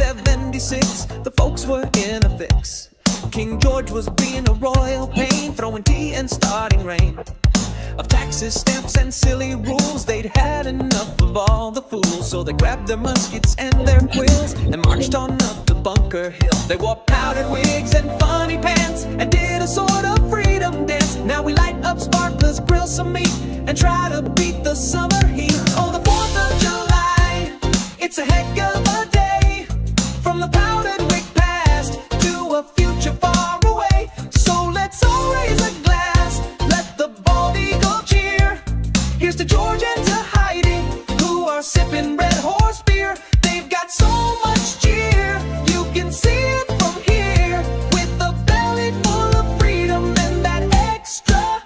1876, the folks were in a fix. King George was being a royal pain, throwing tea and starting rain. Of taxes, stamps, and silly rules, they'd had enough of all the fools. So they grabbed their muskets and their quills and marched on up to Bunker Hill. They wore powdered wigs and funny pants and did a sort of freedom dance. Now we light up sparklers, grill some meat, and try to beat the summer heat. Oh, the 4th of July, it's a heck of a day. From the powdered wig past to a future far away. So let's all raise a glass, let the bald eagle cheer. Here's to George and to Heidi, who are sipping red horse beer. They've got so much cheer, you can see it from here. With a belly full of freedom and that extra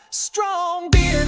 strong beer.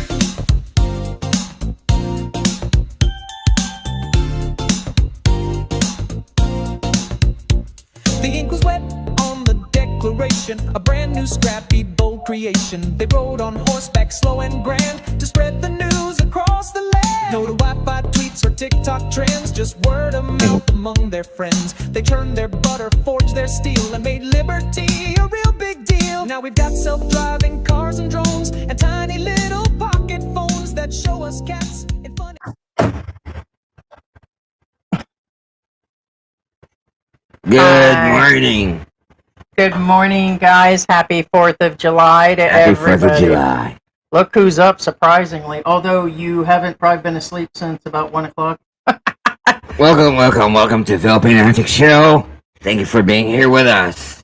The ink was wet on the Declaration, a brand new scrappy bold creation. They rode on horseback slow and grand to spread the news across the land. No to Wi-Fi tweets or TikTok trends, just word of mouth among their friends. They churned their butter, forged their steel, and made liberty a real big deal. Now we've got self-driving cars and drones and tiny little pocket phones that show us cats in fun. Good morning. Good morning, guys. Happy 4th of July to Happy everybody. 4th of July. Look who's up, surprisingly. Although you haven't probably been asleep since about 1 o'clock. Welcome to Philippine Antic Show. Thank you for being here with us.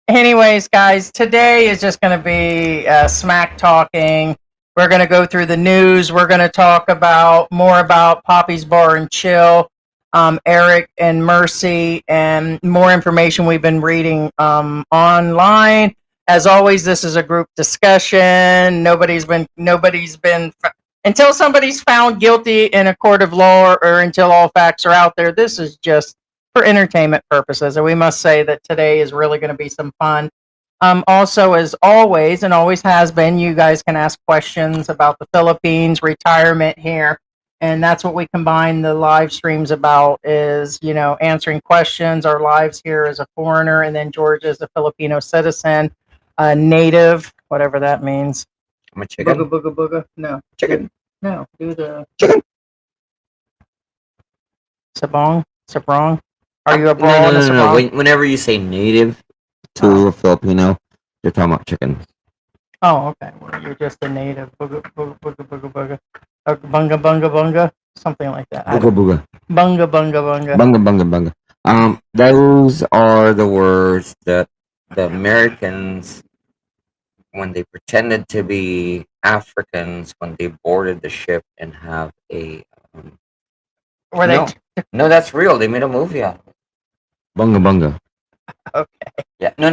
Anyways, guys, today is just going to be smack talking. We're going to go through the news. We're going to talk about more about Poppy's Bar and Chill, Eric and Mercy, and more information we've been reading online. As always, this is a group discussion. Nobody's been until somebody's found guilty in a court of law or until all facts are out there. This is just for entertainment purposes, and we must say that today is really going to be some fun. Also, as always, and always has been, you guys can ask questions about the Philippines, retirement here, and that's what we combine the live streams about is, answering questions, our lives here as a foreigner, and then George is a Filipino citizen, a native, whatever that means. I'm a chicken. Booga, booga, booga. No. Chicken. No, do the... Chicken. Sabong? Sabrong? Are you a brawl? No. Whenever you say native to a Filipino, you're talking about chicken. Oh, okay. Well, you're just a native. Booga, booga, booga, booga, booga. Bunga, bunga, bunga. Something like that. Booga, booga. Bunga, bunga, bunga. Bunga, bunga, bunga. Those are the words that the Americans, when they pretended to be Africans, when they boarded the ship and have a... No, that's real. They made a movie out of it. Bunga, bunga. Okay. Yeah. No.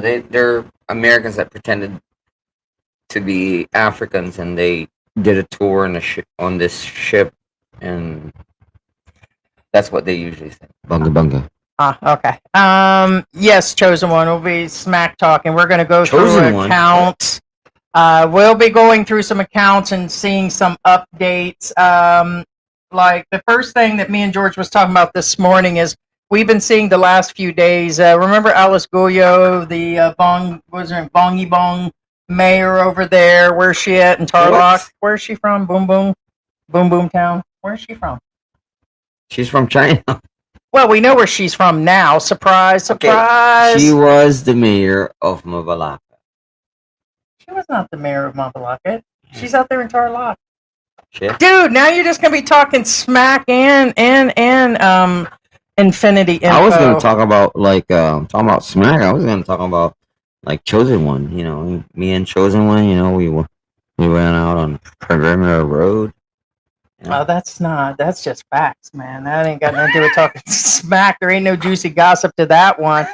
They're Americans that pretended to be Africans, and they did a tour on this ship, and that's what they usually say. Bunga, bunga. Okay. Yes, Chosen One. We'll be smack talking. We're going to go through accounts. We'll be going through some accounts and seeing some updates. Like the first thing that me and George was talking about this morning is we've been seeing the last few days. Remember Alice Guyo, the Bongi Bong mayor over there? Where's she at in Tarlac? What? Where's she from? Boom Boom Town. Where's she from? She's from China. Well, we know where she's from now. Surprise. Okay. She was the mayor of Mabalaka. She was not the mayor of Mabalaka. She's out there in Tarlac. Shit. Dude, now you're just gonna be talking smack and infinity info. I was gonna talk about talking about smack. I was gonna talk about Chosen One. Me and Chosen One. We went out on Perimeter Road. Oh, that's just facts, man. That ain't got nothing to do with talking smack. There ain't no juicy gossip to that one,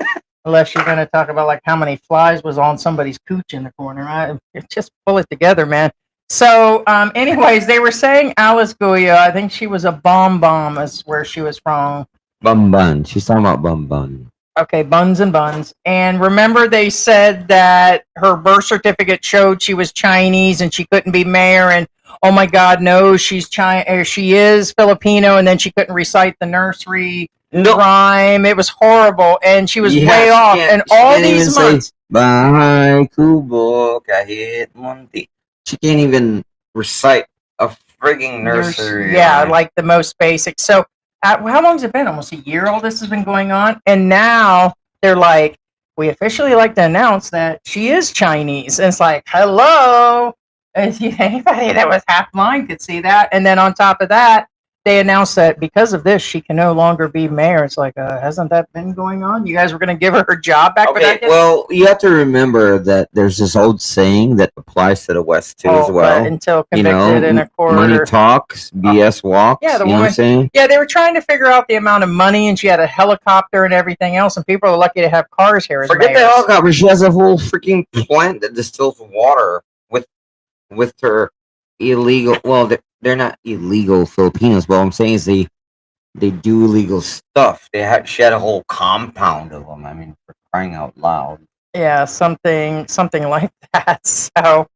unless you're gonna talk about how many flies was on somebody's cooch in the corner. Right? Just pull it together, man. So, anyways, they were saying Alice Guyo, I think she was a bomb is where she was from. Bun. She's talking about bun. Okay, buns and buns. And remember they said that her birth certificate showed she was Chinese and she couldn't be mayor and oh my God, no, she's China, she is Filipino, and then she couldn't recite the nursery rhyme. It was horrible, and she was way off. And all these months, Bahay Kubo kahit munti. She can't even recite a frigging nursery. yeah, like the most basic. So, how long has it been? Almost a year. All this has been going on, and now they're like, we officially like to announce that she is Chinese. And it's like, hello. Anybody that was half blind could see that. And then on top of that, they announced that because of this, she can no longer be mayor. It's like, hasn't that been going on? You guys were going to give her job back for that? Well, you have to remember that there's this old saying that applies to the West too as well. Until convicted in a court. Money talks, BS walks. Yeah, the you know what I'm saying? Yeah, they were trying to figure out the amount of money, and she had a helicopter and everything else, and people are lucky to have cars here. Forget the helicopter. She has a whole freaking plant that distills water with her illegal. Well, they're not illegal Filipinos, but what I'm saying is they do illegal stuff. She had a whole compound of them. I mean, for crying out loud. Yeah, something like that. So,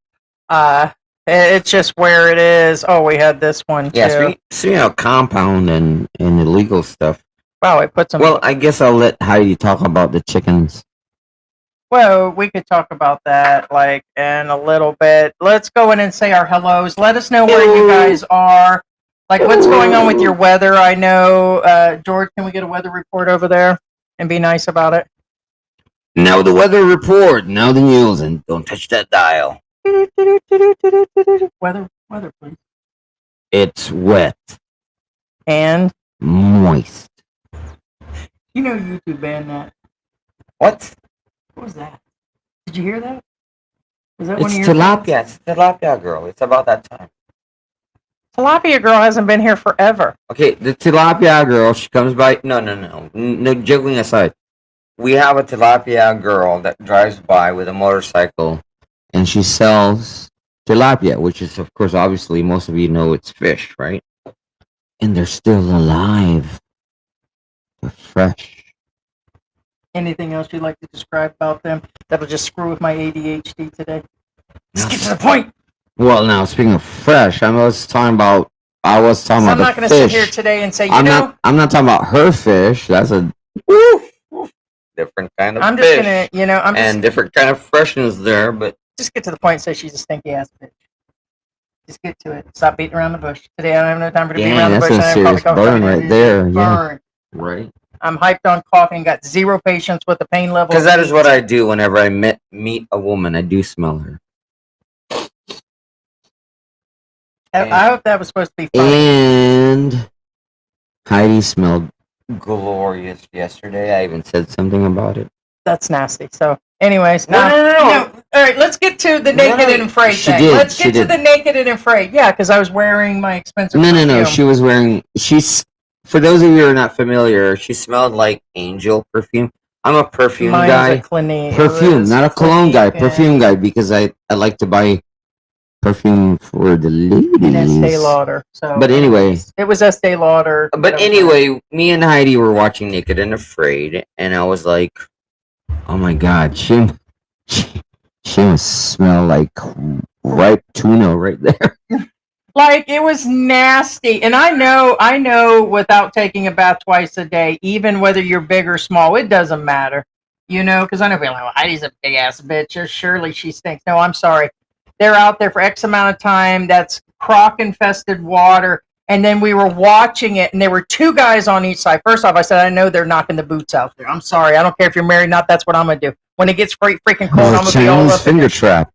it's just where it is. Oh, we had this one too. Yes, compound and illegal stuff. Wow, it puts them. Well, I guess I'll let Heidi talk about the chickens. Well, we could talk about that in a little bit. Let's go in and say our hellos. Let us know where you guys are. Like, what's going on with your weather? I know, George, can we get a weather report over there and be nice about it? Now the weather report. Now the news, and don't touch that dial. Weather, please. It's wet and moist. You know, YouTube banned that. What? What was that? Did you hear that? Was that one of your tilapia. It's tilapia girl. It's about that time. Tilapia girl hasn't been here forever. Okay, the tilapia girl, she comes by. No, joking aside. We have a tilapia girl that drives by with a motorcycle, and she sells tilapia, which is, of course, obviously, most of you know it's fish, right? And they're still alive. They're fresh. Anything else you'd like to describe about them that'll just screw with my ADHD today? Just get to the point. Well, now speaking of fresh, I was talking about I'm not going to sit here today and say, I'm not talking about her fish. That's a different kind of fish. I'm just going to, different kind of freshness there, but just get to the point and say she's a stinky ass bitch. Just get to it. Stop beating around the bush. Today I don't have no time for to beat around the bush. That's a serious burn right there. Yeah. Right. I'm hyped on coffee and got zero patience with the pain level. Because that is what I do whenever I meet a woman. I do smell her. I hope that was supposed to be funny. And Heidi smelled glorious yesterday. I even said something about it. That's nasty. So, anyways. No. All right, let's get to the naked and afraid thing. Let's get to the naked and afraid. Yeah, because I was wearing my expensive perfume. No. She was wearing... For those of you who are not familiar, she smelled like angel perfume. I'm a perfume guy. Perfume, not a cologne guy. Perfume guy, because I like to buy perfume for the ladies. And Estee Lauder. So, but anyway. It was Estee Lauder. But anyway, me and Heidi were watching Naked and Afraid, and I was like, oh my God, she must smell like ripe tuna right there. Like, it was nasty. And I know without taking a bath twice a day, even whether you're big or small, it doesn't matter. Because I know people are like, well, Heidi's a big ass bitch. Surely she stinks. No, I'm sorry. They're out there for X amount of time. That's croc infested water. And then we were watching it, and there were two guys on each side. First off, I said, I know they're knocking the boots out there. I'm sorry. I don't care if you're married or not. That's what I'm going to do. When it gets freaking cold, I'm going to be all up finger trap.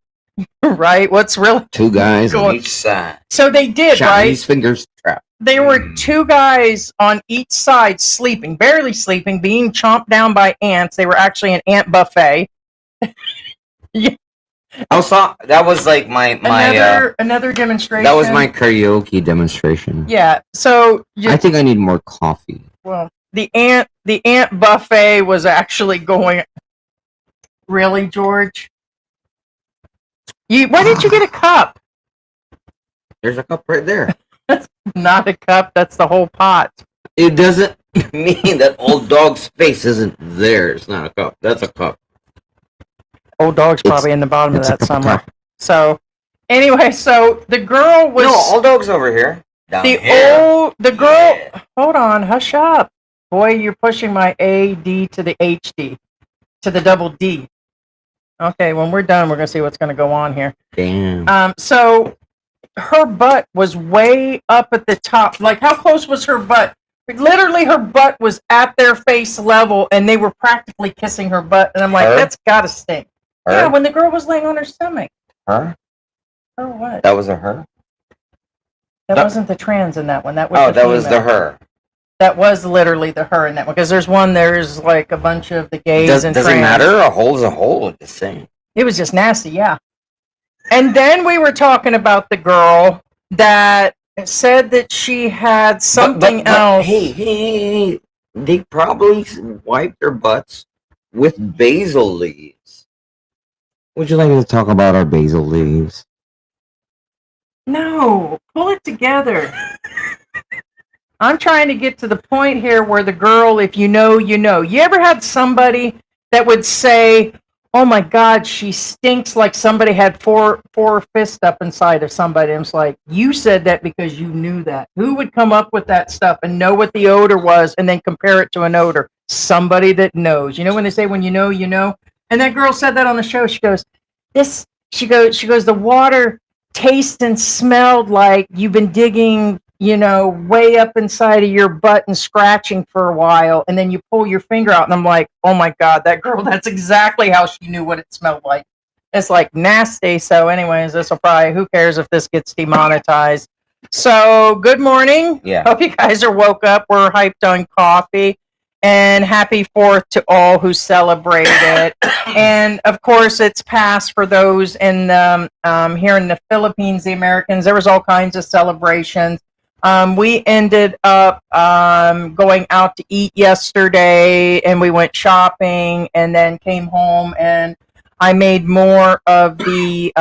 Right? What's really two guys on each side? So they did, right? Chinese fingers trap. There were two guys on each side sleeping, barely sleeping, being chomped down by ants. They were actually an ant buffet. Yeah. That was like my another demonstration. That was my karaoke demonstration. Yeah. So I think I need more coffee. Well, the ant buffet was actually going. Really, George? Why didn't you get a cup? There's a cup right there. That's not a cup. That's the whole pot. It doesn't mean that old dog's face isn't there. It's not a cup. That's a cup. Old dog's probably in the bottom of that somewhere. So, Anyway, so the girl was No, all dogs over here. Down the here. the girl. Yeah. Hold on, hush up, boy. You're pushing my AD to the HD to the double D. Okay, when we're done, we're gonna see what's gonna go on here. Damn. So her butt was way up at the top. Like, how close was her butt? Literally, her butt was at their face level, and they were practically kissing her butt. And I'm like, Her? that's gotta stink. Her? Yeah, when the girl was laying on her stomach. Her? Her what? That was a her? That No. wasn't the trans in that one. That was Oh, the that was the female. her. That was literally the her in that one. Because there's like a bunch of the gays and Does trans. it matter? A hole's a hole. It's the same. It was just nasty, yeah. And then we were talking about the girl that said that she had something else. Hey, they probably wiped their butts with basil leaves. Would you like to talk about our basil leaves? No, pull it together. I'm trying to get to the point here where the girl, if you know, you know. You ever had somebody that would say, "Oh my God, she stinks like somebody had four fists up inside of somebody"? And it's like, you said that because you knew that. Who would come up with that stuff and know what the odor was and then compare it to an odor? Somebody that knows. You know when they say, when you know, you know? And that girl said that on the show. She goes, she goes, the water tasted and smelled like you've been digging, way up inside of your butt and scratching for a while, and then you pull your finger out, and I'm like, oh my God, that girl, that's exactly how she knew what it smelled like. It's like nasty. So anyways, this will probably, who cares if this gets demonetized. So good morning. Yeah. Hope you guys are woke up. We're hyped on coffee. And happy 4th to all who celebrate it. And of course, it's past for those in here in the Philippines, the Americans. There was all kinds of celebrations. We ended up going out to eat yesterday, and we went shopping, and then came home, and I made more of the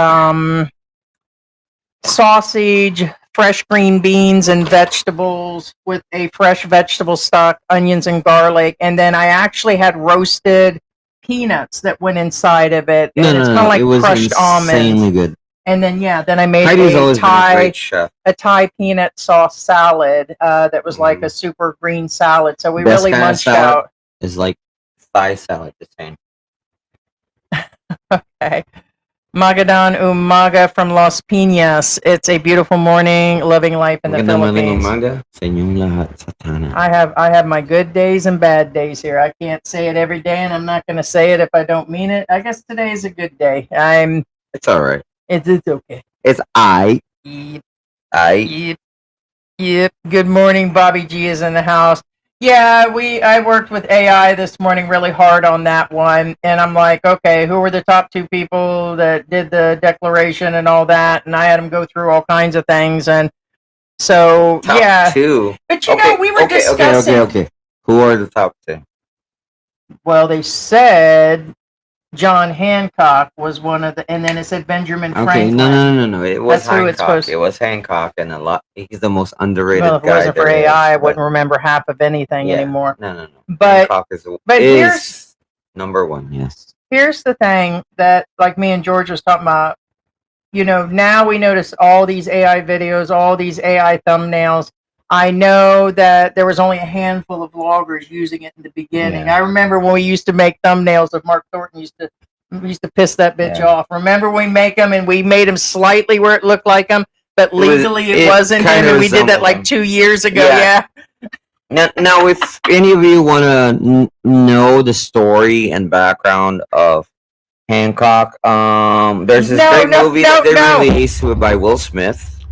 sausage, fresh green beans, and vegetables with a fresh vegetable stock, onions, and garlic. And then I actually had roasted peanuts that went inside of it. And it's kind of like it was crushed insanely almonds. good. And then, then I made Heidi's always been a great chef. a Thai peanut sauce salad that was like a super green salad. So we Best really kind of munched salad out. is like Thai salad, the same. Okay. Magadan Umaga from Las Piñas. It's a beautiful morning, living life in the Philippines. I have my good days and bad days here. I can't say it every day, and I'm not going to say it if I don't mean it. I guess today is a good day. It's all right. It's okay. It's I. Yep. Good morning. Bobby G is in the house. Yeah, I worked with AI this morning really hard on that one, and I'm like, okay, who were the top 2 people that did the declaration and all that? And I had them go through all kinds of things, and so top 2. But we were discussing. Okay. Who are the top 2? Well, they said John Hancock was one of the, and then it said Benjamin Franklin. No. It was That's who it's Hancock. supposed to. It was Hancock, and he's the most underrated Well, if it guy. wasn't for AI, I wouldn't remember half of anything anymore. No. But Hancock is here's number 1. Yes. Here's the thing that, like me and George was talking about. Now we notice all these AI videos, all these AI thumbnails. I know that there was only a handful of vloggers using it in the beginning. Yeah. I remember when we used to make thumbnails of Mark Thornton used to piss that bitch off. Remember we make them and we made them slightly where it looked like him, but legally it wasn't him, and we did that like 2 years ago. Yeah. Now, if any of you want to know the story and background of Hancock, there's this great movie that they released by Will Smith,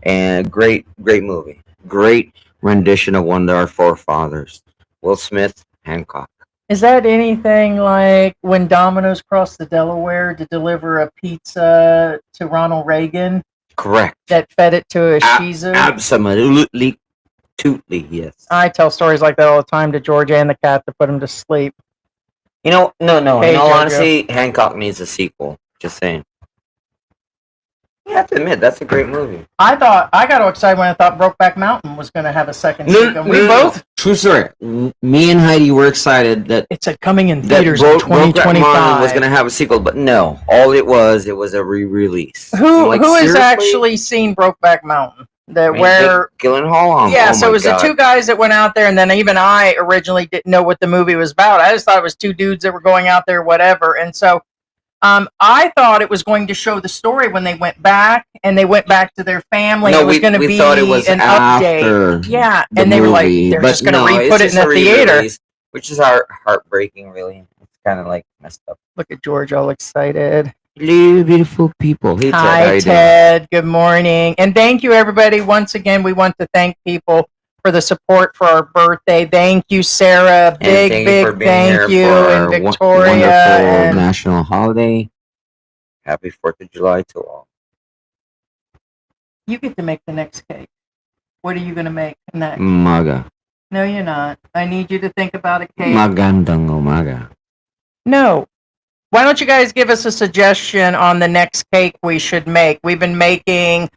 and great movie. Great rendition of one of our forefathers. Will Smith, Hancock. Is that anything like when Domino's crossed the Delaware to deliver a pizza to Ronald Reagan? Correct. That fed it to a Shih Tzu? Absolutely. Yes. I tell stories like that all the time to George and the cat to put him to sleep. No. Hey, in all honesty, Hancock needs a sequel. Just saying. You have to admit, that's a great movie. I got all excited when I thought Brokeback Mountain was going to have a second sequel. We both True story. Me and Heidi were excited that It's coming in that theaters in Brokeback Mountain 2025. was going to have a sequel, but no. All it was a re-release. I'm Who like, has seriously? actually seen Brokeback Mountain? I mean, Jake Gyllenhaal. Yeah, oh so my it was God. the two guys that went out there, and then even I originally didn't know what the movie was about. I just thought it was two dudes that were going out there, whatever. And so I thought it was going to show the story when they went back, and they went back to their family. No, it was going to be thought it was an after update. Yeah, the and they were like, movie, they're but just going to no, it's re-put it just in a the theater. re-release, which is heartbreaking, really. It's kind of like messed up. Look at George, all excited. Hello, beautiful people. Hey, Ted. How Hi, you doing? Ted. Good morning. And thank you, everybody. Once again, we want to thank people for the support for our birthday. Thank you, Sarah. Big thank you. And Victoria. Wonderful And national holiday. Happy 4th of July to all. you get to make the next cake. What are you going to make next? Umaga. No, you're not. I need you to think about a cake. Magandang umaga. No. Why don't you guys give us a suggestion on the next cake we should make? We've been making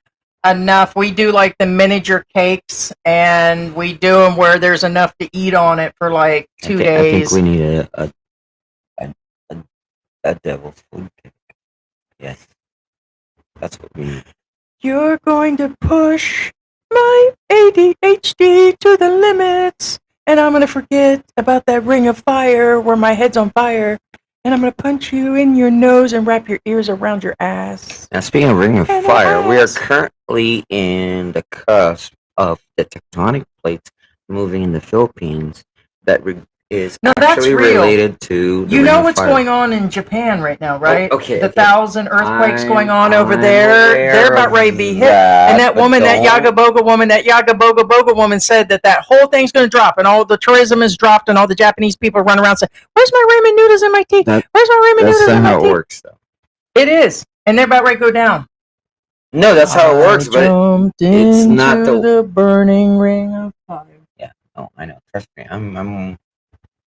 enough. We do like the miniature cakes, and we do them where there's enough to eat on it for like 2 days. I think we need a devil's food cake. Yes. That's what we need. You're going to push my ADHD to the limits, and I'm going to forget about that ring of fire where my head's on fire, and I'm going to punch you in your nose and wrap your ears around your ass. Now, speaking of ring of fire, we are currently in the cusp of the tectonic plates moving in the Philippines that is actually related to the You know ring what's of fire. going on in Japan right now, right? Oh, okay. The 1,000 earthquakes going on over I'm there. aware They're about ready to be hit. And that woman, that Yaga Boga woman said that whole thing's going to drop, and all the tourism is dropped, and all the Japanese people run around saying, "Where's my ramen noodles in my teeth? Where's my ramen noodles in my teeth?" That's not how it works, though. It is. And they're about ready to go down. No, that's how it works, but it's not the burning ring of fire. Yeah, no, I know. Trust me. I'm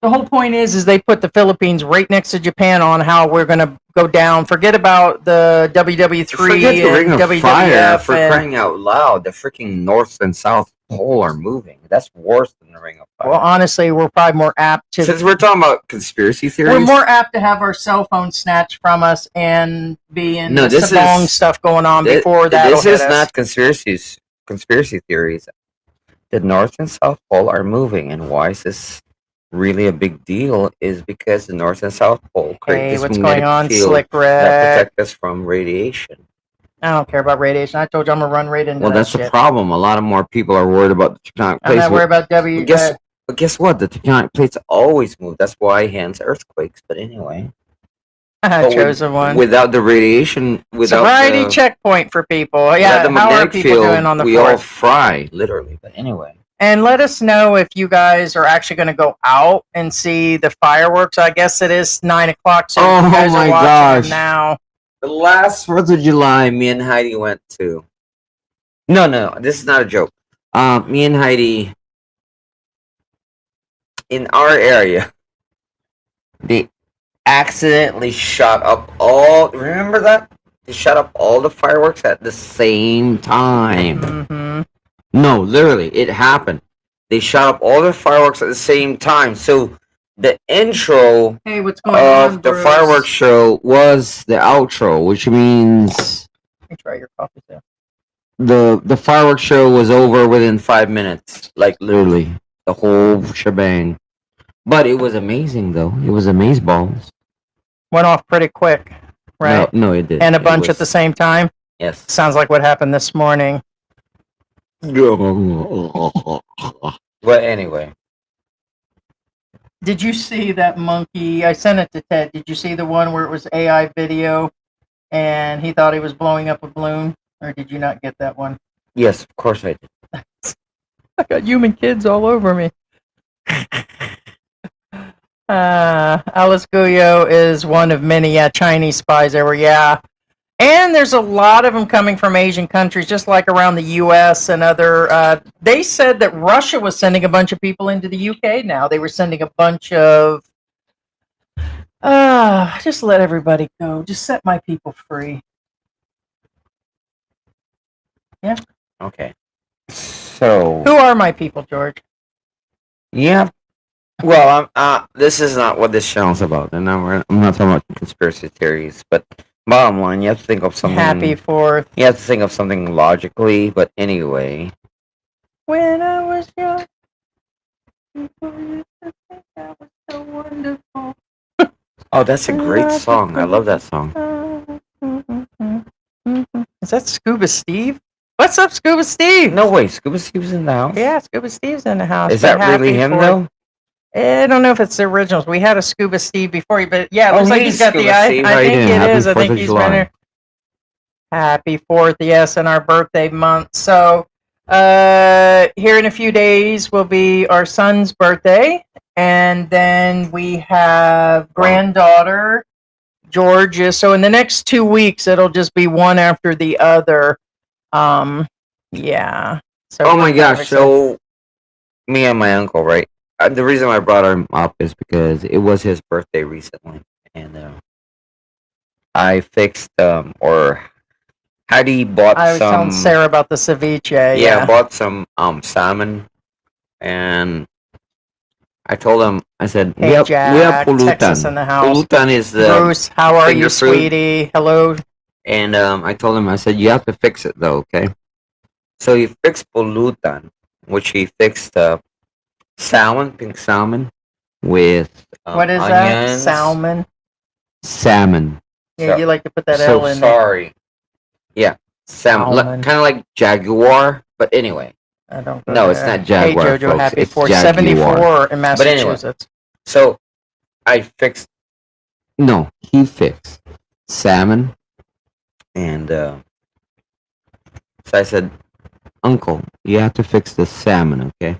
The whole point is they put the Philippines right next to Japan on how we're going to go down. Forget about the WW3 Forget the Ring of WWF. Fire, for crying out loud. The freaking North and South Pole are moving. That's worse than the Ring of Fire. Well, honestly, we're probably more apt to... Since we're talking about conspiracy theories... We're more apt to have our cell phone snatched from us and be in the Sabong stuff going on before that. This is not conspiracy theories. The North and South Pole are moving, and why is this really a big deal is because the North and South Pole create this magnetic field that protect us from radiation. I don't care about radiation. I told you I'm gonna run right into that. Well, that's the problem. A lot of more people are worried about the tectonic plates. I'm not worried about But guess what? The tectonic plates always move. That's why hence earthquakes. But anyway, chosen one without the radiation, without sobriety checkpoint for people. Yeah, the how are magnetic people field, doing on the we 4th? all fry literally. But anyway. And let us know if you guys are actually going to go out and see the fireworks. I guess it is 9 o'clock, so you guys are watching them now. The last 4th of July, me and Heidi went to. No, this is not a joke. Me and Heidi, in our area, they accidentally shot up all. Remember that? They shot up all the fireworks at the same time. Mm-hmm. No, literally, it happened. They shot up all the fireworks at the same time. So the intro what's going on, of the fireworks show was the outro, which means let me try your coffee there. The fireworks show was over within 5 minutes. Like literally, the whole shebang. But it was amazing, though. It was amazeballs. Went off pretty quick, right? No, it did. And a bunch at the same time? Yes. Sounds like what happened this morning. Well, anyway. Did you see that monkey? I sent it to Ted. Did you see the one where it was AI video and he thought he was blowing up a balloon? Or did you not get that one? Yes, of course I did. I got human kids all over me. Alice Guyo is one of many Chinese spies there were, And there's a lot of them coming from Asian countries, just like around the U.S. and other. They said that Russia was sending a bunch of people into the U.K. now. They were sending a bunch of. Just let everybody go. Just set my people free. Yeah. Okay. So. Who are my people, George? Yeah. Well, this is not what this channel's about, and I'm not talking about conspiracy theories. But bottom line, you have to think of something. Happy 4th. You have to think of something logically. But anyway, When I was young, people used to think I was so wonderful. oh, that's a great song. I love that song. Is that Scuba Steve? What's up, Scuba Steve? No way, Scuba Steve's in the house. Yeah, Scuba Steve's in the house. Is that really him though? I don't know if it's the originals. We had a Scuba Steve before, but yeah, it Oh, looks like hey, he's got the Scuba eye. Steve. I How you think doing? it Happy is. I 4th think of he's July. been here. Happy 4th, yes, in our birthday month. So here in a few days will be our son's birthday, and then we have granddaughter Georgia. So in the next 2 weeks, it'll just be one after the other. Yeah. So Oh we're my kind of gosh! excited. So me and my uncle, right? The reason why I brought him up is because it was his birthday recently, and I fixed or Heidi bought I was telling some. Sarah about the ceviche. Yeah, bought some salmon, and I told him, I said, Hey, we have Jack, pulutan. Texas in the house. Pulutan is the Bruce, how are finger you, food. sweetie? Hello. And I told him, I said, you have to fix it though, okay? So he fixed pulutan, which he fixed salmon, pink salmon, with What is onions. that? Salmon. Salmon. Yeah, So- you like to put that so L in there. sorry. Yeah, salmon. Salmon. Kind of like jaguar, but anyway. I don't go No, it's there. not Jaguar, Hey, Jojo, folks. happy It's 474 Jaguar. in But anyway. Massachusetts. So I fixed. No, he fixed salmon, and so I said, "Uncle, you have to fix the salmon, okay?"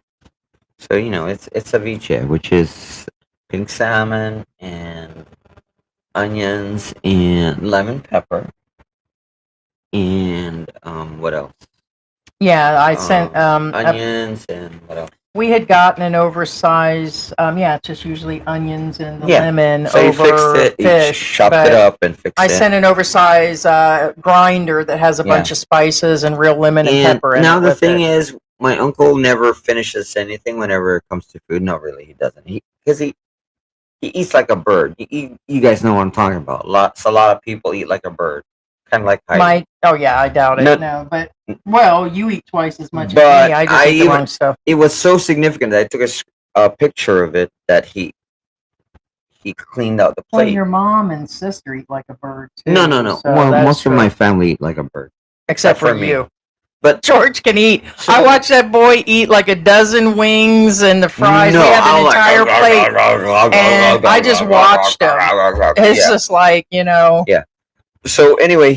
So it's ceviche, which is pink salmon and onions and lemon pepper, and what else? Yeah, I sent onions and what else? we had gotten an oversized it's just usually onions and the Yeah. lemon So he over fixed it, he fish. chopped but it up and fixed I it. sent an oversized grinder that has a bunch of spices and real lemon and pepper in now it. the with thing it. is, my uncle never finishes anything whenever it comes to food. No, really, he doesn't. Because he eats like a bird. You guys know what I'm talking about. A lot of people eat like a bird, kind of like Heidi. I doubt it. No, but well, you eat twice as much But as me. I just eat the wrong stuff. It was so significant that I took a picture of it that he cleaned out the Well, plate. your mom and sister eat like a bird too. No. So Well, that's most true. of my family eat like a bird, except for me. you. But George can eat. So- I watched that boy eat like a dozen wings and the fries. No, we had I'm an like, entire plate, and I just watched him. It's Yeah. just like, Yeah. So anyway,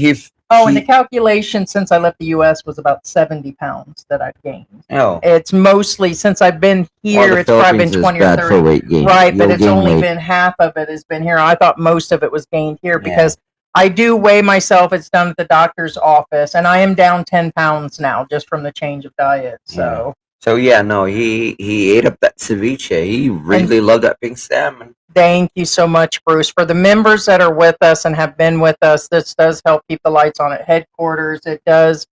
and the calculation since I left the U.S. was about 70 pounds that I've gained. Oh. It's mostly since I've been here. It's probably been 20 or 30. weight gain. Right, but You'll it's gain only weight. been half of it has been here. I thought most of it was gained here because I do weigh myself. It's done at the doctor's office, and I am down 10 pounds now just from the change of diet. So. So yeah, no, he ate up that ceviche. He really loved that pink salmon. Thank you so much, Bruce. For the members that are with us and have been with us, this does help keep the lights on at headquarters. It does,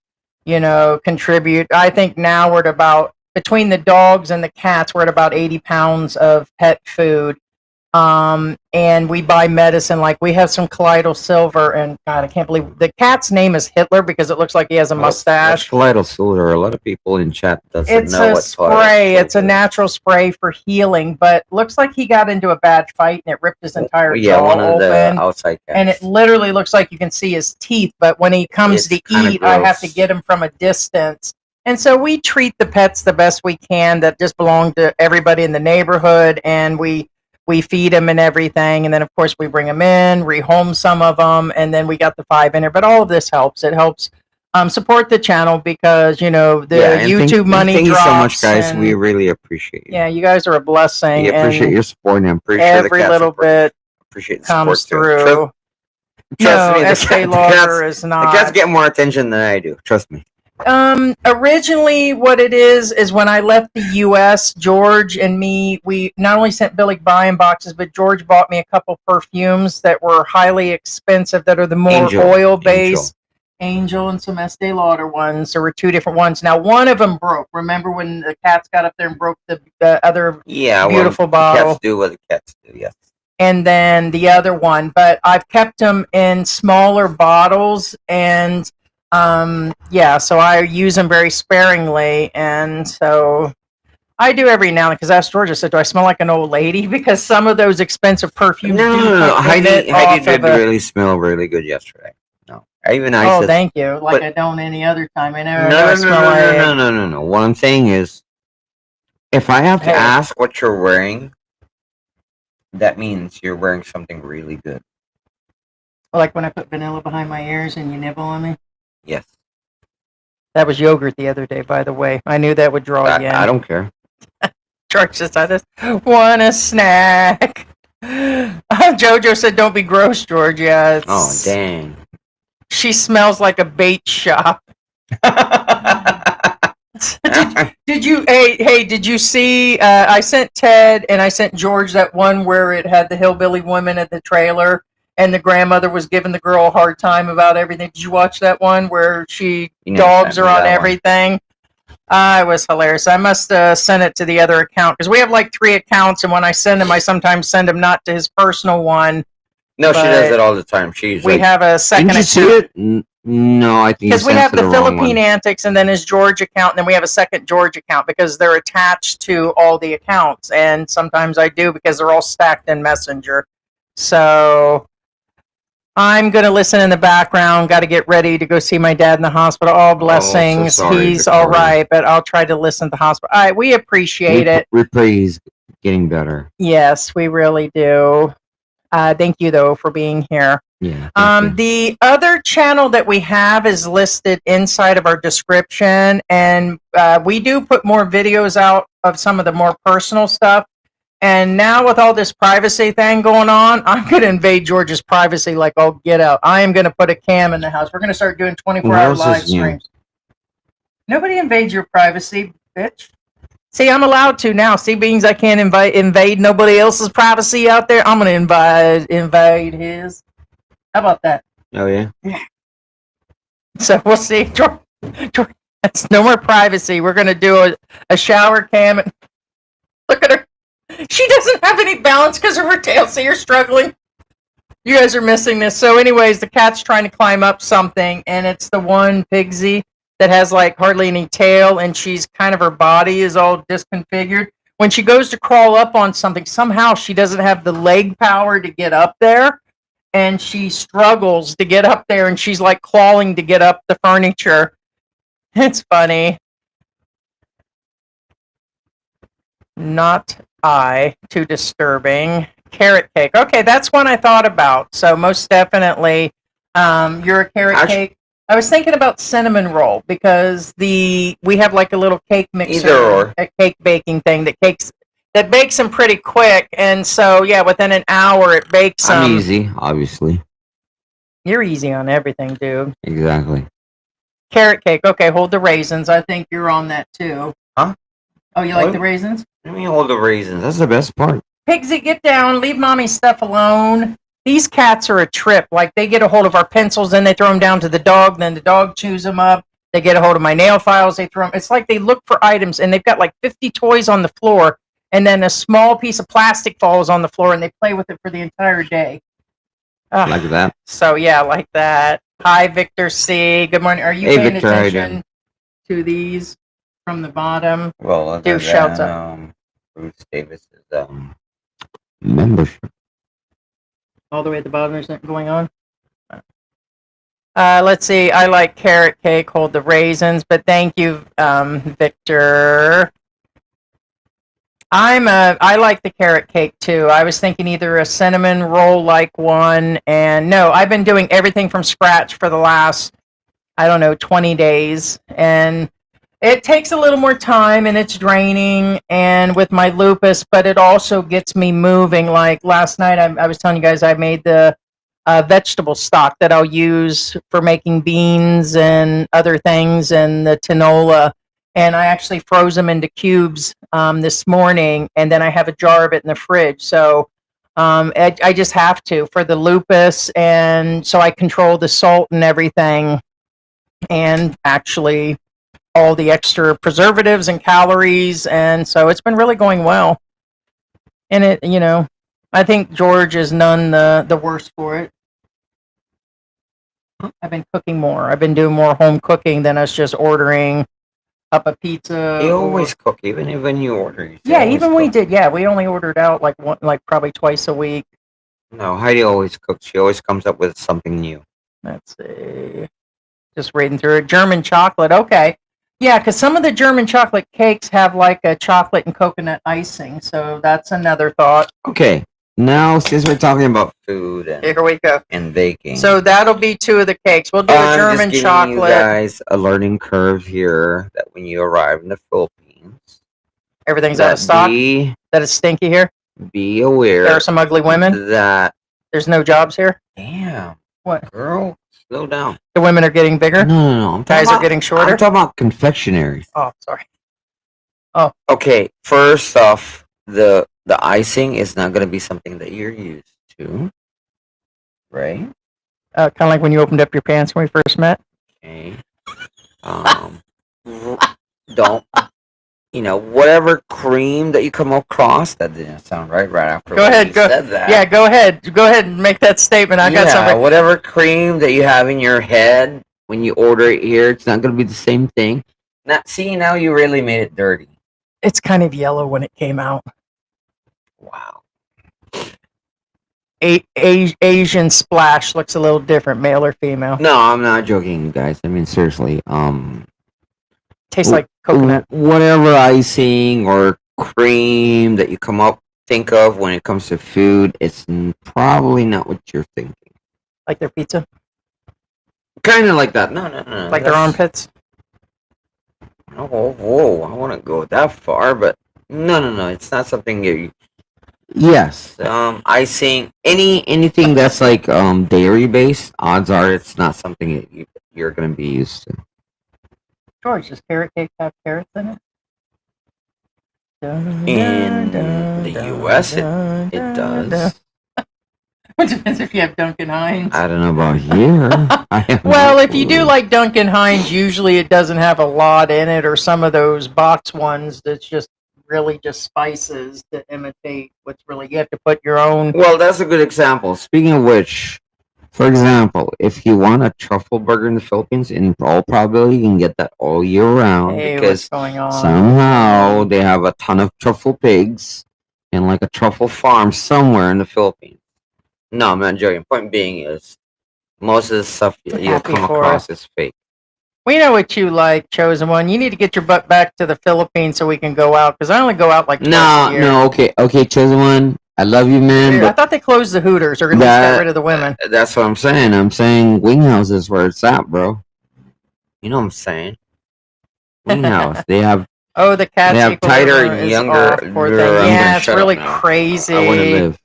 contribute. I think now we're at about, between the dogs and the cats, we're at about 80 pounds of pet food. And we buy medicine, like we have some colloidal silver, and God, I can't believe the cat's name is Hitler because it looks like he has a mustache. Colloidal silver. A lot of people in chat doesn't It's know a what spray. It's a natural spray for healing, but looks like he got into a bad fight and it ripped his entire jaw one of open. the outside cats. And it literally looks like you can see his teeth, but when he comes It's to kinda eat, I have to gross. get him from a distance. And so we treat the pets the best we can that just belong to everybody in the neighborhood, and we feed them and everything, and then of course we bring them in, rehome some of them, and then we got the 5 in there. But all of this helps. It helps support the channel because the YouTube money thank drops. you so much, guys. and- We really appreciate it. yeah, you guys are a blessing. We appreciate and your support, and I'm pretty sure the every cats little bit appreciate the comes support too. through. Trust No, me, Estee Lauder is the cats not. get more attention than I do. Trust me. Originally what it is when I left the US, George and me, we not only sent Billy buying boxes, but George bought me a couple perfumes that were highly expensive that are the more Angel. oil based. Angel and some Estee Lauder ones. There were two different ones. Now, one of them broke. Remember when the cats got up there and broke the other Yeah, beautiful well, bottle? Cats do what the cats do. Yes. And then the other one, but I've kept them in smaller bottles, and yeah, so I use them very sparingly, and so I do every now and then, because I asked Georgia, said, do I smell like an old lady? Because some of those expensive perfumes No. Heidi Heidi did really smell really good yesterday. No, even I oh, said, thank you. Like but- I don't any other time. I know. No. What I'm saying is, if I have to Hey. ask what you're wearing, that means you're wearing something really good. Like when I put vanilla behind my ears and you nibble on me. Yes. That was yogurt the other day, by the way. I knew that would draw you in. I don't care. George just I just want a snack. Jojo said, "Don't be gross, George." Yeah. Oh, dang. She smells like a bait shop. Did you? Hey! Did you see? I sent Ted and I sent George that one where it had the hillbilly woman at the trailer, and the grandmother was giving the girl a hard time about everything. Did you watch that one where dogs are on everything? It was hilarious. I must send it to the other account, because we have like 3 accounts, and when I send them, I sometimes send them not to his personal one. No, she does it all the time. We have a second account. Did you see it? No, I think because we have the Philippine Antics, and then his George account, and then we have a second George account, because they're attached to all the accounts, and sometimes I do because they're all stacked in Messenger. So I'm going to listen in the background. Got to get ready to go see my dad in the hospital. All blessings. So sorry, he's Victoria. all right, but I'll try to listen to the hospital. All right, we appreciate it. We pray he's getting better. Yes, we really do. Thank you, though, for being here. Yeah. The other channel that we have is listed inside of our description, and we do put more videos out of some of the more personal stuff. And now with all this privacy thing going on, I'm going to invade George's privacy like I'll get out. I am going to put a cam in the house. We're going to start doing 24-hour live streams. Nobody invades your privacy, bitch. See, I'm allowed to now. See, beings I can't invade nobody else's privacy out there. I'm going to invade his. How about that? Oh, yeah? Yeah. So we'll see. George, that's no more privacy. We're going to do a shower cam. And look at her. She doesn't have any balance because of her tail. See, you're struggling. You guys are missing this. So anyways, the cat's trying to climb up something, and it's the one Pigsy that has like hardly any tail, and she's kind of, her body is all disconfigured. When she goes to crawl up on something, somehow she doesn't have the leg power to get up there, and she struggles to get up there, and she's like clawing to get up the furniture. It's funny. Not too disturbing. Carrot cake. Okay, that's one I thought about. So most definitely, you're a carrot cake. I was thinking about cinnamon roll, because we have like a little cake mixer, a cake baking thing that bakes them pretty quick, and so yeah, within an hour it bakes them. I'm easy, obviously. You're easy on everything, dude. Exactly. Carrot cake. Okay, hold the raisins. I think you're on that too. Huh? Oh, you like the raisins? Let me hold the raisins. That's the best part. Pigsy, get down. Leave mommy's stuff alone. These cats are a trip. Like, they get a hold of our pencils, then they throw them down to the dog, then the dog chews them up. They get a hold of my nail files, they throw them. It's like they look for items, and they've got like 50 toys on the floor, and then a small piece of plastic falls on the floor, and they play with it for the entire day. Like that? So, yeah, like that. Hi, Victor C. Good morning. Are you paying attention to these from the bottom? Well, do shouts up. Bruce Davis's membership. All the way at the bottom, there's nothing going on. Let's see. I like carrot cake. Hold the raisins, but thank you, Victor. I like the carrot cake too. I was thinking either a cinnamon roll like one, and no, I've been doing everything from scratch for the last, 20 days, and it takes a little more time, and it's draining, and with my lupus, but it also gets me moving. Like last night, I was telling you guys I made the vegetable stock that I'll use for making beans and other things, and the tinola, and I actually froze them into cubes this morning, and then I have a jar of it in the fridge. So I just have to for the lupus, and so I control the salt and everything. and actually all the extra preservatives and calories, and so it's been really going well. And I think George is none the worse for it. I've been cooking more. I've been doing more home cooking than us just ordering up a pizza. You always cook, even when you order. You Yeah, always even we cook. did. Yeah, we only ordered out like probably twice a week. No, Heidi always cooks. She always comes up with something new. Let's see. Just reading through it. German chocolate. Okay. Yeah, because some of the German chocolate cakes have like a chocolate and coconut icing. So that's another thought. Okay, now since we're talking about food Here we go. and baking, So that'll be 2 of the cakes. We'll do a I'm German just giving chocolate. you guys a learning curve here that when you arrive in the Philippines, Everything's out of stock. That is stinky here. Be aware. There are some ugly women. That there's no jobs here. Damn. What? Girl, slow down. The women are getting bigger. No. Guys are getting shorter. I'm talking about confectionery. Oh, sorry. Okay, first off, the icing is not going to be something that you're used to, right? Kind of like when you opened up your pants when we first met. Okay. Don't, whatever cream that you come across, that didn't sound right after Go ahead, you said that. Yeah, go ahead and make that statement. I got something. Whatever cream that you have in your head when you order it here, it's not going to be the same thing. Now you really made it dirty. It's kind of yellow when it came out. Wow. Asian splash looks a little different, male or female. No, I'm not joking, guys. I mean, seriously. Tastes like coconut. Whatever icing or cream that you think of when it comes to food, it's probably not what you're thinking. Like their pizza? Kind of like that. No. Like their armpits? Oh, whoa! I want to go that far, but no. It's not something you. Yes, icing, anything that's like dairy based. Odds are it's not something that you're going to be used to. George, does carrot cake have carrots in it? In the U.S., it does. It depends if you have Duncan Hines. I don't know about here. Well, if you do like Duncan Hines, usually it doesn't have a lot in it, or some of those box ones that's just really just spices to imitate what's really. You have to put your own. Well, that's a good example. Speaking of which, for example, if you want a truffle burger in the Philippines, in all probability, you can get that all year round because what's going on? Somehow they have a ton of truffle pigs and like a truffle farm somewhere in the Philippines. No, I'm not joking. Point being is, most of the stuff you'll come across is fake. We know what you like, Chosen One. You need to get your butt back to the Philippines so we can go out, because I only go out like twice a year. No, okay, Chosen One. I love you, man. Dude, I thought they closed the Hooters, or at least got rid of the women. That's what I'm saying. I'm saying Winghouse is where it's at, bro. You know what I'm saying? Winghouse. They have. Oh, the cats. They have tighter and younger. Yeah, it's really crazy. I want to live.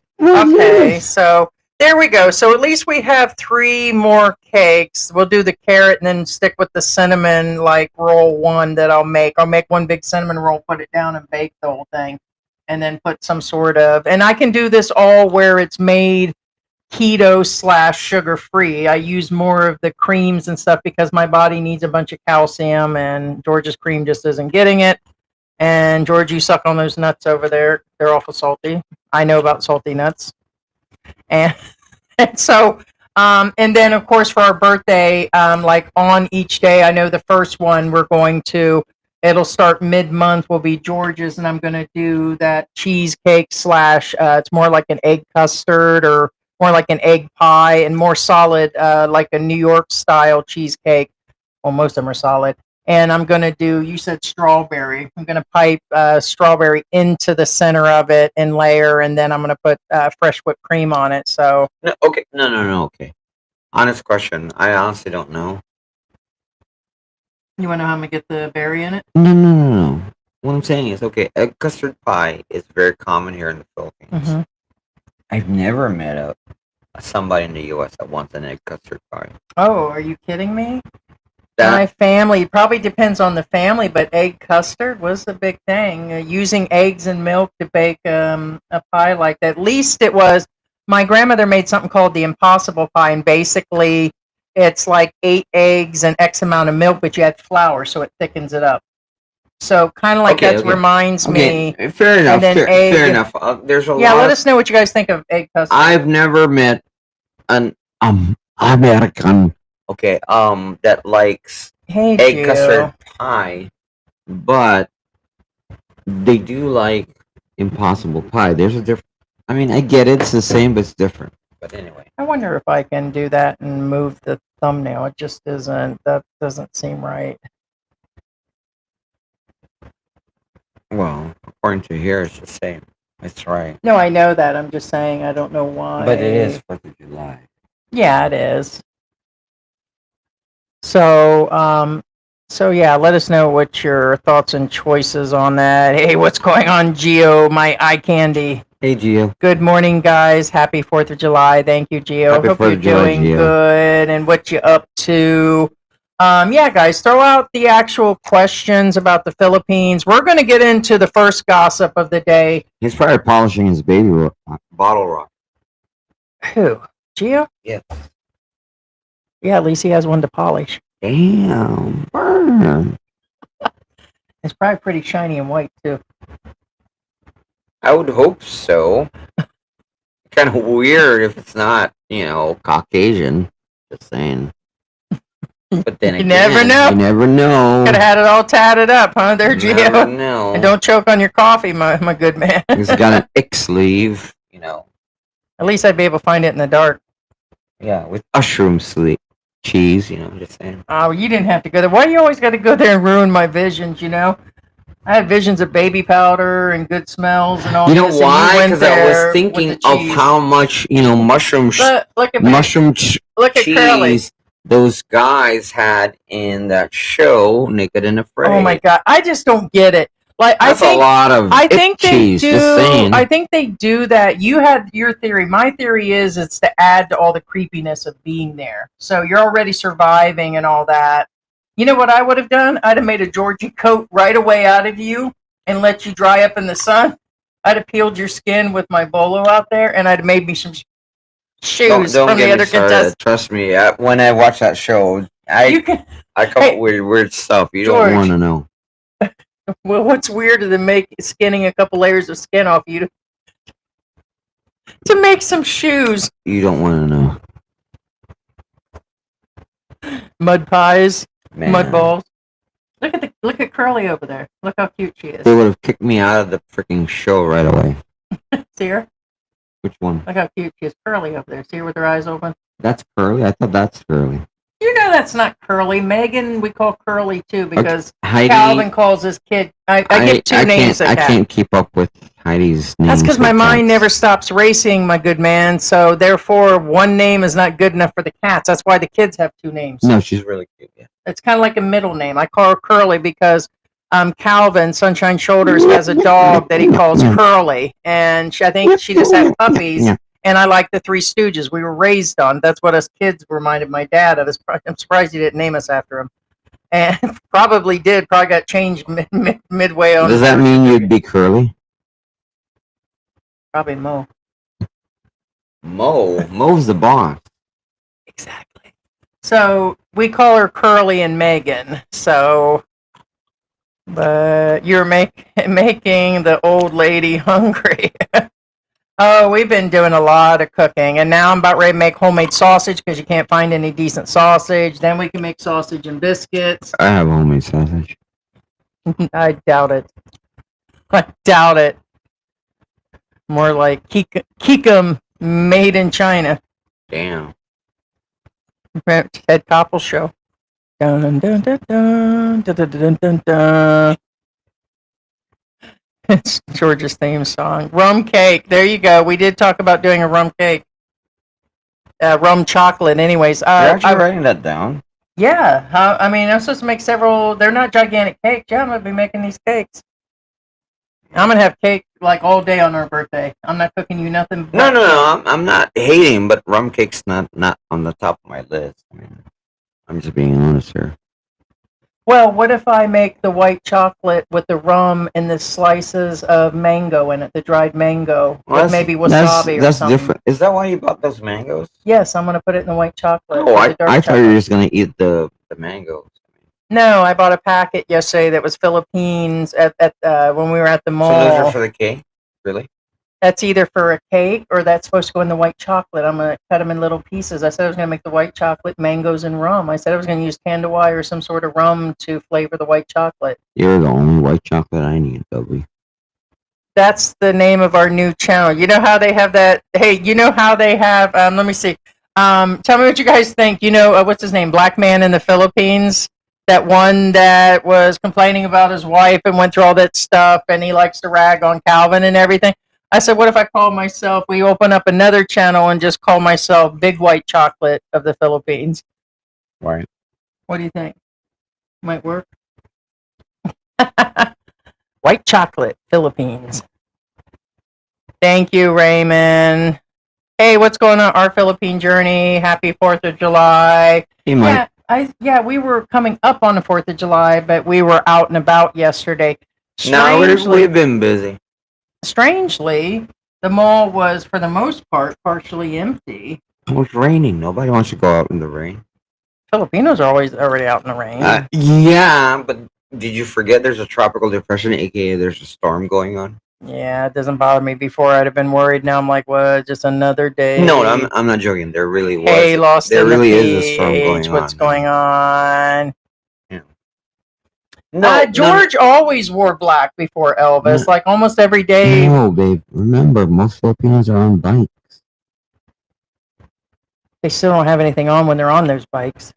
Okay, so there we go. So at least we have 3 more cakes. We'll do the carrot and then stick with the cinnamon roll one that I'll make. I'll make one big cinnamon roll, put it down, and bake the whole thing, and then put some sort of. And I can do this all where it's made keto / sugar free. I use more of the creams and stuff because my body needs a bunch of calcium, and George's cream just isn't getting it. And George, you suck on those nuts over there. They're awful salty. I know about salty nuts. And so, and then of course for our birthday, on each day, I know the first one it'll start mid-month, will be George's, and I'm going to do that cheesecake / it's more like an egg custard or more like an egg pie and more solid, like a New York style cheesecake. Well, most of them are solid. And I'm going to do, you said strawberry. I'm going to pipe strawberry into the center of it and layer, and then I'm going to put fresh whipped cream on it. So okay. No. Okay. Honest question. I honestly don't know. You want to know how I'm going to get the berry in it? No. What I'm saying is, okay, egg custard pie is very common here in the Philippines. Mm-hmm. I've never met somebody in the U.S. that wants an egg custard pie. Oh, are you kidding me? My family, probably depends on the family, but egg custard was a big thing. Using eggs and milk to bake a pie like that. At least it was, my grandmother made something called the impossible pie, and basically it's like 8 eggs and X amount of milk, but you add flour, so it thickens it up. So kind of like Okay, that okay. reminds me. Fair enough. And then Fair egg. enough. There's a Yeah, lot. let us know what you guys think of egg custard. I've never met an American. Okay. That likes Hey, egg Gio. custard pie, but they do like impossible pie. There's a difference. I mean, I get it. It's the same, but it's different. But anyway. I wonder if I can do that and move the thumbnail. It just isn't. That doesn't seem right. Well, according to here, it's the same. That's right. No, I know that. I'm just saying I don't know why. But it is 4th of July. Yeah, it is. So, so yeah, let us know what your thoughts and choices on that. Hey, what's going on, Gio? My eye candy. Hey, Gio. Good morning, guys. Happy 4th of July. Thank you, Gio. Happy Hope 4th you're of July, doing Gio. good and what you up to. Yeah, guys, throw out the actual questions about the Philippines. We're going to get into the first gossip of the day. He's probably polishing his baby bottle rock. Who? Gio? Yeah. Yeah, at least he has one to polish. Damn. Burn. It's probably pretty shiny and white, too. I would hope so. Kind of weird if it's not, Caucasian. Just saying. But then You again, never know. You never know. Could have had it all tatted up, huh, there, You never Gio? know. And don't choke on your coffee, my good man. He's got an X sleeve, At least I'd be able to find it in the dark. Yeah, with mushroom sleeve. Cheese, just saying. Oh, you didn't have to go there. Why do you always got to go there and ruin my visions, I had visions of baby powder and good smells and all You know this. why? Because I was thinking of how much, mushroom Look at look at Curly. cheese those guys had in that show, Naked and Afraid. Oh my God. I just don't get it. Like, That's a lot of cheese, just saying. I think they do that. You had your theory. My theory is it's to add to all the creepiness of being there. So you're already surviving and all that. You know what I would have done? I'd have made a Georgie coat right away out of you and let you dry up in the sun. I'd have peeled your skin with my bolo out there, and I'd have made me some shoes don't from the other contestants. Trust me, when I watch that show, I come up with weird stuff. You George, don't want to know. Well, what's weirder than skinning a couple layers of skin off you to make some shoes? You don't want to know. Mud pies, Man. mud balls. Look at Curly over there. Look how cute she is. They would have kicked me out of the freaking show right away. See her? Which one? Look how cute she is. Curly over there. See her with her eyes open? That's Curly? I thought that's Curly. You know that's not Curly. Megan, we call Curly too because Heidi, Calvin calls his kid. I get two names. I can't keep up with Heidi's name. That's because my mind never stops racing, my good man. So therefore, one name is not good enough for the cats. That's why the kids have two names. No, she's really cute. Yeah. It's kind of like a middle name. I call her Curly because Calvin, Sunshine Shoulders, has a dog that he calls Curly, and I think she just had puppies. Yeah. And I like the Three Stooges. We were raised on. That's what us kids reminded my dad of. I'm surprised he didn't name us after him. And probably did. Probably got changed midway on. Does that mean you'd be Curly? Probably Mo. Mo's the boss. Exactly. So we call her Curly and Megan. So, but you're making the old lady hungry. Oh, we've been doing a lot of cooking, and now I'm about ready to make homemade sausage because you can't find any decent sausage. Then we can make sausage and biscuits. I have homemade sausage. I doubt it. I doubt it. More like Kikum made in China. Damn. Ted Koppel show. Dun, dun, dun, dun, dun, dun, dun, dun, dun. It's George's theme song. Rum cake. There you go. We did talk about doing a rum cake. Rum chocolate, anyways. You're actually writing that down? Yeah. I mean, I'm supposed to make several. They're not gigantic cakes. Yeah, I'm going to be making these cakes. I'm going to have cake like all day on our birthday. I'm not cooking you nothing. No. I'm not hating, but rum cake's not on the top of my list. I mean, I'm just being honest here. Well, what if I make the white chocolate with the rum and the slices of mango in it, the dried mango, Well, with maybe wasabi or that's something? different. Is that why you bought those mangoes? Yes, I'm gonna put it in the white chocolate Oh, or the dark I thought you were chocolate. just gonna eat the mangoes. No, I bought a packet yesterday that was Philippines at when we were at the So those are mall. for the cake, really? That's either for a cake or that's supposed to go in the white chocolate. I'm gonna cut them in little pieces. I said I was gonna make the white chocolate mangoes and rum. I said I was gonna use Candiwai or some sort of rum to flavor the white chocolate. You're the only white chocolate I need, Toby. That's the name of our new channel. You know how they have that? Hey, you know how they have? Let me see. Tell me what you guys think. You know what's his name? Black man in the Philippines. That one that was complaining about his wife and went through all that stuff, and he likes to rag on Calvin and everything. I said, what if I call myself? We open up another channel and just call myself Big White Chocolate of the Philippines. Right. What do you think? Might work. White Chocolate Philippines. Thank you, Raymond. Hey, what's going on? Our Philippine journey. Happy 4th of July. He might. Yeah, we were coming up on the 4th of July, but we were out and about yesterday. No, we've been busy. Strangely, the mall was, for the most part, partially empty. It was raining. Nobody wants to go out in the rain. Filipinos are always already out in the rain. Yeah, but did you forget there's a tropical depression, aka there's a storm going on? Yeah, it doesn't bother me. Before I'd have been worried. Now I'm like, what? Just another day. No, I'm not joking. There really was. Hey, lost there in really the is a storm going PH. on. What's going on? Yeah. No, George always wore black before Elvis, like almost every day. No, babe. Remember, most Filipinos are on bikes. They still don't have anything on when they're on those bikes.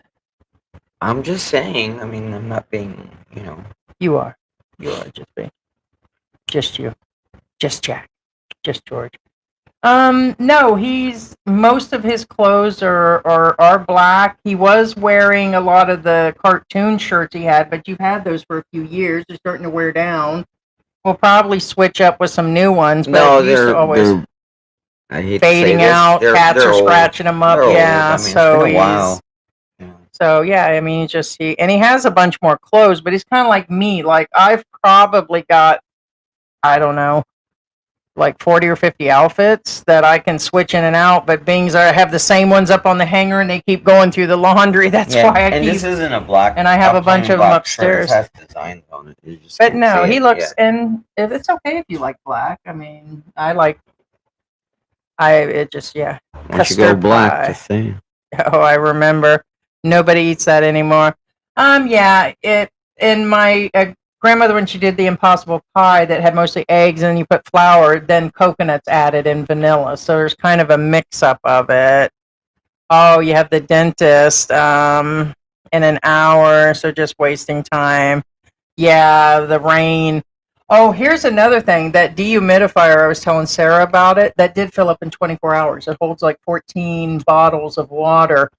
I'm just saying. I mean, I'm not being, You are. You are just being. Just you. Just Jack. Just George. No, most of his clothes are black. He was wearing a lot of the cartoon shirts he had, but you've had those for a few years. They're starting to wear down. We'll probably switch up with some new ones, but No, he used to always I hate fading to say this, out. Cats are scratching him up. Yeah, I mean, so it's been a while. Yeah. So yeah, I mean, and he has a bunch more clothes, but he's kind of like me. Like I've probably got, I don't know, like 40 or 50 outfits that I can switch in and out. But being I have the same ones up on the hanger and they keep going through the laundry. That's why I and keep. this isn't a black. And I have a bunch of them upstairs. It has designs on it. You just But can't no, see he it. looks, and if it's okay if you like black. I mean, it just, yeah. Once you go black, just saying. Oh, I remember. Nobody eats that anymore. Yeah, in my grandmother, when she did the impossible pie that had mostly eggs and you put flour, then coconuts added and vanilla. So there's kind of a mix up of it. Oh, you have the dentist in an hour, so just wasting time. Yeah, the rain. Oh, here's another thing. That dehumidifier, I was telling Sarah about it, that did fill up in 24 hours. It holds like 14 bottles of water.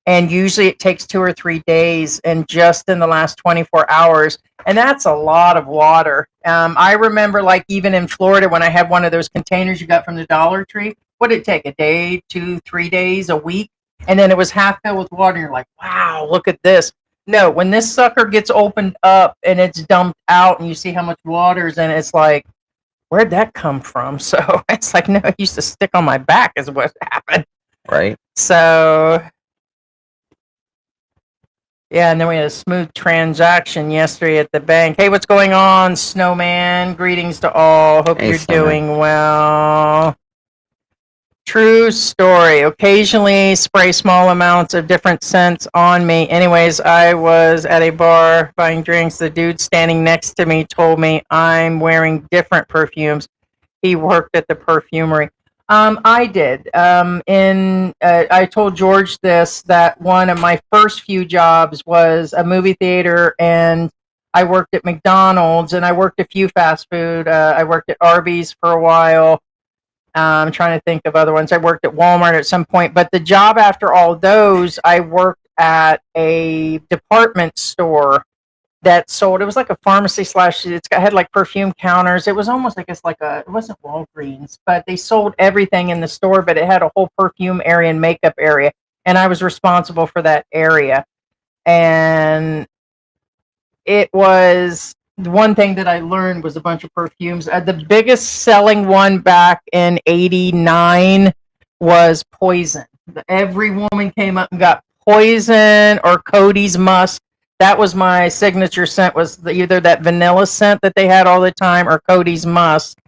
And usually it takes 2 or 3 days. And just in the last 24 hours, and that's a lot of water. I remember, like, even in Florida, when I had one of those containers you got from the Dollar Tree, what did it take? A day, 2, 3 days, a week? And then it was half filled with water. And you're like, wow, look at this. No, when this sucker gets opened up and it's dumped out and you see how much water's in it, it's like, where'd that come from? So it's like, no, it used to stick on my back is what happened. Right. So, yeah, and then we had a smooth transaction yesterday at the bank. Hey, what's going on, Snowman? Greetings to all. Hope you're doing well. True story. Occasionally spray small amounts of different scents on me. Anyways, I was at a bar buying drinks. The dude standing next to me told me I'm wearing different perfumes. He worked at the perfumery. I did. I told George that one of my first few jobs was a movie theater, and I worked at McDonald's, and I worked a few fast food. I worked at Arby's for a while. I'm trying to think of other ones. I worked at Walmart at some point, but the job after all those, I worked at a department store that sold. It was like a pharmacy slash. Had like perfume counters. It was almost, I guess, like it wasn't Walgreens, but they sold everything in the store. But it had a whole perfume area and makeup area, and I was responsible for that area. And it was one thing that I learned was a bunch of perfumes. The biggest selling one back in '89 was Poison. Every woman came up and got Poison or Cody's Musk. That was my signature scent, was either that vanilla scent that they had all the time or Cody's Musk.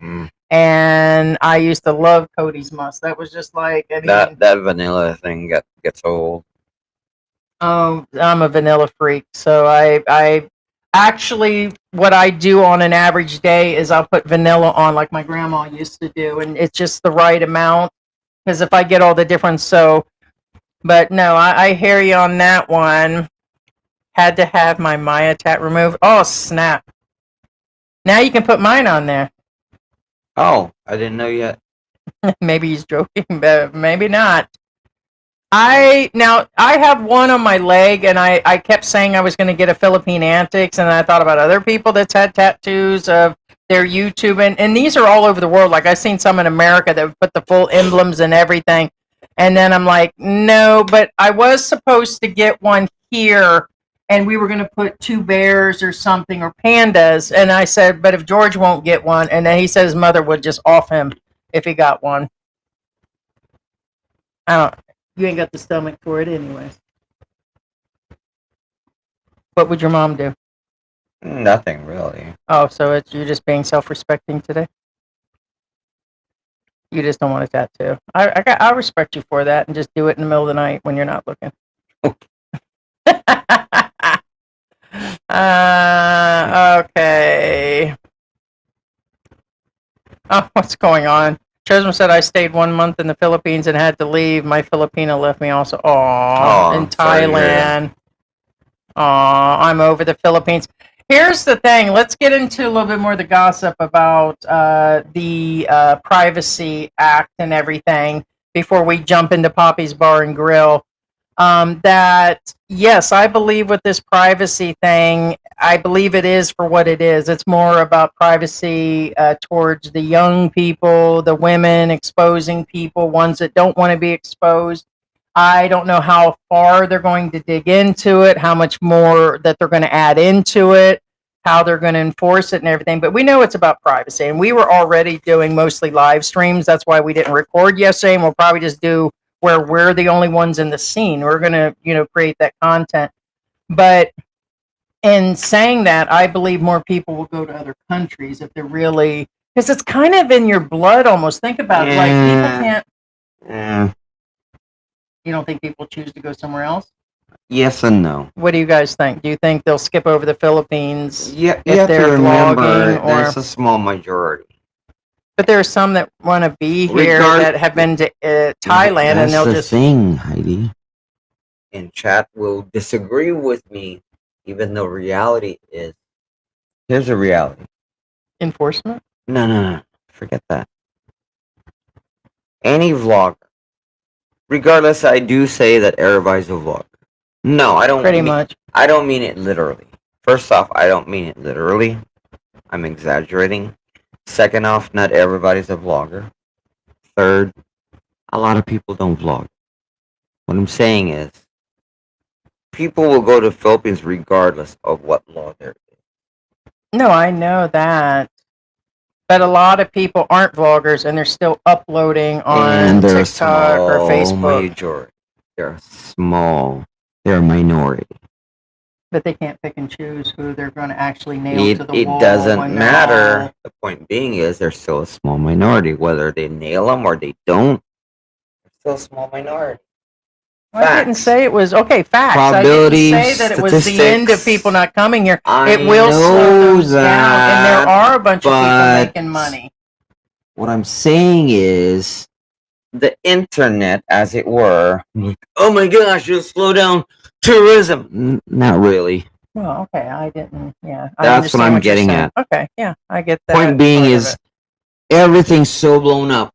And I used to love Cody's Musk. That was just like, I mean, that vanilla thing gets old. I'm a vanilla freak, so I actually, what I do on an average day is I'll put vanilla on like my grandma used to do, and it's just the right amount, because if I get all the different, but no, I hear you on that one. Had to have my Maya tat removed. Oh, snap. Now you can put mine on there. Oh, I didn't know yet. Maybe he's joking, but maybe not. I have one on my leg, and I kept saying I was going to get a Philippine Antics, and I thought about other people that's had tattoos of their YouTube, and these are all over the world. Like, I've seen some in America that would put the full emblems and everything, and then I'm like, no, but I was supposed to get one here, and we were going to put 2 bears or something, or pandas, and I said, but if George won't get one, and then he said his mother would just off him if he got one. You ain't got the stomach for it anyways. What would your mom do? Nothing really. Oh, so you're just being self-respecting today? You just don't want a tattoo. I respect you for that, and just do it in the middle of the night when you're not looking. Okay. Oh, what's going on? Chesma said, I stayed 1 month in the Philippines and had to leave. My Filipino left me also. Aww, in Thailand. Aww, I'm over the Philippines. Here's the thing. Let's get into a little bit more of the gossip about the Privacy Act and everything before we jump into Poppy's Bar and Grill. That, yes, I believe with this privacy thing, I believe it is for what it is. It's more about privacy towards the young people, the women, exposing people, ones that don't want to be exposed. I don't know how far they're going to dig into it, how much more that they're going to add into it, how they're going to enforce it and everything. But we know it's about privacy. And we were already doing mostly live streams. That's why we didn't record yesterday. And we'll probably just do where we're the only ones in the scene. We're going to, create that content. But in saying that, I believe more people will go to other countries if they're really, because it's kind of in your blood almost. Think about it. Like, people can't. Yeah. You don't think people choose to go somewhere else? Yes and no. What do you guys think? Do you think they'll skip over the Philippines? Yeah, if you have to they're remember, vlogging, there's a small majority. But there are some that want to be here that have been to Thailand, and they'll just thing, Heidi. And chat will disagree with me, even though reality is. Here's a reality. Enforcement? No. Forget that. Any vlogger, regardless, I do say that everybody's a vlogger. No, I don't. Pretty much. I don't mean it literally. First off, I don't mean it literally. I'm exaggerating. Second off, not everybody's a vlogger. Third, a lot of people don't vlog. What I'm saying is, people will go to the Philippines regardless of what law there is. No, I know that. But a lot of people aren't vloggers, and they're still uploading on TikTok or Facebook. Majority. They're small. They're a minority. But they can't pick and choose who they're going to actually nail to the wall. It doesn't matter. The point being is they're still a small minority. Whether they nail them or they don't, they're still a small minority. Well, I didn't say it was okay. Facts. Probabilities, I didn't say that it was the end of people not coming here. It will know slow them that, down, and there are a bunch of people making money. What I'm saying is, the internet, as it were, oh my gosh, you'll slow down tourism. Not really. Well, okay, I didn't. Yeah, that's what I'm getting at. Okay, yeah, I get that. Point being is, everything's so blown up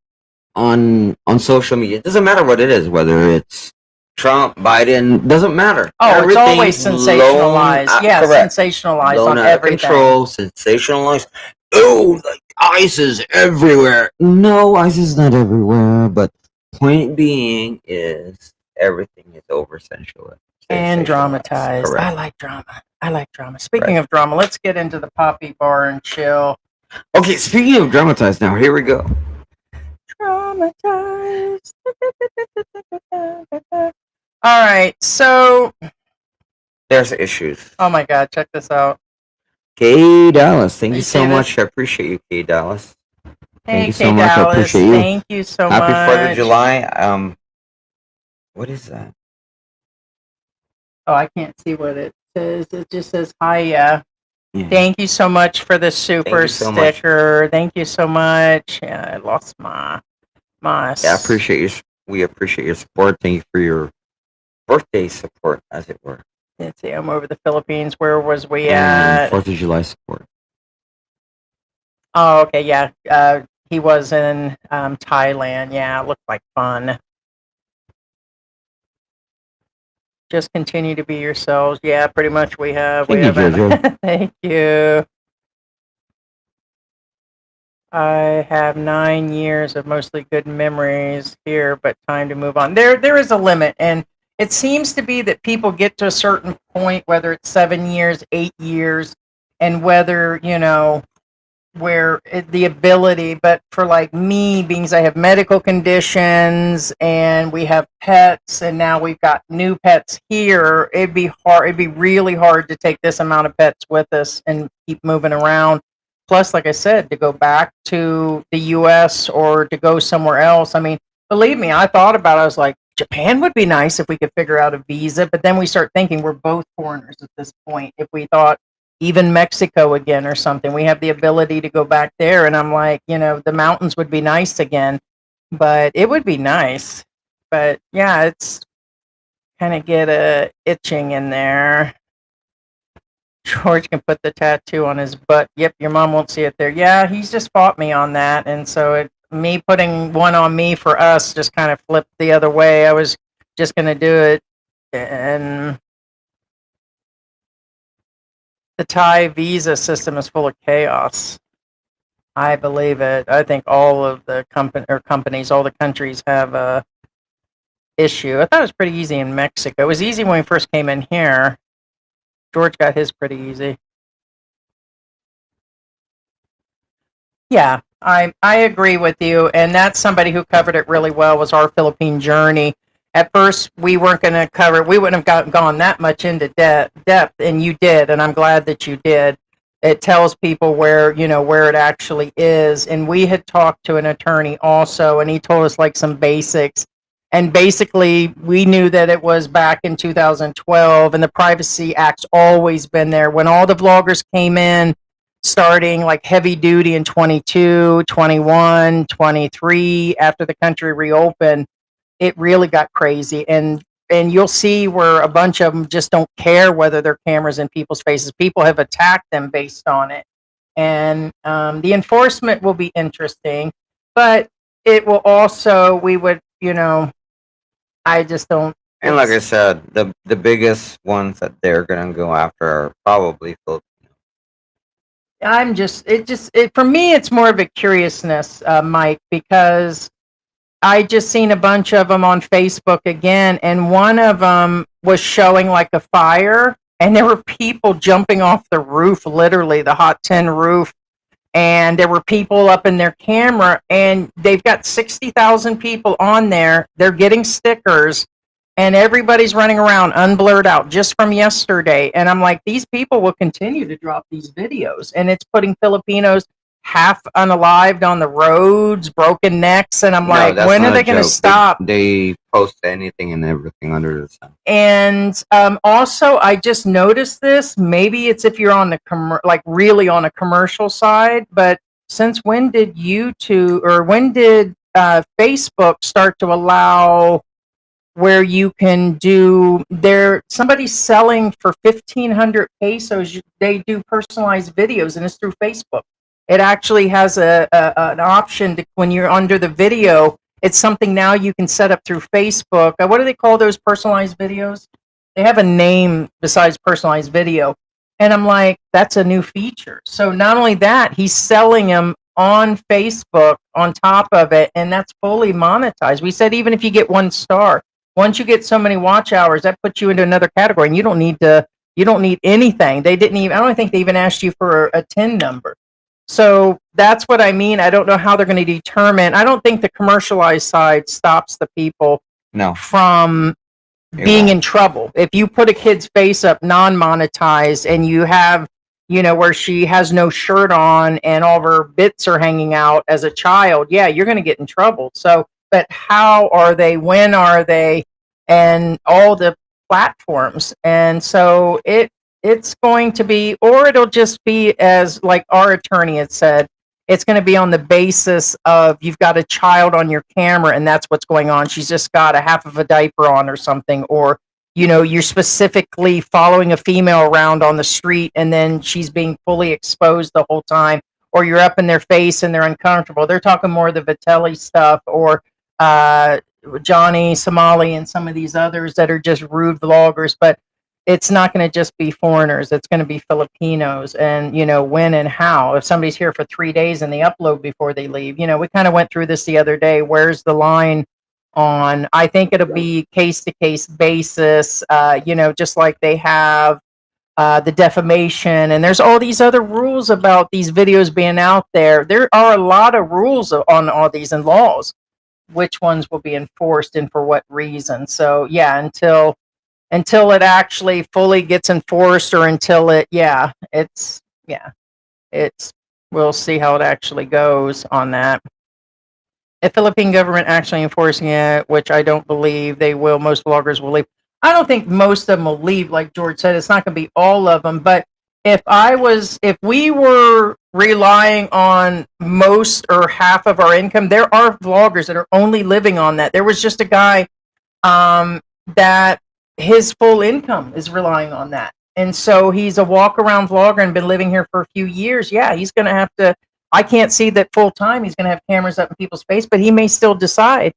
on social media. It doesn't matter what it is, whether it's Trump, Biden, doesn't matter. Oh, it's always sensationalized. Yeah, correct. Sensationalized on everything. Control, sensationalized. Oh, like ice is everywhere. No, ice is not everywhere. But point being is, everything is over sensationalized and dramatized. Correct. I like drama. I like drama. Speaking Right. of drama, let's get into the Poppy Bar and Chill. Okay, speaking of dramatized now, here we go. Traumatized. All right, so There's issues. oh my God, check this out. K Dallas, thank You you see so this? much. I appreciate you, K Dallas. Thank you so K much. I Dallas, appreciate you. thank you so Happy much. 4th of July. What is that? Oh, I can't see what it says. It just says hiya. Yeah. Thank you so much for the super you so much. sticker. Thank you so much. Yeah, I lost my Yeah, I appreciate you. We appreciate your support. Thank you for your birthday support, as it were. Let's see, I'm over the Philippines. Where was we And at? 4th of July support. Oh, okay, yeah. He was in Thailand. Yeah, it looked like fun. Just continue to be yourselves. Yeah, pretty much we have. Thank you, Jojo. Thank you. I have 9 years of mostly good memories here, but time to move on. There is a limit, and it seems to be that people get to a certain point, whether it's 7 years, 8 years, and whether where the ability. But for like me, being I have medical conditions, and we have pets, and now we've got new pets here, it'd be hard. It'd be really hard to take this amount of pets with us and keep moving around. Plus, like I said, to go back to the U.S. or to go somewhere else. I mean, believe me, I thought about it. I was like, Japan would be nice if we could figure out a visa. But then we start thinking we're both foreigners at this point. If we thought even Mexico again or something, we have the ability to go back there. And I'm like, the mountains would be nice again, but it would be nice. But yeah, it's kind of get a itching in there. George can put the tattoo on his butt. Yep, your mom won't see it there. Yeah, he's just fought me on that, and so me putting one on me for us just kind of flipped the other way. I was just gonna do it, and the Thai visa system is full of chaos. I believe it. I think all of the companies, all the countries have a issue. I thought it was pretty easy in Mexico. It was easy when we first came in here. George got his pretty easy. Yeah, I agree with you, and that's somebody who covered it really well. Was our Philippine journey. At first, we weren't going to cover it. We wouldn't have gone that much into depth, and you did, and I'm glad that you did. It tells people where where it actually is, and we had talked to an attorney also, and he told us like some basics. And basically, we knew that it was back in 2012, and the Privacy Act's always been there. When all the vloggers came in, starting like heavy duty in 22, 21, 23, after the country reopened, it really got crazy. And you'll see where a bunch of them just don't care whether their cameras in people's faces. People have attacked them based on it. And the enforcement will be interesting, but it will also, we would, I just don't. And like I said, the biggest ones that they're gonna go after are probably Philippines. For me, it's more of a curiousness, Mike, because I just seen a bunch of them on Facebook again, and one of them was showing like a fire, and there were people jumping off the roof, literally the hot tin roof, and there were people up in their camera, and they've got 60,000 people on there. They're getting stickers, and everybody's running around unblurred out just from yesterday. And I'm like, these people will continue to drop these videos, and it's putting Filipinos half unalived on the roads, broken necks, and I'm like, when are they going to stop? They post anything and everything under the sun. And also, I just noticed this. Maybe it's if you're on the like really on a commercial side, but since when did YouTube or when did Facebook start to allow where you can do somebody's selling for 1,500 pesos? They do personalized videos, and it's through Facebook. It actually has an option when you're under the video. It's something now you can set up through Facebook. What do they call those personalized videos? They have a name besides personalized video. And I'm like, that's a new feature. So not only that, he's selling them on Facebook on top of it, and that's fully monetized. We said even if you get 1 star, once you get so many watch hours, that puts you into another category, and you don't need to You don't need anything. They didn't even. I don't think they even asked you for a TIN number. So that's what I mean. I don't know how they're going to determine. I don't think the commercialized side stops the people No, from it being in won't. trouble. If you put a kid's face up non-monetized and you have, where she has no shirt on and all of her bits are hanging out as a child, yeah, you're going to get in trouble. So, but how are they? When are they? And all the platforms. And so it's going to be, or it'll just be as like our attorney had said, it's going to be on the basis of you've got a child on your camera and that's what's going on. She's just got a half of a diaper on or something, or you're specifically following a female around on the street and then she's being fully exposed the whole time, or you're up in their face and they're uncomfortable. They're talking more of the Vitelli stuff, or Johnny Somali and some of these others that are just rude vloggers, but it's not going to just be foreigners. It's going to be Filipinos, and when and how. If somebody's here for 3 days and they upload before they leave, we kind of went through this the other day. Where's the line on? I think it'll be case to case basis. Just like they have the defamation, and there's all these other rules about these videos being out there. There are a lot of rules on all these and laws. Which ones will be enforced and for what reason? So yeah, until it actually fully gets enforced, or until it's we'll see how it actually goes on that. The Philippine government actually enforcing it, which I don't believe they will. Most bloggers will leave. I don't think most of them will leave. Like George said, it's not going to be all of them. But if we were relying on most or half of our income, there are vloggers that are only living on that. There was just a guy that his full income is relying on that. And so he's a walk around vlogger and been living here for a few years. Yeah, he's going to have to, I can't see that full time he's going to have cameras up in people's face, but he may still decide.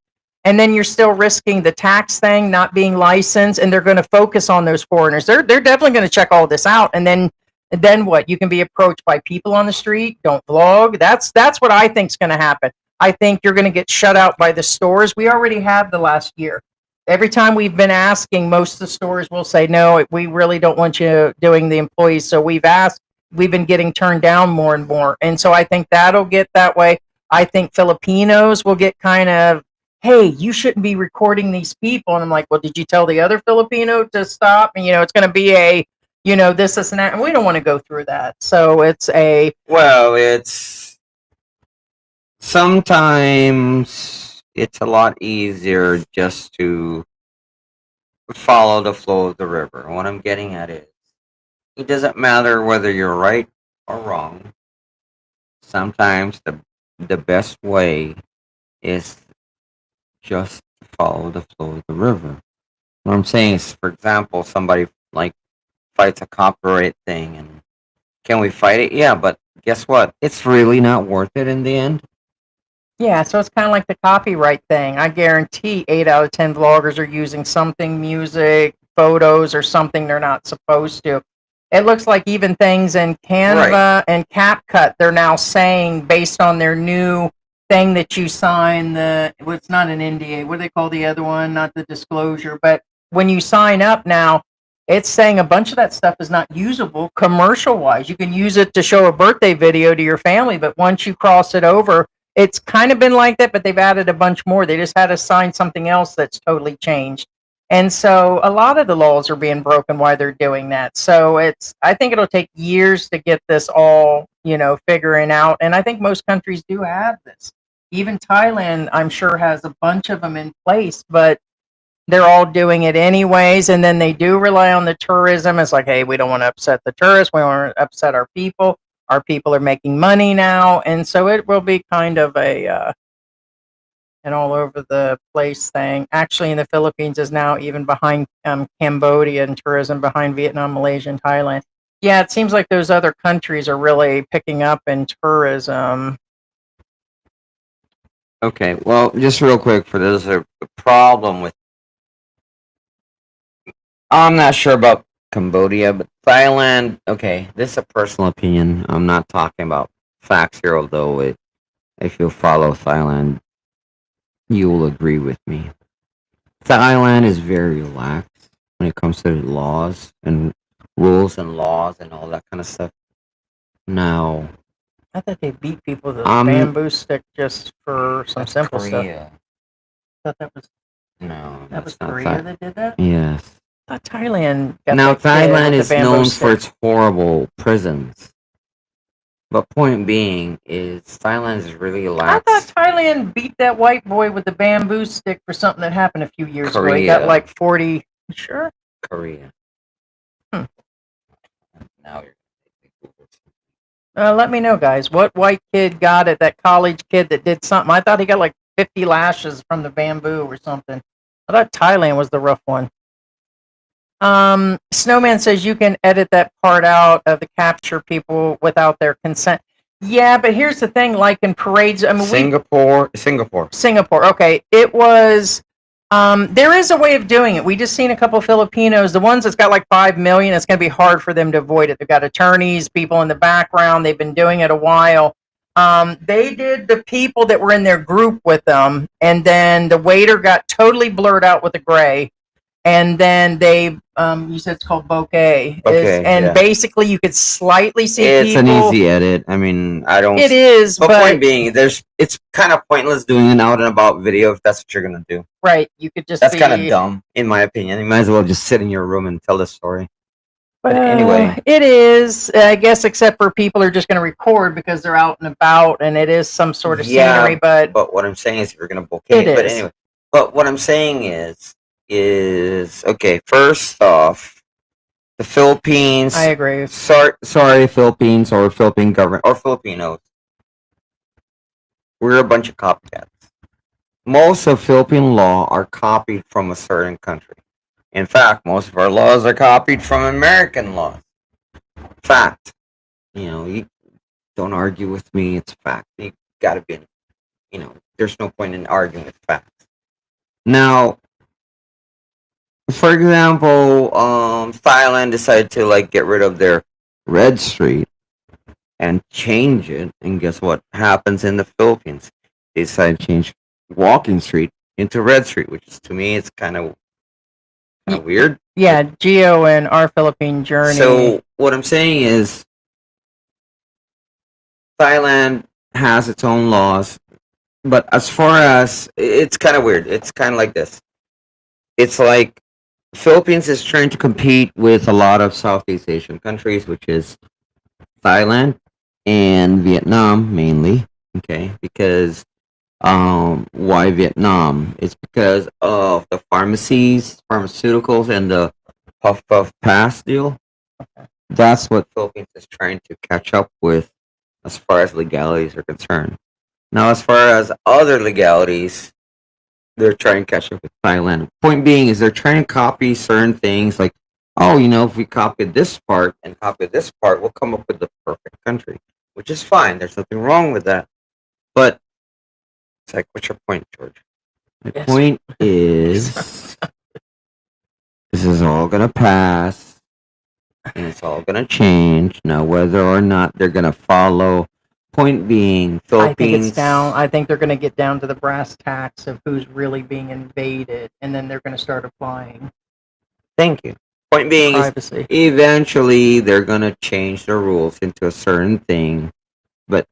And then you're still risking the tax thing, not being licensed, and they're going to focus on those foreigners. They're definitely going to check all this out. And then what? You can be approached by people on the street. Don't vlog. That's what I think is going to happen. I think you're going to get shut out by the stores. We already have the last year. Every time we've been asking, most of the stores will say, no, we really don't want you doing the employees. So we've asked, we've been getting turned down more and more. And so I think that'll get that way. I think Filipinos will get kind of, hey, you shouldn't be recording these people. And I'm like, well, did you tell the other Filipino to stop? And, it's going to be a, this and that. And we don't want to go through that. So it's It's sometimes it's a lot easier just to follow the flow of the river. And what I'm getting at is, it doesn't matter whether you're right or wrong. Sometimes the best way is just to follow the flow of the river. What I'm saying is, for example, somebody like fights a copyright thing, and can we fight it? Yeah, but guess what? It's really not worth it in the end. yeah, so it's kind of like the copyright thing. I guarantee 8 out of 10 vloggers are using something, music, photos, or something they're not supposed to. It looks like even things in Canva and CapCut, they're now saying, based on their new thing that you sign, it's not an NDA. What do they call the other one? Not the disclosure. But when you sign up now, it's saying a bunch of that stuff is not usable commercial-wise. You can use it to show a birthday video to your family, but once you cross it over, it's kind of been like that, but they've added a bunch more. They just had to sign something else that's totally changed. And so a lot of the laws are being broken while they're doing that. So I think it'll take years to get this all, figuring out. And I think most countries do have this. Even Thailand, I'm sure, has a bunch of them in place, but they're all doing it anyways. And then they do rely on the tourism. It's like, hey, we don't want to upset the tourists. We don't want to upset our people. Our people are making money now. And so it will be kind of an all over the place thing. Actually, in the Philippines is now even behind Cambodia in tourism, behind Vietnam, Malaysia, and Thailand. Yeah, it seems like those other countries are really picking up in tourism. Okay, well, just real quick, for there's a problem with, I'm not sure about Cambodia, but Thailand, okay, this is a personal opinion. I'm not talking about facts here, although if you follow Thailand, you will agree with me. Thailand is very relaxed when it comes to the laws and rules and laws and all that kind of stuff. Now, I thought they beat people with a um, bamboo stick just for some that's simple stuff. Korea. I thought that was No, that was that's not Korea that. that did that. Yes. I thought Thailand got Now, that kid Thailand with the is bamboo known stick. for its horrible prisons. But point being is Thailand is really I thought lax. Thailand beat that white boy with the bamboo stick for something that happened a few years ago. He got Korea. like 40. You sure? Korea. Hmm. Now you're Let me know, guys. What white kid got it? That college kid that did something. I thought he got like 50 lashes from the bamboo or something. I thought Thailand was the rough one. Snowman says you can edit that part out of the capture people without their consent. Yeah, but here's the thing: like in parades, I mean, Singapore. Singapore. Okay, it was. There is a way of doing it. We just seen a couple Filipinos. The ones that's got like 5 million. It's going to be hard for them to avoid it. They've got attorneys, people in the background. They've been doing it a while. They did the people that were in their group with them, and then the waiter got totally blurred out with the gray. And then they, you said it's called bokeh. Okay, And yeah. basically you could slightly see It's people. an easy edit. I mean, I don't. It is, But but point being, it's kind of pointless doing an out and about video if that's what you're gonna do. right, you could just That's be. kind of dumb, in my opinion. You might as well just sit in your room and tell the story. But anyway. it is, I guess, except for people are just going to record because they're out and about, and it is some sort of scenery. But what I'm saying is, if you're gonna bokeh It it, but is. anyway. But what I'm saying is okay. First off, the Philippines. I agree. Sorry, Philippines or Philippine government or Filipinos. We're a bunch of copycats. Most of Philippine law are copied from a certain country. In fact, most of our laws are copied from American laws. Fact. You don't argue with me. It's fact. You gotta be, there's no point in arguing with facts. Now, for example, Thailand decided to get rid of their red street and change it, and guess what happens in the Philippines? They decided to change walking street into red street, which is, to me, it's kind of weird. Yeah, Geo and Our Philippine Journey. So what I'm saying is, Thailand has its own laws, but as far as, it's kind of weird. It's kind of like this. It's like Philippines is trying to compete with a lot of Southeast Asian countries, which is Thailand and Vietnam mainly. Okay, because why Vietnam? It's because of the pharmaceuticals, and the Puff Puff Pass deal. That's what Philippines is trying to catch up with as far as legalities are concerned. Now, as far as other legalities, they're trying to catch up with Thailand. Point being is they're trying to copy certain things like, if we copy this part and copy this part, we'll come up with the perfect country, which is fine. There's nothing wrong with that. But it's like, what's your point, George? My point is, this is all going to pass, and it's all going to change. Now, whether or not they're going to follow, point being, Philippines. I think it's down. I think they're going to get down to the brass tacks of who's really being invaded, and then they're going to start applying. Thank you. Point being privacy. Is eventually they're going to change the rules into a certain thing, but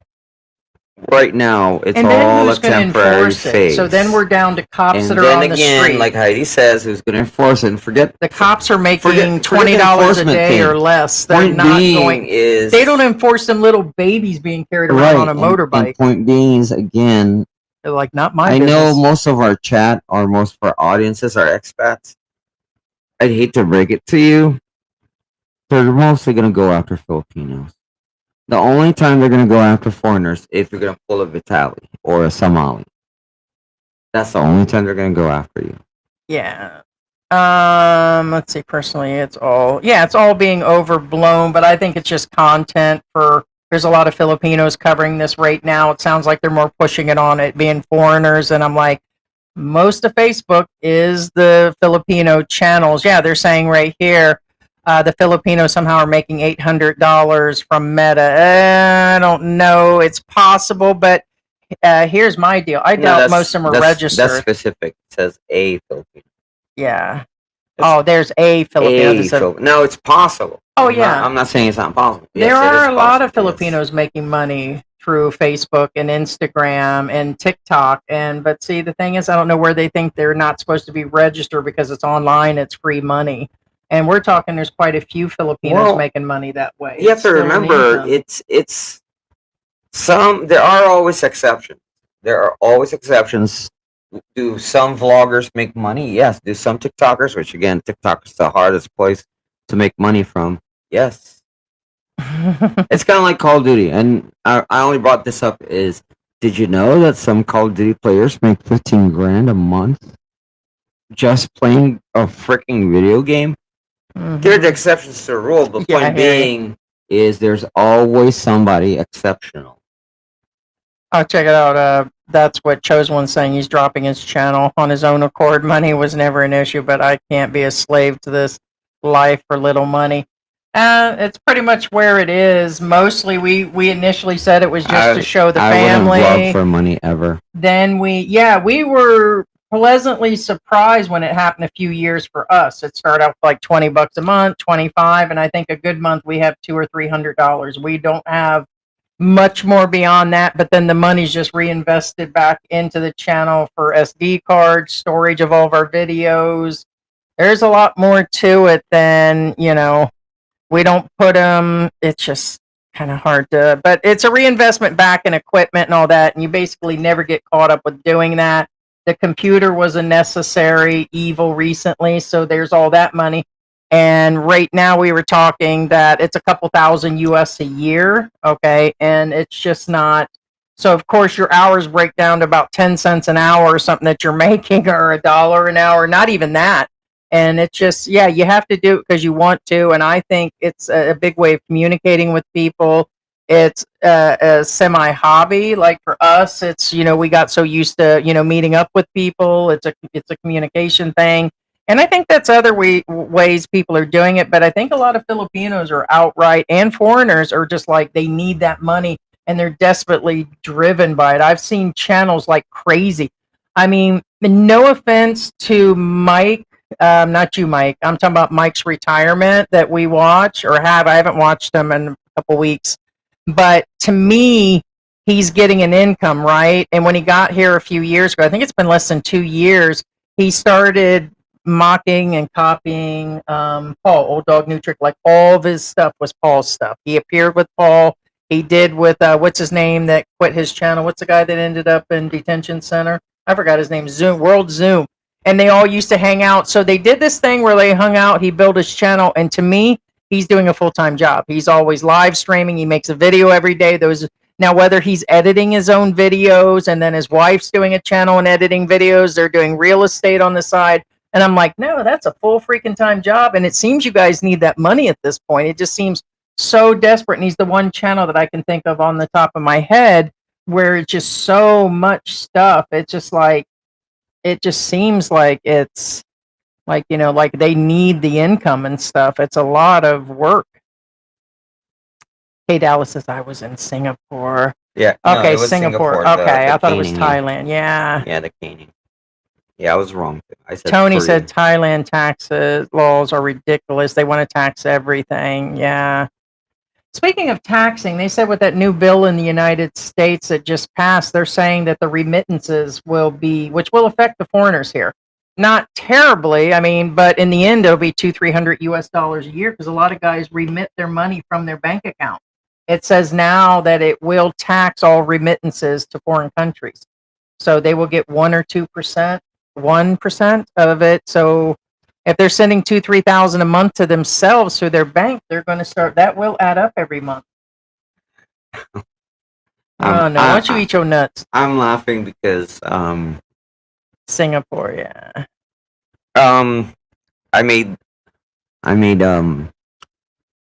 right now it's all a temporary phase. So then we're down to cops and that are then on the again, street. like Heidi says, who's going to enforce it? And forget the cops are making forget the $20 a enforcement day thing. or less. They're Point not being going. is They don't enforce them little babies being carried around on a motorbike. And point being is, again, They're like, not my I business. know most of our chat or most of our audiences are expats. I'd hate to break it to you. They're mostly going to go after Filipinos. The only time they're going to go after foreigners if you're going to pull a Vitali or a Somali. That's the only time they're going to go after you. Yeah. Let's see. Personally, it's all being overblown, but I think it's just content for. There's a lot of Filipinos covering this right now. It sounds like they're more pushing it on it being foreigners, and I'm like, most of Facebook is the Filipino channels. Yeah, they're saying right here. The Filipinos somehow are making $800 from Meta. I don't know. It's possible, but here's my deal. I doubt most of them are registered. That's specific. It says a Filipino. Yeah. Oh, there's a Filipino. There's a, No, it's possible. Oh, I'm yeah. Not, I'm not saying it's not possible. there Yes, it is are a lot of possible, yes. Filipinos making money through Facebook and Instagram and TikTok. And but see, the thing is, I don't know where they think they're not supposed to be registered because it's online. It's free money. And we're talking. There's quite a few Filipinos Well, making money that way. You have It's to still an remember, income. it's some. There are always exceptions. There are always exceptions. Do some vloggers make money? Yes. Do some TikTokers, which again, TikTok is the hardest place to make money from? Yes. It's kind of like Call of Duty, and I only brought this up is, did you know that some Call of Duty players make 15 grand a month just playing a freaking video game? They're the exceptions to the rule. The Yeah, I point hear you. being is there's always somebody exceptional. Oh, check it out. That's what Chosen One's saying. He's dropping his channel on his own accord. Money was never an issue, but I can't be a slave to this life for little money. It's pretty much where it is. Mostly, we initially said it was just to show the family. I wouldn't vlog for money ever. Then we were pleasantly surprised when it happened a few years for us. It started out with like $20 a month, 25, and I think a good month we have $200 or $300. We don't have much more beyond that, but then the money's just reinvested back into the channel for SD cards, storage of all of our videos. There's a lot more to it than, we don't put them. It's just kind of hard to, but it's a reinvestment back in equipment and all that, and you basically never get caught up with doing that. The computer was a necessary evil recently, so there's all that money. And right now we were talking that it's a couple thousand US a year, okay? And it's just not. So of course your hours break down to about 10 cents an hour or something that you're making, or $1 an hour, not even that. And it's just, yeah, you have to do it because you want to. And I think it's a big way of communicating with people. It's a semi hobby. Like for us, it's, we got so used to, meeting up with people. It's a communication thing. And I think that's other ways people are doing it. But I think a lot of Filipinos are outright, and foreigners are just like, they need that money and they're desperately driven by it. I've seen channels like crazy. I mean, no offense to Mike, not you, Mike. I'm talking about Mike's retirement that we watch or have. I haven't watched him in a couple weeks. But to me, he's getting an income, right? And when he got here a few years ago, I think it's been less than 2 years, he started mocking and copying Paul, Old Dog New Trick. Like all of his stuff was Paul's stuff. He appeared with Paul. He did with what's his name that quit his channel? What's the guy that ended up in detention center? I forgot his name. Zoom, World Zoom. And they all used to hang out. So they did this thing where they hung out. He built his channel, and to me, he's doing a full-time job. He's always live streaming. He makes a video every day. Now, whether he's editing his own videos and then his wife's doing a channel and editing videos, they're doing real estate on the side. And I'm like, no, that's a full freaking time job. And it seems you guys need that money at this point. It just seems so desperate. And he's the one channel that I can think of on the top of my head where it's just so much stuff. It's just like, it just seems like it's like, like they need the income and stuff. It's a lot of work. Hey, Dallas says I was in Singapore. Yeah. Okay, No, it was Singapore. Okay, I thought it was Thailand. Yeah. Yeah, the caning. Yeah, I was wrong. I said Tony Korea. said Thailand taxes laws are ridiculous. They want to tax everything. Yeah. Speaking of taxing, they said with that new bill in the United States that just passed, they're saying that the remittances which will affect the foreigners here. Not terribly, I mean, but in the end, it'll be $200-300 US a year because a lot of guys remit their money from their bank account. It says now that it will tax all remittances to foreign countries. So they will get 1 or 2%, 1% of it. So if they're sending 2,000-3,000 a month to themselves through their bank, they're going to start. That will add up every month. Oh no! Why don't you eat your nuts? I'm laughing because Singapore, yeah. I made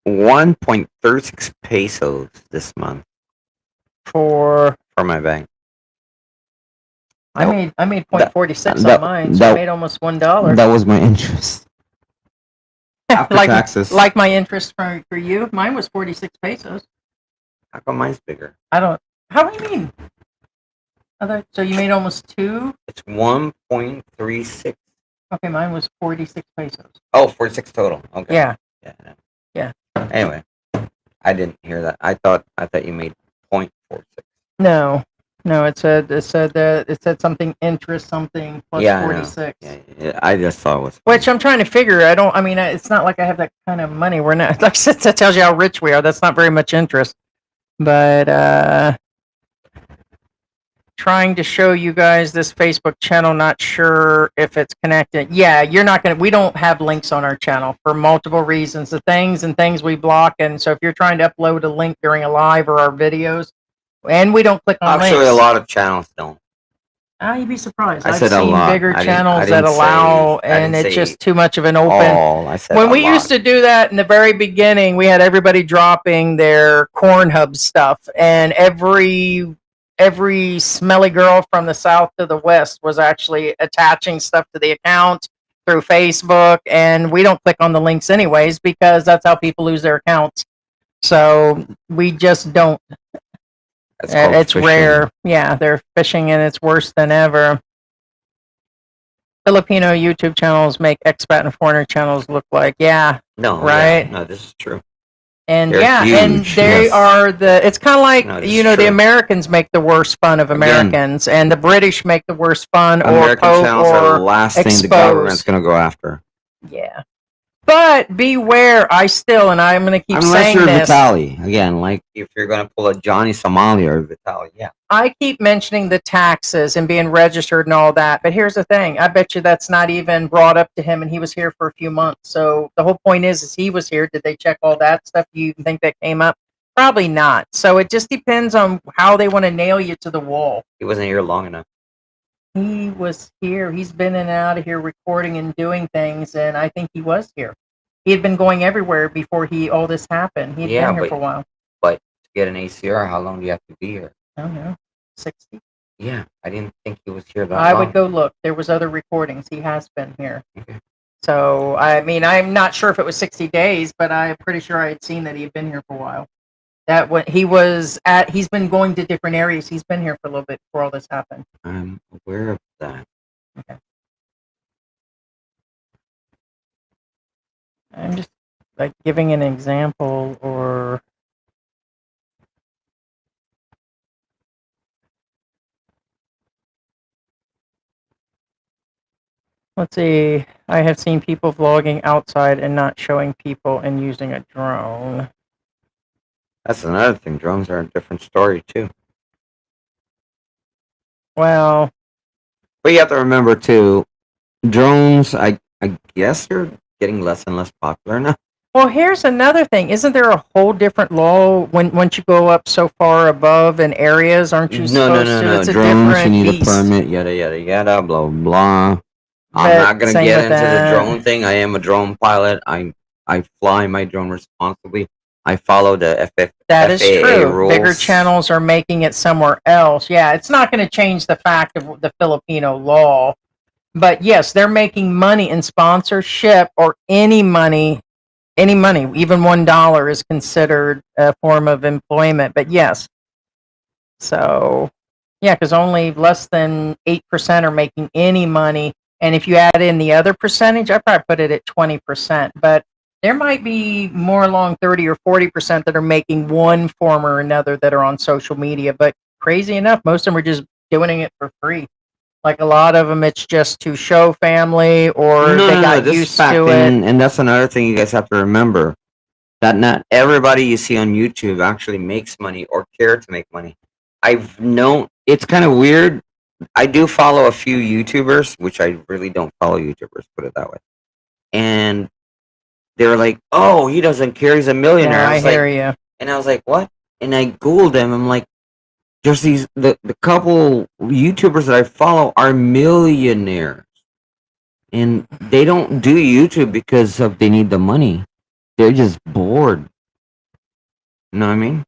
1.36 pesos this month for my bank. I made 0.46 on mine, so I made almost $1. That was my interest. After taxes. Like my interest for you, mine was 46 pesos. How come mine's bigger? How do you mean? So you made almost 2? It's 1.36. Okay, mine was 46 pesos. Oh, 46 total. Okay. Yeah. Yeah. No. Yeah. Anyway, I didn't hear that. I thought you made 0.46. No. No, it said something interest something plus Yeah, I know. 46. Yeah, I just thought it was. Which I'm trying to figure. I mean, it's not like I have that kind of money. We're not, like I said, that tells you how rich we are. That's not very much interest. But trying to show you guys this Facebook channel, not sure if it's connected. Yeah, we don't have links on our channel for multiple reasons. The things we block. And so if you're trying to upload a link during a live or our videos, and we don't click on links. Actually, a lot of channels don't. You'd be surprised. I've seen bigger channels that allow, and it's just too much of an open. I said when we used to do that in the very beginning, we had everybody dropping their corn hub stuff, and every smelly girl from the south to the west was actually attaching stuff to the account through Facebook, and we don't click on the links anyways because that's how people lose their accounts. So we just don't. It's fishing. Rare. Yeah, they're fishing and it's worse than ever. Filipino YouTube channels make expat and foreigner channels look like, no, right? Yeah, no, this is true. And they're huge. And they are it's kind of like, true. The Americans make the worst fun of Americans. Again, and the British make the worst fun American or channels are the last thing the government's going to go after. Yeah. But beware, I'm going to keep saying this. Unless you're Vitali. Again, like if you're going to pull a Johnny Somali or Vitali, yeah. I keep mentioning the taxes and being registered and all that. But here's the thing. I bet you that's not even brought up to him, and he was here for a few months. So the whole point is he was here. Did they check all that stuff? Do you think that came up? Probably not. So it just depends on how they want to nail you to the wall. He wasn't here long enough. He was here. He's been in and out of here recording and doing things, and I think he was here. He had been going everywhere before all this happened. He'd been here for a while. But to get an ACR, how long do you have to be here? I don't know. 60? Yeah, I didn't think he was here that long. I would go look. There was other recordings. He has been here. Okay. So, I mean, I'm not sure if it was 60 days, but I'm pretty sure I had seen that he had been here for a while. That when he's been going to different areas. He's been here for a little bit before all this happened. I'm aware of that. Okay. I'm just like giving an example or let's see. I have seen people vlogging outside and not showing people and using a drone. That's another thing. Drones are a different story too. Well, but you have to remember too, drones, I guess they're getting less and less popular now. Well, here's another thing. Isn't there a whole different law once you go up so far above in areas? Aren't you supposed to? No. It's drones, you need a permit, yada, yada, yada, blah, blah. I'm not going to get into the drone thing. I am a drone pilot. I fly my drone responsibly. I follow the FAA That is true. rules. Bigger channels are making it somewhere else. Yeah, it's not going to change the fact of the Filipino law. But yes, they're making money in sponsorship or any money, even $1 is considered a form of employment. But yes, so yeah, because only less than 8% are making any money. And if you add in the other percentage, I probably put it at 20%. But there might be more along 30 or 40% that are making one form or another that are on social media. But crazy enough, most of them are just doing it for free. Like a lot of them, it's just to show family or they got used to it. And that's another thing you guys have to remember, that not everybody you see on YouTube actually makes money or care to make money. I've known, it's kind of weird. I do follow a few YouTubers, which I really don't follow YouTubers, put it that way. And they're like, oh, he doesn't care, he's a millionaire. Yeah, I hear you. And I was like, what? And I Googled them. I'm like, there's the couple YouTubers that I follow are millionaires. And they don't do YouTube because they need the money. They're just bored. You know what I mean?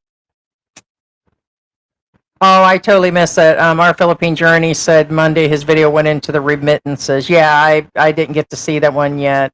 Oh, I totally missed that. Our Philippine Journey said Monday his video went into the remittances. Yeah, I didn't get to see that one yet.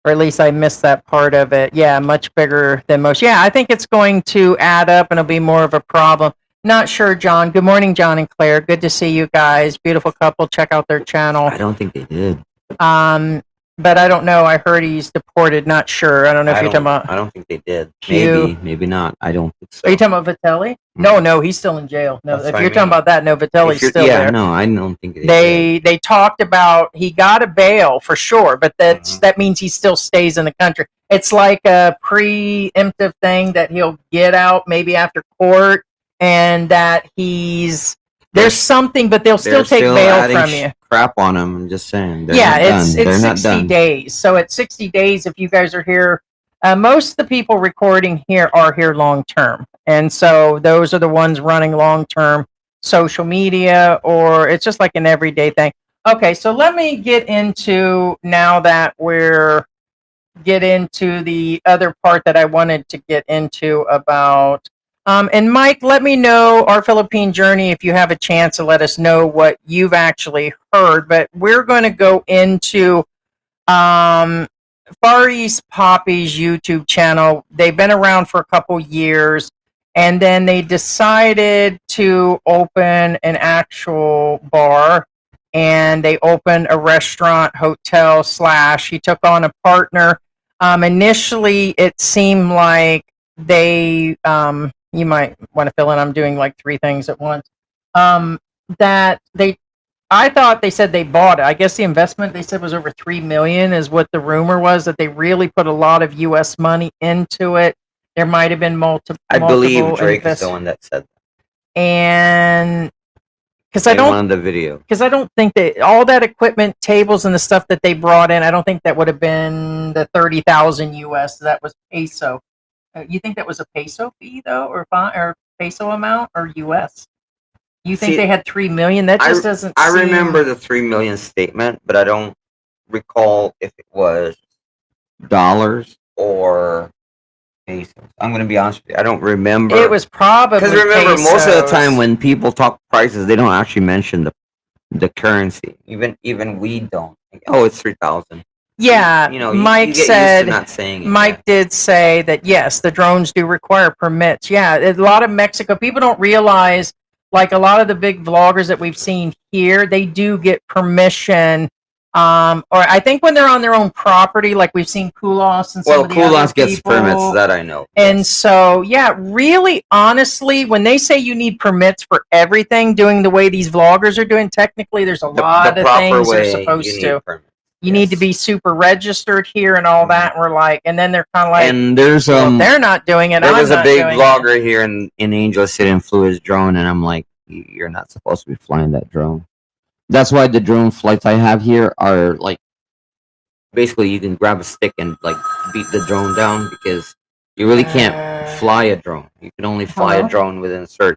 Or at least I missed that part of it. Yeah, much bigger than most. Yeah, I think it's going to add up and it'll be more of a problem. Not sure, John. Good morning, John and Claire. Good to see you guys. Beautiful couple. Check out their channel. I don't think they did. But I don't know. I heard he's deported. Not sure. I don't know if you're talking about. I don't think they did. Q. Maybe not. I don't think so. Are you talking about Vitelli? No, he's still in jail. No, That's if what I you're talking mean. about that, no, Vitelli's still yeah, there. no, I don't think they did. They talked about he got a bail for sure, but that means he still stays in the country. It's like a preemptive thing that he'll get out maybe after court, and that there's something, but they'll still take bail from you. Crap on them. I'm just saying. It's 60 days. So at 60 days, if you guys are here, most of the people recording here are here long term, and so those are the ones running long term social media, or it's just like an everyday thing. Okay, so let me get into now that get into the other part that I wanted to get into about. And Mike, let me know our Philippine journey if you have a chance to let us know what you've actually heard. But we're going to go into Far East Poppy's YouTube channel. They've been around for a couple years, and then they decided to open an actual bar, and they opened a restaurant, hotel / he took on a partner. Initially, it seemed like they, you might want to fill in, I'm doing like three things at once, that I thought they said they bought it. I guess the investment they said was over $3 million is what the rumor was, that they really put a lot of U.S. money into it. There might have been multiple. I believe Drake is the one that said that. And because I don't on the video. Because I don't think that all that equipment, tables, and the stuff that they brought in, I don't think that would have been the 30,000 U.S. That was peso. You think that was a peso fee though, or peso amount, or U.S.? You think they had 3 million? That just doesn't. I remember the 3 million statement, but I don't recall if it was dollars or pesos. I'm going to be honest with you. I don't remember. It was probably because remember pesos. Most of the time when people talk prices, they don't actually mention the currency. Even we don't. Oh, it's 3,000. Yeah, Mike said. Not saying it, Mike did say that yes, the drones do require permits. Yeah, a lot of Mexico people don't realize. Like a lot of the big vloggers that we've seen here, they do get permission. Or I think when they're on their own property, like we've seen Kulos and some of the other Kulos gets people. permits, that I know. And so, yeah, really, honestly, when they say you need permits for everything, doing the way these vloggers are doing, technically, there's a lot of things they're supposed to. You need to be super registered here and all that. And we're like, and then they're kind of like, and there's well, if they're not doing it. There was a big vlogger here in Angel City and flew his drone, and I'm like, you're not supposed to be flying that drone. That's why the drone flights I have here are like, basically you can grab a stick and like beat the drone down, because you really can't fly a drone. You can only fly a drone within a certain,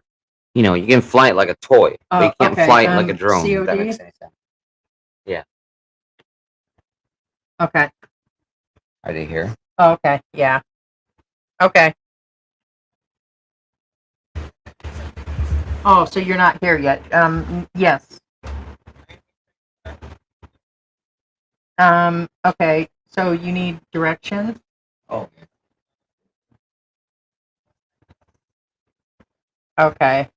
you can fly it like a toy, but you can't fly it like a drone. If that makes any sense. Yeah. Okay. Are they here? Oh, okay. Yeah. Okay. Oh, so you're not here yet. Yes. Okay. So you need directions? Oh. Okay.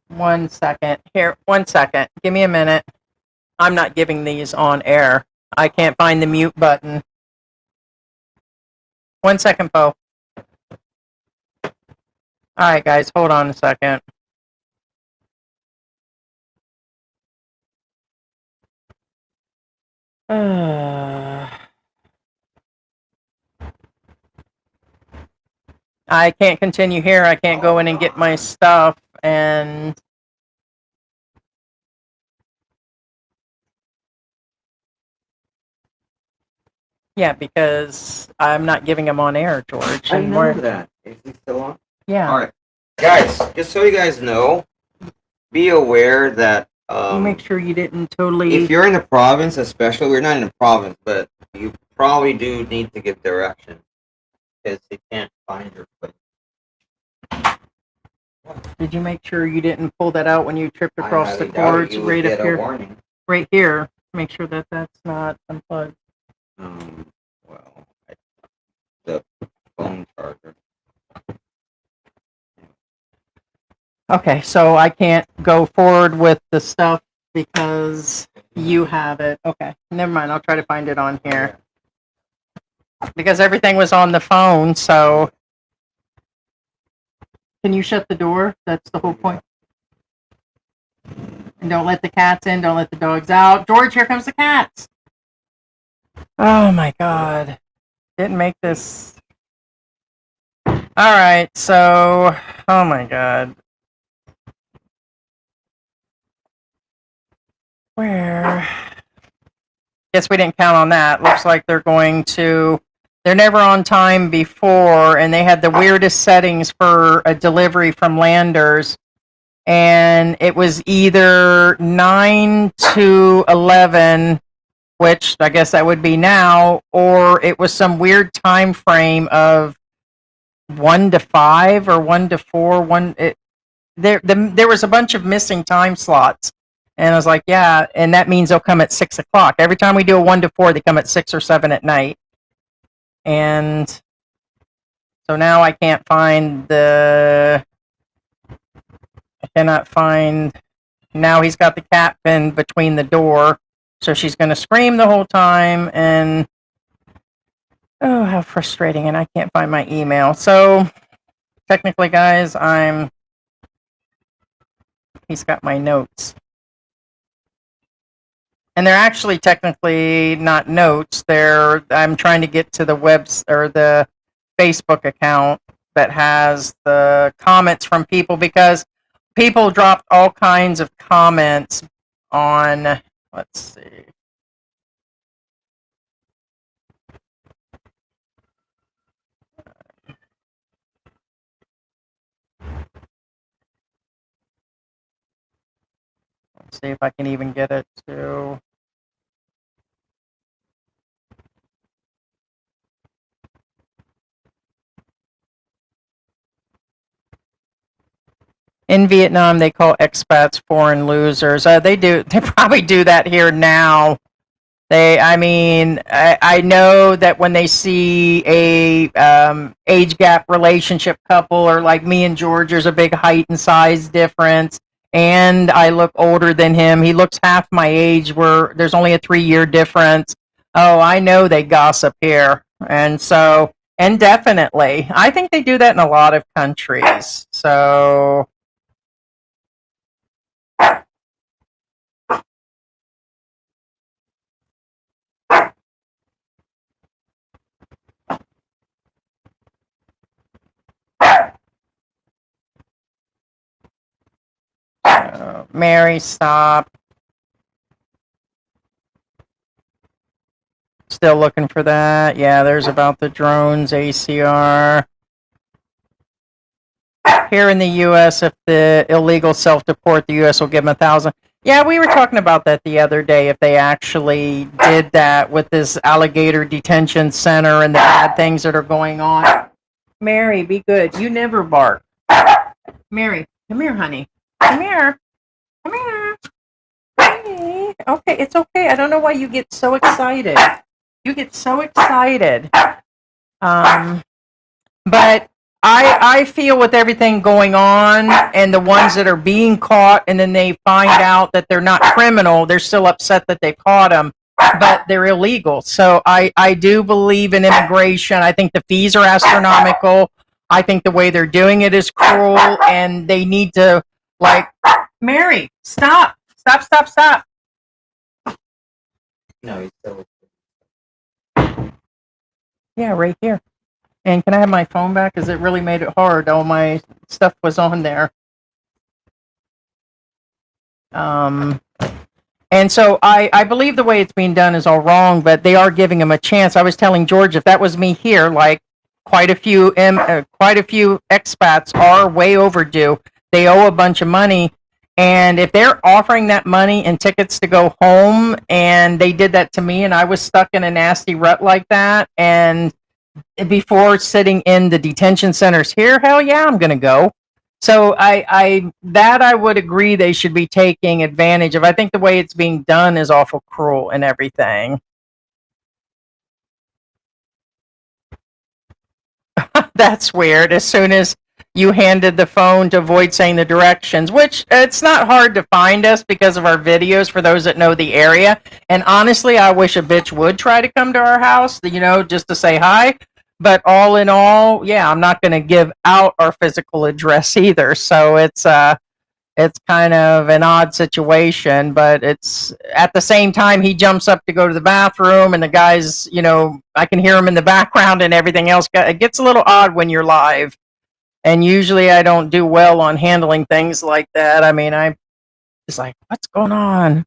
One second. Here, 1 second. Give me a minute. I'm not giving these on air. I can't find the mute button. 1 second, Poe. All right, guys, hold on a second. I can't continue here. I can't go in and get my stuff, and yeah, because I'm not giving them on air, George. I know that. Is he still on? Yeah. All right, guys. Just so you guys know, be aware that you make sure you didn't totally. If you're in the province, especially, we're not in the province, but you probably do need to give direction, because they can't find your place. Did you make sure you didn't pull that out when you tripped across the cords right up here? Right here. Make sure that that's not unplugged. Well, the phone charger. Okay, so I can't go forward with the stuff because you have it. Okay, never mind. I'll try to find it on here because everything was on the phone. So, can you shut the door? That's the whole point. And don't let the cats in. Don't let the dogs out. George, here comes the cats. Oh my God! Didn't make this. All right, so oh my God. Where? Guess we didn't count on that. Looks like they're never on time before, and they had the weirdest settings for a delivery from Landers. And it was either 9 to 11, which I guess that would be now, or it was some weird time frame of 1 to 5 or 1 to 4. There was a bunch of missing time slots. And I was like, yeah, and that means they'll come at 6 o'clock. Every time we do a 1 to 4, they come at 6 or 7 at night. And so now I cannot find, now he's got the cat pinned between the door. So she's going to scream the whole time. And, oh, how frustrating. And I can't find my email. So technically, guys, he's got my notes. And they're actually technically not notes. I'm trying to get to the or the Facebook account that has the comments from people because people dropped all kinds of comments on, let's see. Let's see if I can even get it to. In Vietnam, they call expats foreign losers. They probably do that here now. I know that when they see a age gap relationship couple, or like me and George, there's a big height and size difference, and I look older than him. He looks half my age, where there's only a 3-year difference. Oh, I know they gossip here, and definitely, I think they do that in a lot of countries. So. Mary, stop. Still looking for that. Yeah, there's about the drones, ACR. Here in the U.S., if the illegal self-deport, the U.S. will give them 1,000. Yeah, we were talking about that the other day, if they actually did that with this alligator detention center and the bad things that are going on. Mary, be good. You never bark. Mary, come here, honey. Come here. Come here. Hey. Okay, it's okay. I don't know why you get so excited. You get so excited. But I feel with everything going on and the ones that are being caught and then they find out that they're not criminal, they're still upset that they caught them, but they're illegal. So I do believe in immigration. I think the fees are astronomical. I think the way they're doing it is cruel, and they need to, like, Mary, stop. Stop. No, he's still. Yeah, right here. And can I have my phone back? Because it really made it hard. All my stuff was on there. And so I believe the way it's being done is all wrong, but they are giving them a chance. I was telling George, if that was me here, like quite a few expats are way overdue. They owe a bunch of money. And if they're offering that money and tickets to go home, and they did that to me, and I was stuck in a nasty rut like that, and before sitting in the detention centers here, hell yeah, I'm going to go. So I would agree they should be taking advantage of. I think the way it's being done is awful cruel and everything. That's weird. As soon as you handed the phone to avoid saying the directions, which it's not hard to find us because of our videos for those that know the area. And honestly, I wish a bitch would try to come to our house, just to say hi. But all in all, yeah, I'm not going to give out our physical address either. So it's kind of an odd situation, but it's at the same time he jumps up to go to the bathroom and the guys, I can hear him in the background and everything else. It gets a little odd when you're live. And usually I don't do well on handling things like that. I mean, I'm just like, what's going on?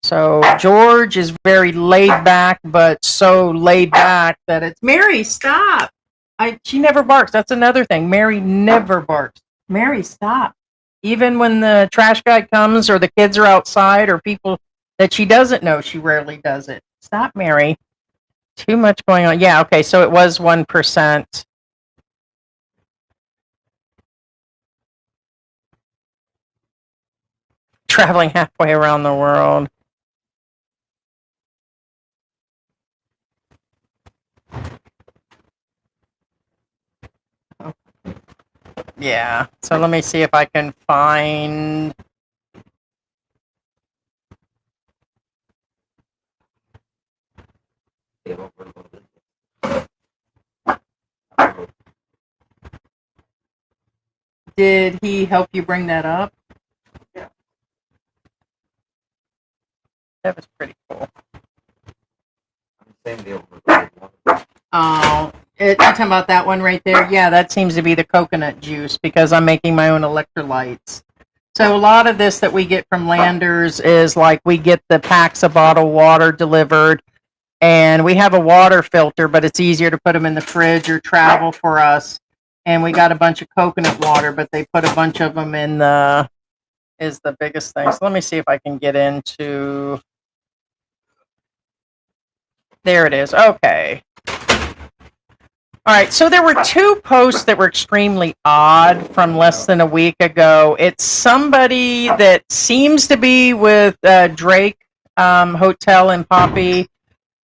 So George is very laid back, but so laid back that it's Mary, stop. She never barks. That's another thing. Mary never barks. Mary, stop. Even when the trash guy comes or the kids are outside or people that she doesn't know, she rarely does it. Stop, Mary. Too much going on. Yeah, okay, so it was 1%. Traveling halfway around the world. Yeah, so let me see if I can find. Did he help you bring that up? Yeah. That was pretty cool. Oh, you're talking about that one right there? Yeah, that seems to be the coconut juice because I'm making my own electrolytes. So a lot of this that we get from Landers is like we get the packs of bottled water delivered, and we have a water filter, but it's easier to put them in the fridge or travel for us. And we got a bunch of coconut water, but they put a bunch of them in is the biggest thing. So let me see if I can get into. There it is. Okay. All right, so there were two posts that were extremely odd from less than a week ago. It's somebody that seems to be with Drake Hotel and Poppy,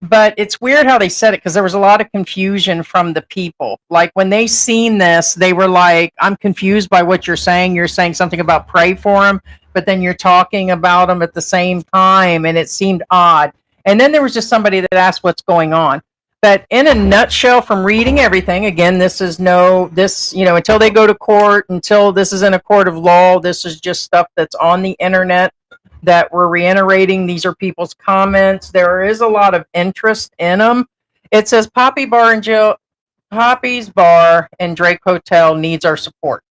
but it's weird how they said it because there was a lot of confusion from the people. Like when they seen this, they were like, I'm confused by what you're saying. You're saying something about pray for them, but then you're talking about them at the same time, and it seemed odd. And then there was just somebody that asked what's going on. But in a nutshell, from reading everything, again, until they go to court, until this is in a court of law, this is just stuff that's on the internet that we're reiterating. These are people's comments. There is a lot of interest in them. It says Poppy's Bar and Drake Hotel needs our support.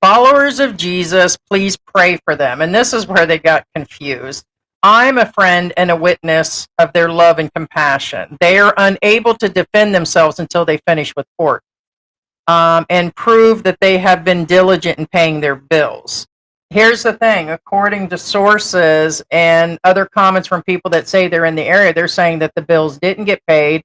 Followers of Jesus, please pray for them. And this is where they got confused. I'm a friend and a witness of their love and compassion. They are unable to defend themselves until they finish with court and prove that they have been diligent in paying their bills. Here's the thing. According to sources and other comments from people that say they're in the area, they're saying that the bills didn't get paid.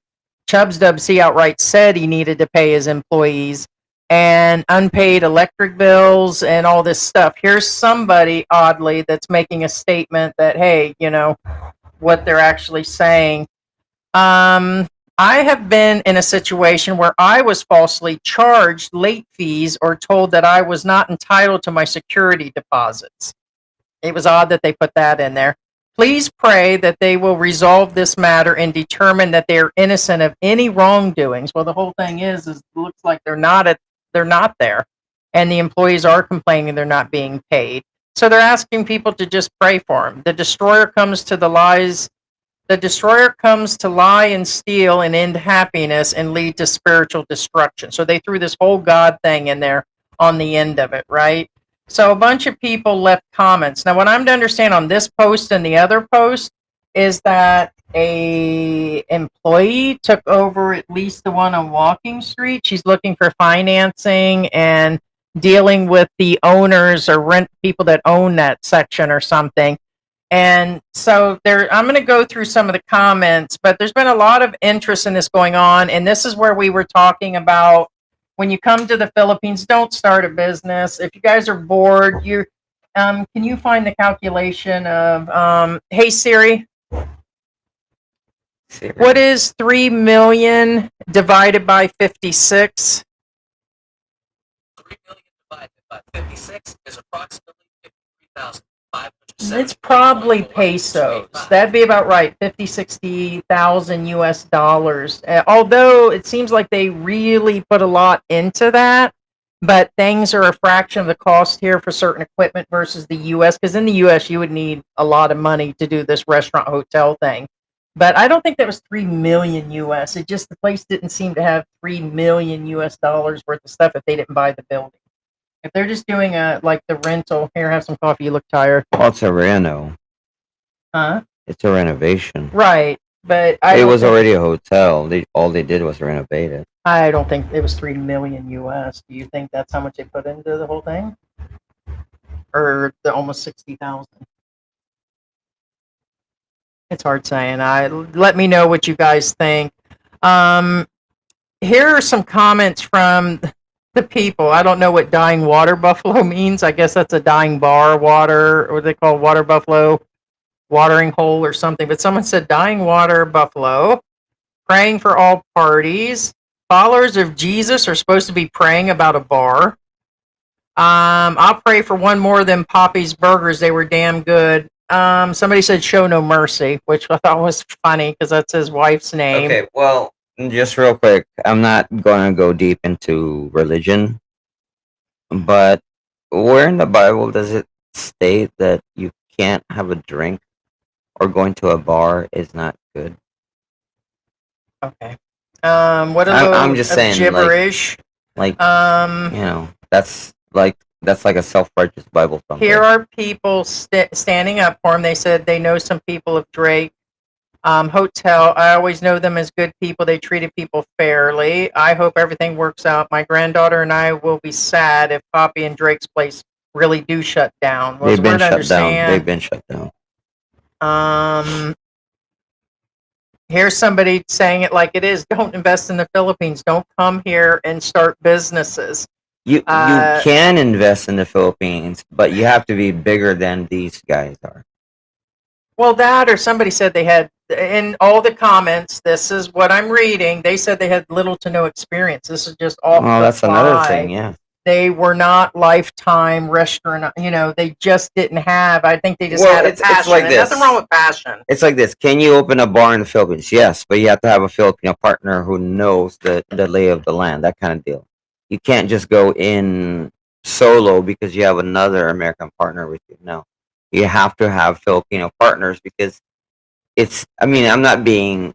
Chubbs WC outright said he needed to pay his employees and unpaid electric bills and all this stuff. Here's somebody, oddly, that's making a statement that, hey, what they're actually saying. I have been in a situation where I was falsely charged late fees or told that I was not entitled to my security deposits. It was odd that they put that in there. Please pray that they will resolve this matter and determine that they are innocent of any wrongdoings. Well, the whole thing is it looks like they're not there, and the employees are complaining they're not being paid. So they're asking people to just pray for them. The destroyer comes to lie and steal and end happiness and lead to spiritual destruction. So they threw this whole God thing in there on the end of it, right? So a bunch of people left comments. Now, what I'm to understand on this post and the other post is that a employee took over at least the one on Walking Street. She's looking for financing and dealing with the owners or rent people that own that section or something. And so I'm going to go through some of the comments, but there's been a lot of interest in this going on. And this is where we were talking about when you come to the Philippines, don't start a business. If you guys are bored, can you find the calculation of, hey Siri, what is 3 million divided by 56? 56 is approximately 53,500. It's probably pesos. That'd be about right. 60,000 US dollars. Although it seems like they really put a lot into that, but things are a fraction of the cost here for certain equipment versus the US. Because in the US, you would need a lot of money to do this restaurant hotel thing. But I don't think that was 3 million US. It just, the place didn't seem to have 3 million US dollars worth of stuff if they didn't buy the building. If they're just doing like the rental, here, have some coffee. You look tired. Well, it's a reno. Huh? It's a renovation. Right, but It was already a hotel. All they did was renovate it. I don't think it was 3 million US. Do you think that's how much they put into the whole thing, or the almost 60,000? It's hard saying. Let me know what you guys think. Here are some comments from the people. I don't know what dying water buffalo means. I guess that's a dying bar water, or what they call water buffalo, watering hole or something. But someone said dying water buffalo, praying for all parties. Followers of Jesus are supposed to be praying about a bar. I'll pray for one more than Poppy's Burgers. They were damn good. Somebody said show no mercy, which I thought was funny because that's his wife's name. Okay, well, just real quick, I'm not going to go deep into religion, but where in the Bible does it state that you can't have a drink or going to a bar is not good? Okay. What a I'm just saying, gibberish. Like, that's like a self-righteous Bible thumper. Here are people standing up for him. They said they know some people of Drake. Hotel, I always know them as good people. They treated people fairly. I hope everything works out. My granddaughter and I will be sad if Poppy and Drake's place really do shut down. They've been shut down. They've been shut down. Here's somebody saying it like it is. Don't invest in the Philippines. Don't come here and start businesses. You can invest in the Philippines, but you have to be bigger than these guys are. Well, that or somebody said they had, in all the comments, this is what I'm reading, they said they had little to no experience. This is just off the that's fly. another thing, yeah. They were not lifetime restaurant, they just didn't have, I think they just had a passion. It's like this. Nothing wrong with passion. It's like this. Can you open a bar in the Philippines? Yes, but you have to have a Filipino partner who knows the lay of the land, that kind of deal. You can't just go in solo because you have another American partner with you. No. You have to have Filipino partners because I'm not being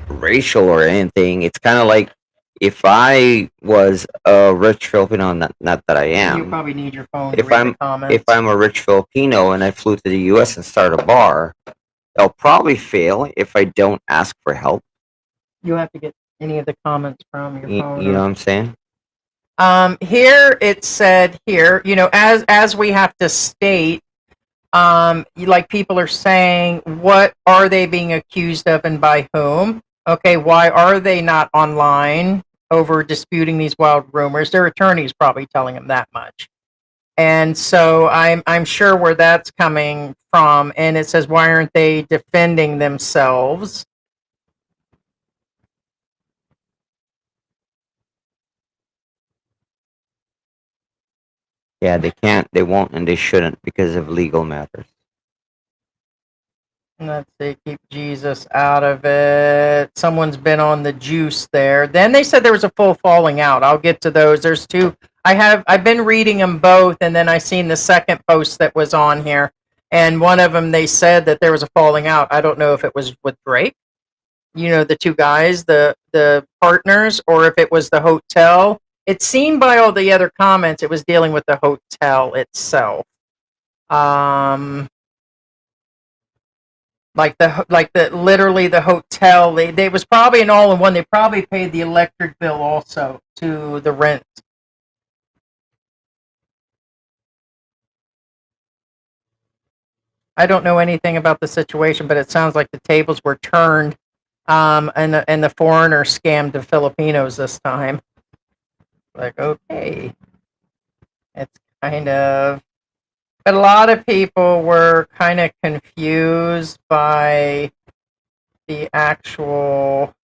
racial or anything. It's kind of like if I was a rich Filipino, not that I am. You probably need your phone. If I'm a rich Filipino and I flew to the U.S. and start a bar, I'll probably fail if I don't ask for help. You have to get any of the comments from your phone. You know what I'm saying? Here it said here, as we have to state, like people are saying, what are they being accused of and by whom? Okay, why are they not online over disputing these wild rumors? Their attorney's probably telling them that much. And so I'm sure where that's coming from. And it says, why aren't they defending themselves? Yeah, they can't, they won't, and they shouldn't because of legal matters. Let's see, keep Jesus out of it. Someone's been on the juice there. Then they said there was a full falling out. I'll get to those. There's two. I've been reading them both, and then I seen the second post that was on here. And one of them, they said that there was a falling out. I don't know if it was with Drake, the two guys, the partners, or if it was the hotel. It seemed by all the other comments, it was dealing with the hotel itself. Literally the hotel. They was probably an all-in-one. They probably paid the electric bill also to the rent. I don't know anything about the situation, but it sounds like the tables were turned, and the foreigners scammed the Filipinos this time. Like, okay, it's kind of, but a lot of people were kind of confused by the actual.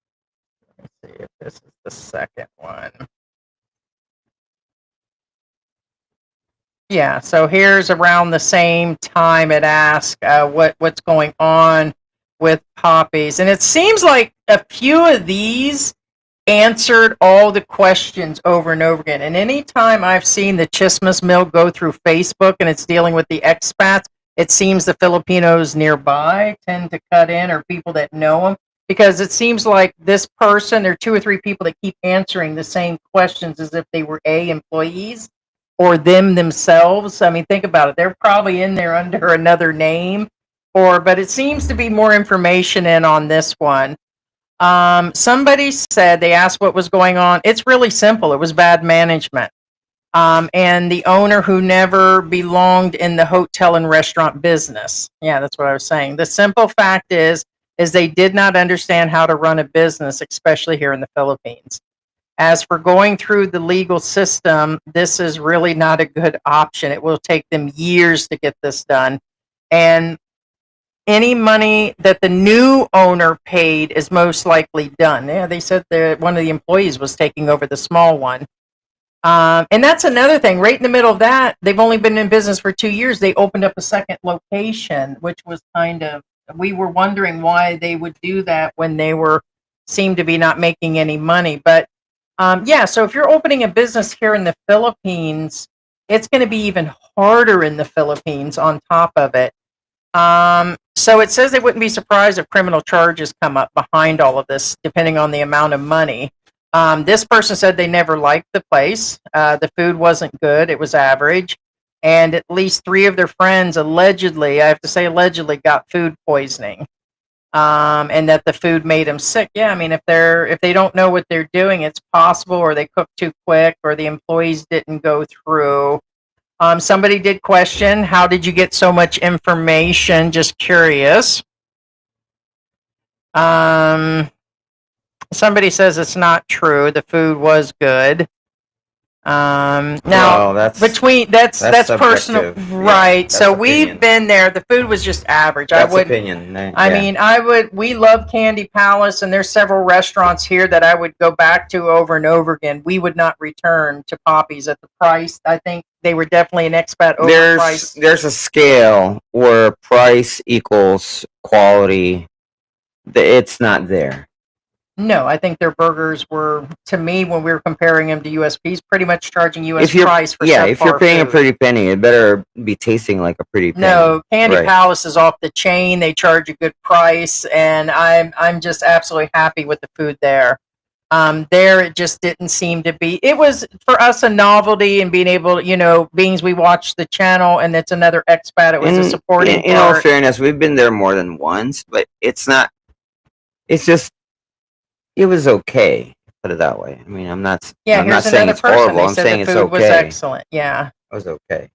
Let's see if this is the second one. Yeah, so here's around the same time it asked what's going on with poppies, and it seems like a few of these answered all the questions over and over again. And anytime I've seen the Chismas Mill go through Facebook and it's dealing with the expats, it seems the Filipinos nearby tend to cut in, or people that know them, because it seems like this person, there are two or three people that keep answering the same questions as if they were employees or them themselves. I mean, think about it. They're probably in there under another name, but it seems to be more information in on this one. Somebody said, they asked what was going on. It's really simple. It was bad management. And the owner who never belonged in the hotel and restaurant business. Yeah, that's what I was saying. The simple fact is they did not understand how to run a business, especially here in the Philippines. As for going through the legal system, this is really not a good option. It will take them years to get this done. And any money that the new owner paid is most likely done. Yeah, they said that one of the employees was taking over the small one. And that's another thing. Right in the middle of that, they've only been in business for 2 years. They opened up a second location, which was we were wondering why they would do that when they seemed to be not making any money. But yeah, so if you're opening a business here in the Philippines, it's going to be even harder in the Philippines on top of it. So it says they wouldn't be surprised if criminal charges come up behind all of this, depending on the amount of money. This person said they never liked the place. The food wasn't good. It was average. And at least 3 of their friends allegedly, I have to say allegedly, got food poisoning. And that the food made them sick. Yeah, I mean, if they don't know what they're doing, it's possible, or they cook too quick, or the employees didn't go through. Somebody did question, how did you get so much information? Just curious. Somebody says it's not true. The food was good. Now, Well, that's personal, subjective. right? Yeah, So that's we've opinion. been there. The food was just average. That's opinion. I mean, we love Candy Palace, and there's several restaurants here that I would go back to over and over again. We would not return to Poppy's at the price. I think they were definitely an expat overpriced. There's a scale where price equals quality. It's not there. No, I think their burgers were, to me, when we were comparing them to USP's, pretty much charging US If you're price for if you're subpar paying a food. pretty penny, it better be tasting like a pretty penny. No, Candy Right. Palace is off the chain. They charge a good price, and I'm just absolutely happy with the food there. There, it just didn't seem to be. It was for us a novelty, and being able, being we watched the channel, and it's another expat. It was a supporting in all part. fairness, we've been there more than once, but it's not. It's just it was okay. Put it that way. I mean, I'm not. Yeah, I'm not here's saying another it's person. horrible. They I'm said saying the it's food was okay. excellent. Yeah. It was okay.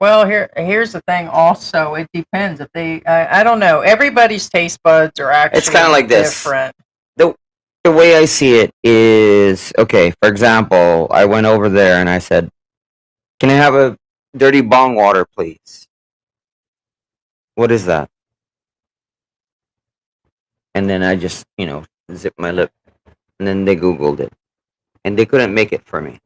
Well, here's the thing. Also, it depends if they. I don't know. Everybody's taste buds are actually It's kind of like this. different. The way I see it is okay. For example, I went over there and I said, "Can I have a dirty bong water, please?" What is that? And then I just, zipped my lip, and then they Googled it, and they couldn't make it for me.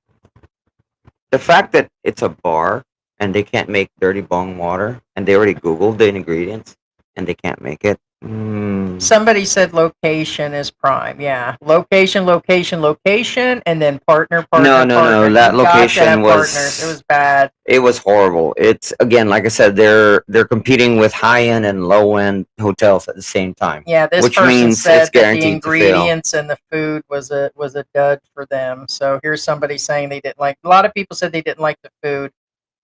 The fact that it's a bar and they can't make dirty bong water, and they already Googled the ingredients, and they can't make it. Somebody said location is prime. Yeah, location, and then partner. No. That You got to location have was. partners. It was bad. It was horrible. It's again, like I said, they're competing with high end and low end hotels at the same time. Yeah, this which person means said it's that the guaranteed to fail. ingredients and the food was a dud for them. So here's somebody saying they didn't like. A lot of people said they didn't like the food.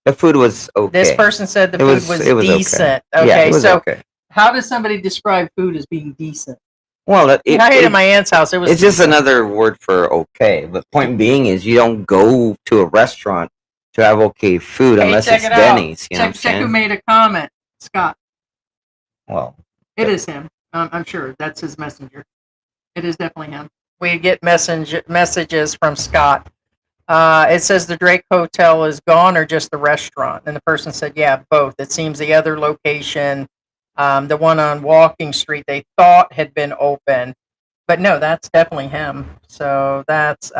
The food was okay. This person said the food was it was decent. Okay. Yeah, it was so okay. how does somebody describe food as being decent? Well, I ate at my aunt's house. It was. It's just another word for okay. But point being is, you don't go to a restaurant to have okay food unless it's Denny's. You know what I'm Check who saying? made a comment. Scott. Well, it is him. I'm sure that's his messenger. It is definitely him. We get messages from Scott. It says the Drake Hotel is gone, or just the restaurant. And the person said, yeah, both. It seems the other location, the one on Walking Street, they thought had been open. But no, that's definitely him. So that's,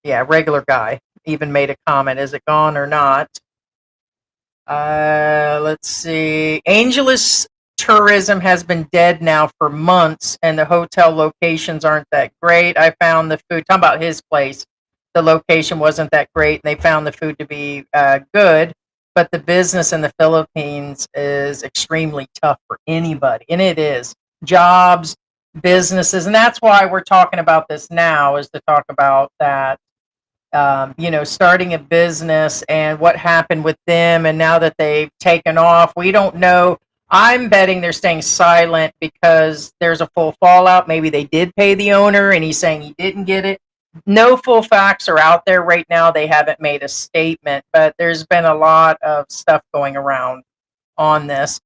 regular guy. even made a comment. Is it gone or not? Let's see. Angeles tourism has been dead now for months, and the hotel locations aren't that great. I found the food, talking about his place, the location wasn't that great, and they found the food to be good, but the business in the Philippines is extremely tough for anybody, and it is. Jobs, businesses, and that's why we're talking about this now, is to talk about that, starting a business and what happened with them. And now that they've taken off, we don't know. I'm betting they're staying silent because there's a full fallout. Maybe they did pay the owner and he's saying he didn't get it. No full facts are out there right now. They haven't made a statement, but there's been a lot of stuff going around on this.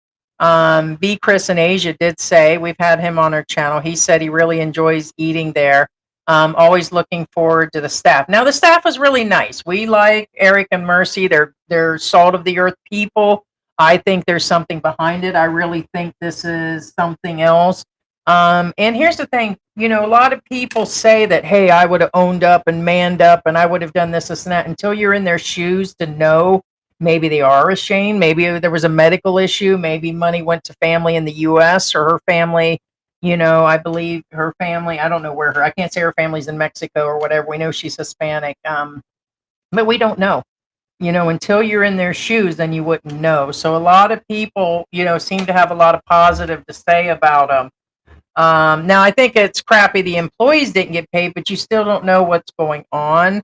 B. Chris in Asia did say, we've had him on our channel. He said he really enjoys eating there. Always looking forward to the staff. Now, the staff was really nice. We like Eric and Mercy. They're salt of the earth people. I think there's something behind it. I really think this is something else. And here's the thing, a lot of people say that, hey, I would have owned up and manned up and I would have done this and that, until you're in their shoes to know. Maybe they are ashamed. Maybe there was a medical issue. Maybe money went to family in the U.S. or her family. I believe her family, I don't know I can't say her family's in Mexico or whatever. We know she's Hispanic. But we don't know. Until you're in their shoes, then you wouldn't know. So a lot of people, seem to have a lot of positive to say about them. Now, I think it's crappy the employees didn't get paid, but you still don't know what's going on.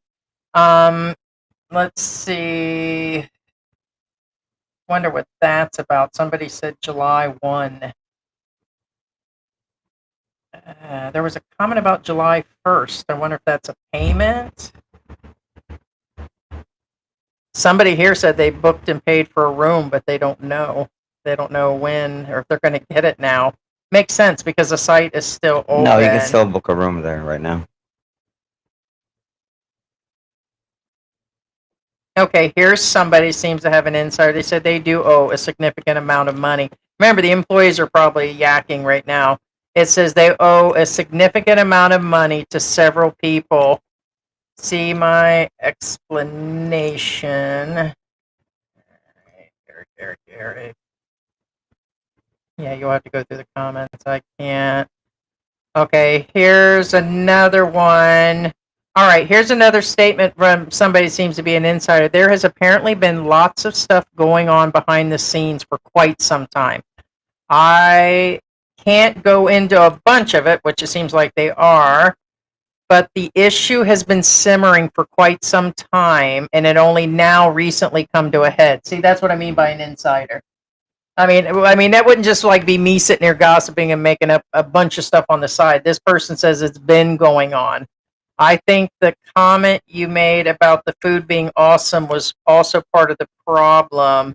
Let's see. Wonder what that's about. Somebody said July 1. There was a comment about July 1st. I wonder if that's a payment. Somebody here said they booked and paid for a room, but they don't know. They don't know when or if they're going to get it now. Makes sense because the site is still open. No, you can still book a room there right now. Okay, here's somebody seems to have an insider. They said they do owe a significant amount of money. Remember, the employees are probably yakking right now. It says they owe a significant amount of money to several people. See my explanation. Eric. Yeah, you'll have to go through the comments. I can't. Okay, here's another one. All right, here's another statement from somebody seems to be an insider. There has apparently been lots of stuff going on behind the scenes for quite some time. I can't go into a bunch of it, which it seems like they are, but the issue has been simmering for quite some time, and it only now recently come to a head. See, that's what I mean by an insider. I mean that wouldn't just like be me sitting here gossiping and making up a bunch of stuff on the side. This person says it's been going on. I think the comment you made about the food being awesome was also part of the problem.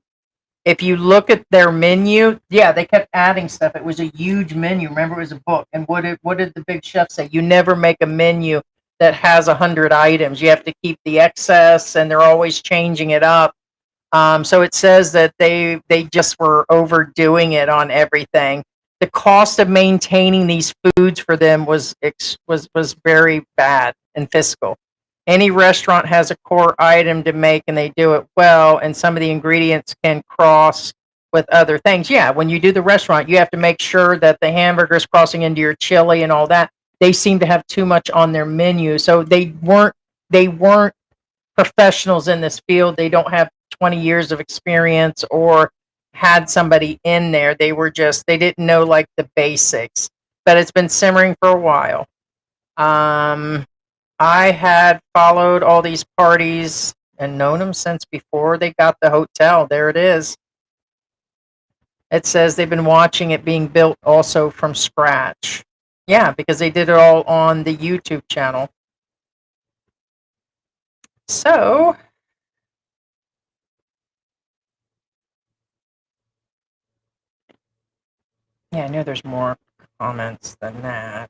If you look at their menu, yeah, they kept adding stuff. It was a huge menu. Remember, it was a book. And what did the big chef say? You never make a menu that has 100 items. You have to keep the excess, and they're always changing it up. So it says that they just were overdoing it on everything. The cost of maintaining these foods for them was very bad and fiscal. Any restaurant has a core item to make, and they do it well, and some of the ingredients can cross with other things. Yeah, when you do the restaurant, you have to make sure that the hamburger is crossing into your chili and all that. They seem to have too much on their menu, so they weren't professionals in this field. They don't have 20 years of experience or had somebody in there. They didn't know like the basics, but it's been simmering for a while. I had followed all these parties and known them since before they got the hotel. There it is. It says they've been watching it being built also from scratch. Yeah, because they did it all on the YouTube channel. So, yeah, I know there's more comments than that.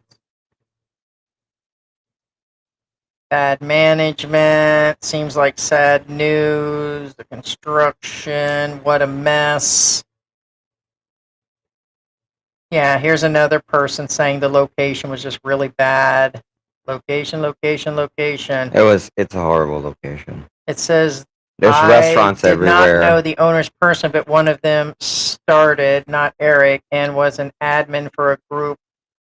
Bad management, seems like sad news, the construction, what a mess. Yeah, here's another person saying the location was just really bad. Location. It's a horrible location. It says, There's I restaurants did not everywhere. know the owner's person, but one of them started, not Eric, and was an admin for a group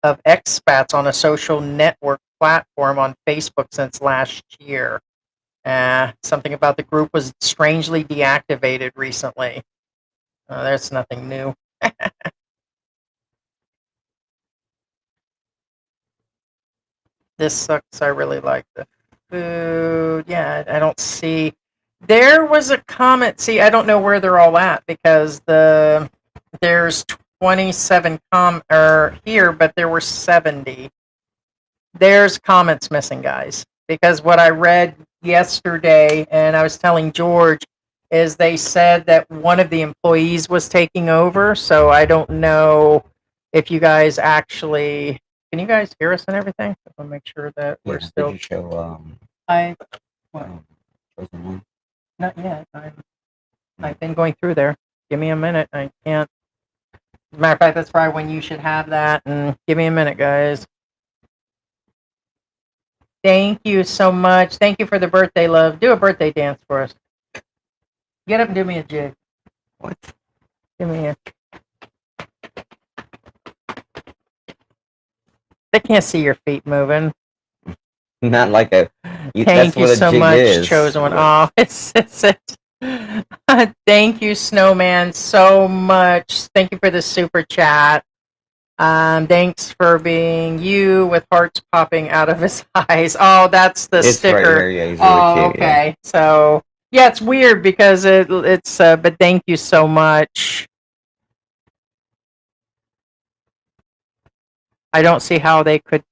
of expats on a social network platform on Facebook since last year. Something about the group was strangely deactivated recently. There's nothing new. This sucks. I really like the food. Yeah, I don't see. There was a comment. See, I don't know where they're all at because there's 27 here, but there were 70. There's comments missing, guys, because what I read yesterday, and I was telling George, is they said that one of the employees was taking over. So I don't know if you guys actually can you guys hear us and everything? I'll make sure that we're still. Did you show I what? Chosen One? Not yet. I've been going through there. Give me a minute. I can't. As a matter of fact, that's probably when you should have that. And give me a minute, guys. Thank you so much. Thank you for the birthday, love. Do a birthday dance for us. Get up and do me a jig. What? Give me a. They can't see your feet moving. Not like a. Thank that's you what a so jig much, is. Chosen One. Oh, it's it. Thank you, Snowman, so much. Thank you for the super chat. Thanks for being you with hearts popping out of his eyes. Oh, that's the It's sticker. right here. Yeah, he's really cute, Okay. yeah. So yeah, it's weird because it's. But thank you so much. I don't see how they could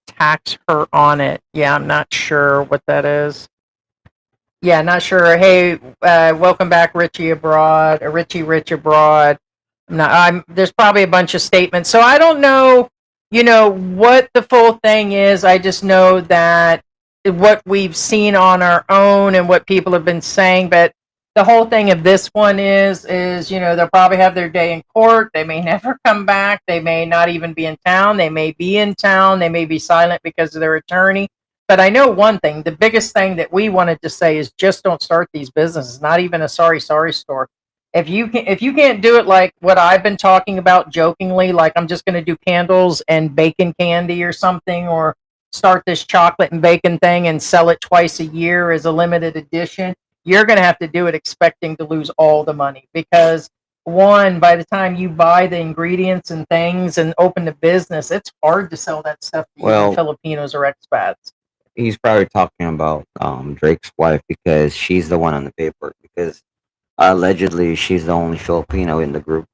tax her on it. Yeah, I'm not sure what that is. Yeah, not sure. Hey, welcome back, Richie Abroad, Richie Rich Abroad. There's probably a bunch of statements, so I don't know. What the full thing is. I just know that what we've seen on our own and what people have been saying. But the whole thing of this one is they'll probably have their day in court. They may never come back. They may not even be in town. They may be in town. They may be silent because of their attorney. But I know one thing, the biggest thing that we wanted to say is just don't start these businesses, not even a sorry store. If you can't do it like what I've been talking about jokingly, like I'm just going to do candles and bacon candy or something, or start this chocolate and bacon thing and sell it twice a year as a limited edition, you're going to have to do it expecting to lose all the money because one, by the time you buy the ingredients and things and open the business, it's hard to sell that stuff to even Filipinos or expats. He's probably talking about Drake's wife because she's the one on the paper because allegedly she's the only Filipino in the group.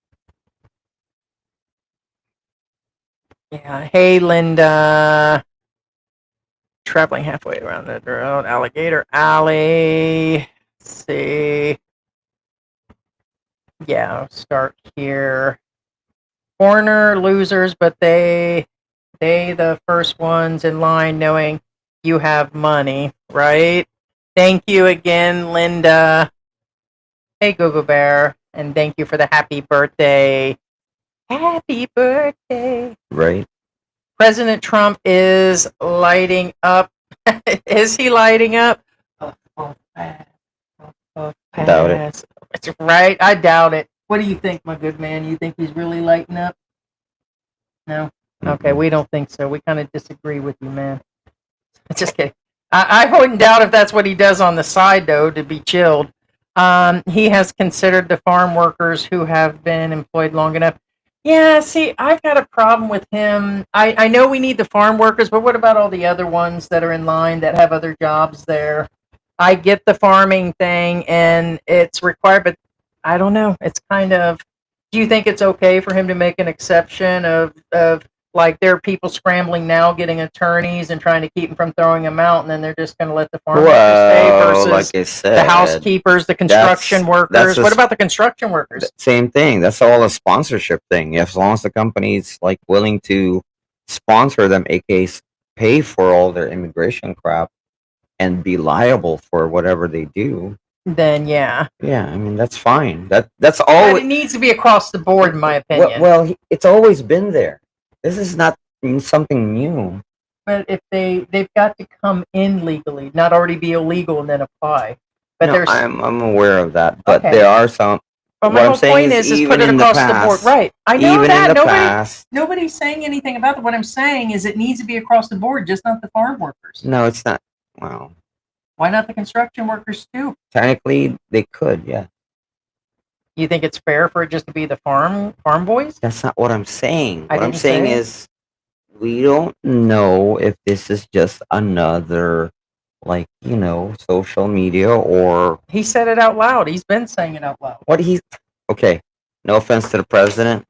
Yeah. Hey, Linda. Traveling halfway around the road. Alligator Alley. Let's see. Yeah, I'll start here. Corner losers, but they the first ones in line knowing you have money, right? Thank you again, Linda. Hey, Google Bear, and thank you for the happy birthday. Happy birthday. Right. President Trump is lighting up. Is he lighting up? Doubt it. It's right. I doubt it. What do you think, my good man? You think he's really lighting up? No? Okay, we don't think so. We kind of disagree with you, man. Just kidding. I wouldn't doubt if that's what he does on the side, though, to be chilled. He has considered the farm workers who have been employed long enough. Yeah, see, I've got a problem with him. I know we need the farm workers, but what about all the other ones that are in line that have other jobs there? I get the farming thing, and it's required, but I don't know. It's kind of, do you think it's okay for him to make an exception of like there are people scrambling now getting attorneys and trying to keep them from throwing them out, and then they're just going to let the farm workers stay versus like I said, the housekeepers, the construction workers? What about the construction workers? Same thing. That's all a sponsorship thing. As long as the company's like willing to sponsor them, aka pay for all their immigration crap and be liable for whatever they do, then yeah. Yeah, I mean that's fine. That's all. But it needs to be across the board, in my opinion. Well, it's always been there. This is not something new. but if they've got to come in legally, not already be illegal and then apply. But No, there's I'm aware of that, but okay. there are some. But my What I'm whole saying point is put even it in the across the board, past, right? I know even in that the past, nobody's saying anything about it. What I'm saying is it needs to be across the board, just not the farm workers. no, it's not. Well, Why not the construction workers too? technically they could, yeah. You think it's fair for it just to be the farm boys? That's not what I'm saying. I What I'm didn't saying say. is we don't know if this is just another, like, social media or He said it out loud. He's been saying it out loud. what he's. Okay, no offense to the president.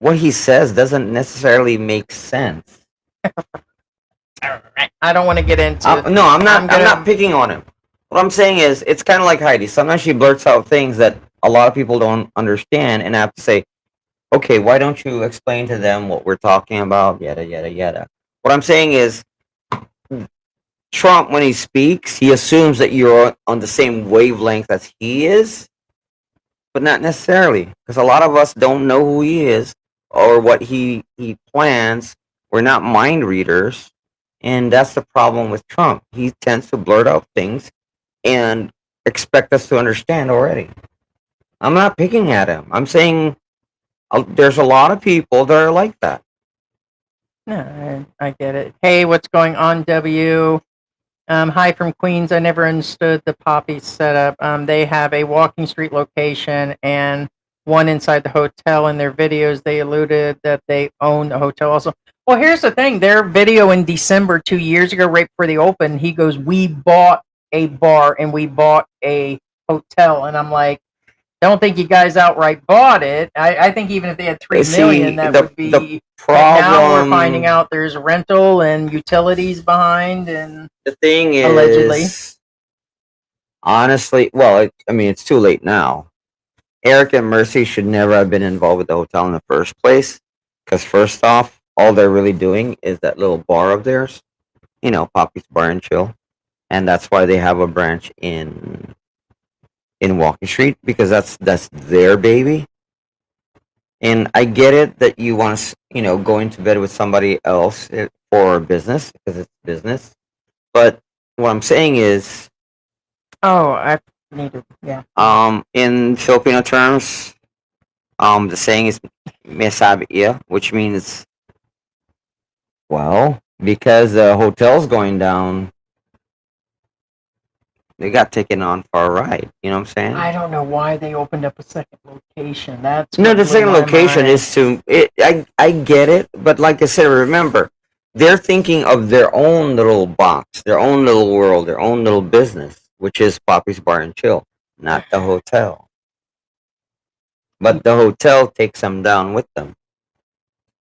What he says doesn't necessarily make sense. I don't want to get into. No, I'm not. I'm I'm not picking on him. What I'm saying is, it's kind of like Heidi. Sometimes she blurts out things that a lot of people don't understand, and I have to say, okay, why don't you explain to them what we're talking about? Yada yada yada. What I'm saying is, Trump, when he speaks, he assumes that you're on the same wavelength as he is, but not necessarily, because a lot of us don't know who he is or what he plans. We're not mind readers, and that's the problem with Trump. He tends to blurt out things and expect us to understand already. I'm not picking at him. I'm saying there's a lot of people that are like that. No, I get it. Hey, what's going on, W? Hi from Queens. I never understood the Poppy setup. They have a walking street location and one inside the hotel. In their videos, they alluded that they own the hotel also. Well, here's the thing. Their video in December 2 years ago, right before they opened, he goes, "We bought a bar and we bought a hotel," and I'm like, I don't think you guys outright bought it. I think even if they had $3 million, that would be. The But now we're problem. finding out there's rental and utilities behind, and The thing is, allegedly. honestly, well, it's too late now. Eric and Mercy should never have been involved with the hotel in the first place, because first off, all they're really doing is that little bar of theirs, Poppy's Bar and Chill, and that's why they have a branch in Walking Street, because that's their baby. And I get it that you want to, go into bed with somebody else for business, because it's business. But what I'm saying is, Oh, I need to. Yeah. in Filipino terms, the saying is "may sabi iya," which means, well, because the hotel's going down, they got taken on for a ride. You know what I'm saying? I don't know why they opened up a second location. That's No, what the blew second my location mind. is to it. I get it, but like I said, remember, they're thinking of their own little box, their own little world, their own little business, which is Poppy's Bar and Chill, not the hotel. But the hotel takes them down with them.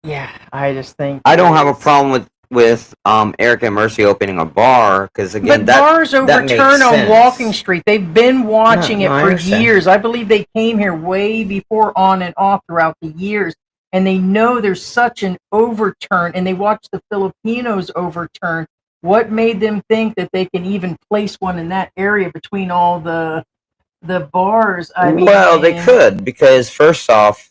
Yeah, I just think I don't have a problem with Eric and Mercy opening a bar, because again, But bars that makes overturn on sense. Walking Street. They've been watching No, it I for understand. years. I believe they came here way before on and off throughout the years. And they know there's such an overturn, and they watch the Filipinos overturn. What made them think that they can even place one in that area between all the bars? Well, they could, because first off,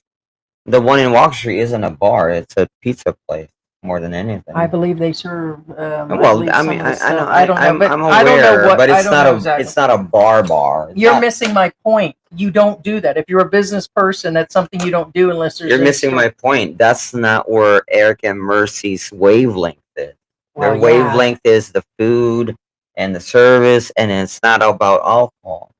the one in Walk Street isn't a bar; it's a pizza place more than anything. I believe they serve. Well, I mean, I know, I don't know, but I'm I don't know aware, what. but I it's don't not know a exactly. it's not a bar. It's You're not- missing my point. You don't do that. If you're a business person, that's something you don't do unless there's. You're missing my point. That's not where Eric and Mercy's wavelength is. Their Well, yeah. wavelength is the food and the service, and it's not about alcohol.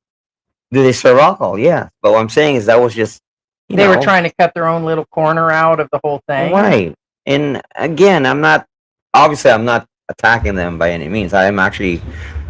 Do they serve alcohol? Yeah, but what I'm saying is that was just They were trying to cut their own little corner out of the whole thing. right. And again, I'm not attacking them by any means. I'm actually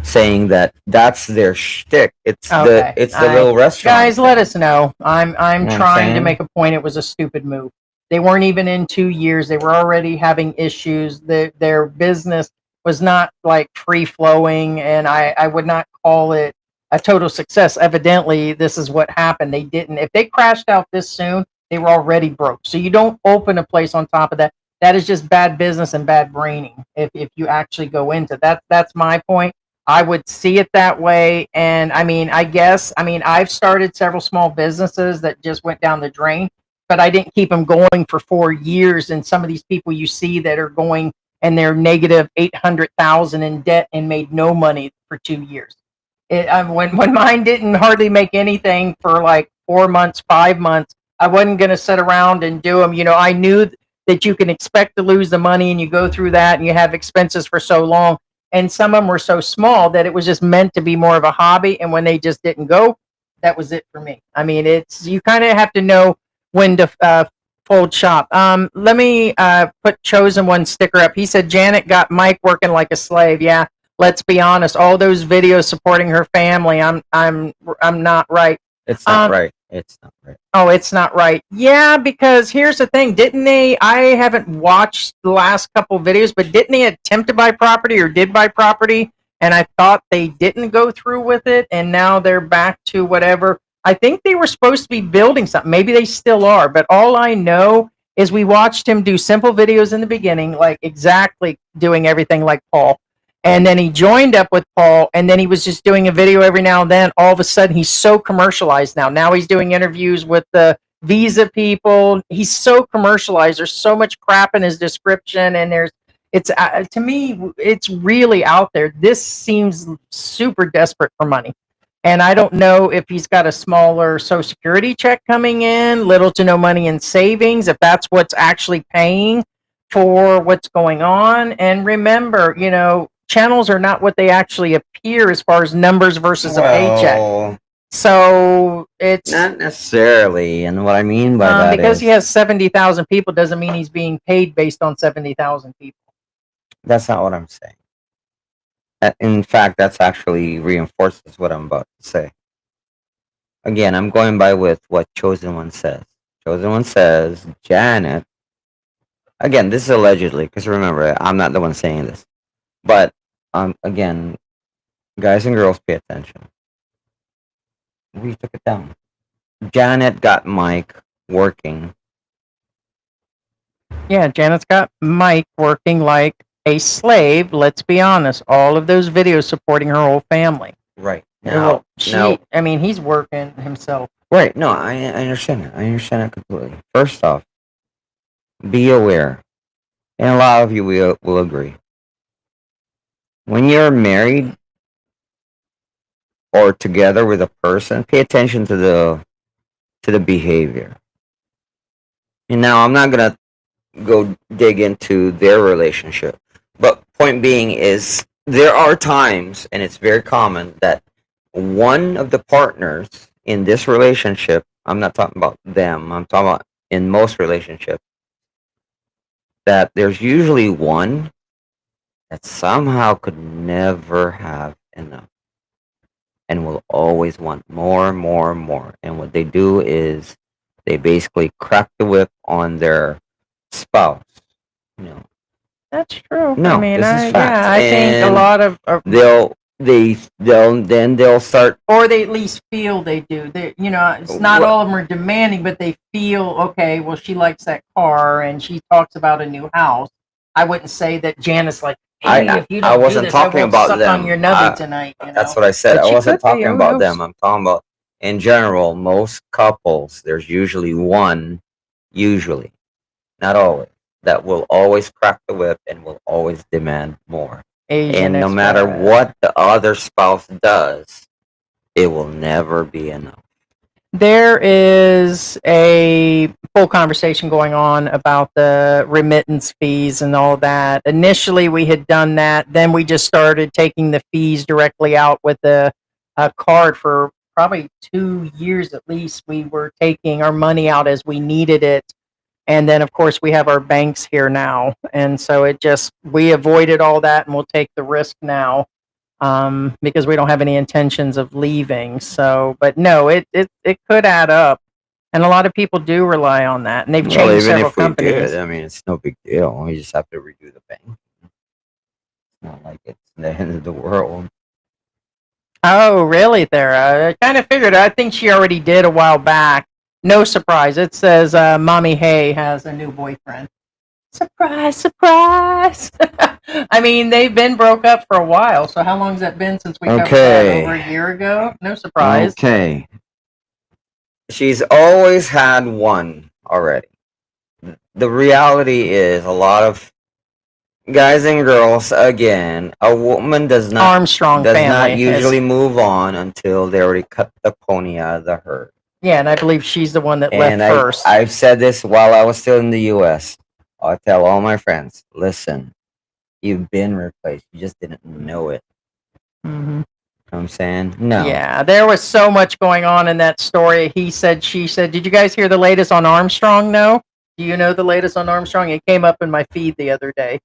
saying that that's their shtick. It's Okay. the little restaurant. Guys, let us know. I'm You know what I'm trying to saying? make a point. It was a stupid move. They weren't even in 2 years. They were already having issues. Their business was not like free flowing, and I would not call it a total success. Evidently, this is what happened. They didn't. If they crashed out this soon, they were already broke. So you don't open a place on top of that. That is just bad business and bad braining. If you actually go into that, that's my point. I would see it that way. And I guess, I've started several small businesses that just went down the drain, but I didn't keep them going for 4 years. And some of these people you see that are going and they're negative 800,000 in debt and made no money for 2 years. When mine didn't hardly make anything for like 4 months, 5 months, I wasn't going to sit around and do them. I knew that you can expect to lose the money, and you go through that, and you have expenses for so long. And some of them were so small that it was just meant to be more of a hobby. And when they just didn't go, that was it for me. I mean, you kind of have to know when to fold shop. Let me put Chosen One sticker up. He said Janet got Mike working like a slave. Yeah, let's be honest. All those videos supporting her family, I'm not right. It's not right. It's not right. Oh, it's not right. Yeah, because here's the thing. Didn't they? I haven't watched the last couple videos, but didn't they attempt to buy property or did buy property? And I thought they didn't go through with it, and now they're back to whatever. I think they were supposed to be building something. Maybe they still are, but all I know is we watched him do simple videos in the beginning, like exactly doing everything like Paul. And then he joined up with Paul, and then he was just doing a video every now and then. All of a sudden, he's so commercialized now. Now he's doing interviews with the visa people. He's so commercialized. There's so much crap in his description, and it's to me, it's really out there. This seems super desperate for money. And I don't know if he's got a smaller Social Security check coming in, little to no money in savings, if that's what's actually paying for what's going on. And remember, channels are not what they actually appear as far as numbers versus a paycheck. So it's not necessarily, and what I mean by that because is he has 70,000 people doesn't mean he's being paid based on 70,000 people. That's not what I'm saying. In fact, that's actually reinforces what I'm about to say. Again, I'm going by with what Chosen One says. Chosen One says, Janet, again, this is allegedly, because remember, I'm not the one saying this. But, again, guys and girls, pay attention. We took it down. Janet got Mike working. Yeah, Janet's got Mike working like a slave. Let's be honest. All of those videos supporting her whole family. Right. Now, I mean, he's working himself. Right. No, I understand that. I understand that completely. First off, be aware. And a lot of you will agree. When you're married or together with a person, pay attention to the behavior. And now I'm not gonna go dig into their relationship, but point being is there are times, and it's very common, that one of the partners in this relationship, I'm not talking about them, I'm talking about in most relationships, that there's usually one that somehow could never have enough and will always want more, more, more. And what they do is they basically crack the whip on their spouse. That's true. No, I mean, this is fact. yeah, I think a lot of they'll start, or they at least feel they do. It's not all of them are demanding, but they feel okay. Well, she likes that car, and she talks about a new house. I wouldn't say that Janet's like, hey, if you don't wasn't do this, talking I won't about suck them. on your nubby tonight. That's what I said. But I she wasn't could be, talking who about knows? them. I'm talking about in general. Most couples, there's usually one, usually, not always, that will always crack the whip and will always demand more. And no matter what the other spouse does, it will never be enough. There is a full conversation going on about the remittance fees and all that. Initially, we had done that. Then we just started taking the fees directly out with a card for probably 2 years at least. We were taking our money out as we needed it. And then, of course, we have our banks here now. And so we avoided all that, and we'll take the risk now. Because we don't have any intentions of leaving. So, but no, it could add up, and a lot of people do rely on that, and they've changed several companies. I mean, it's no big deal. We just have to redo the bank. It's not like it's the end of the world. Oh, really, Thera? I kind of figured. I think she already did a while back. No surprise. It says Mommy Hay has a new boyfriend. Surprise, surprise. I mean, they've been broke up for a while. So how long has that been since we covered that? Over a year ago? No surprise. Okay. She's always had one already. The reality is a lot of guys and girls, again, a woman Armstrong does family not is- usually move on until they already cut the pony out of the herd. Yeah, and I believe she's the one that And left first. I've said this while I was still in the U.S. I tell all my friends, listen, you've been replaced. You just didn't know it. Mhm. You know what I'm saying? No. Yeah, there was so much going on in that story. He said, she said. Did you guys hear the latest on Armstrong? No? Do you know the latest on Armstrong? It came up in my feed the other day.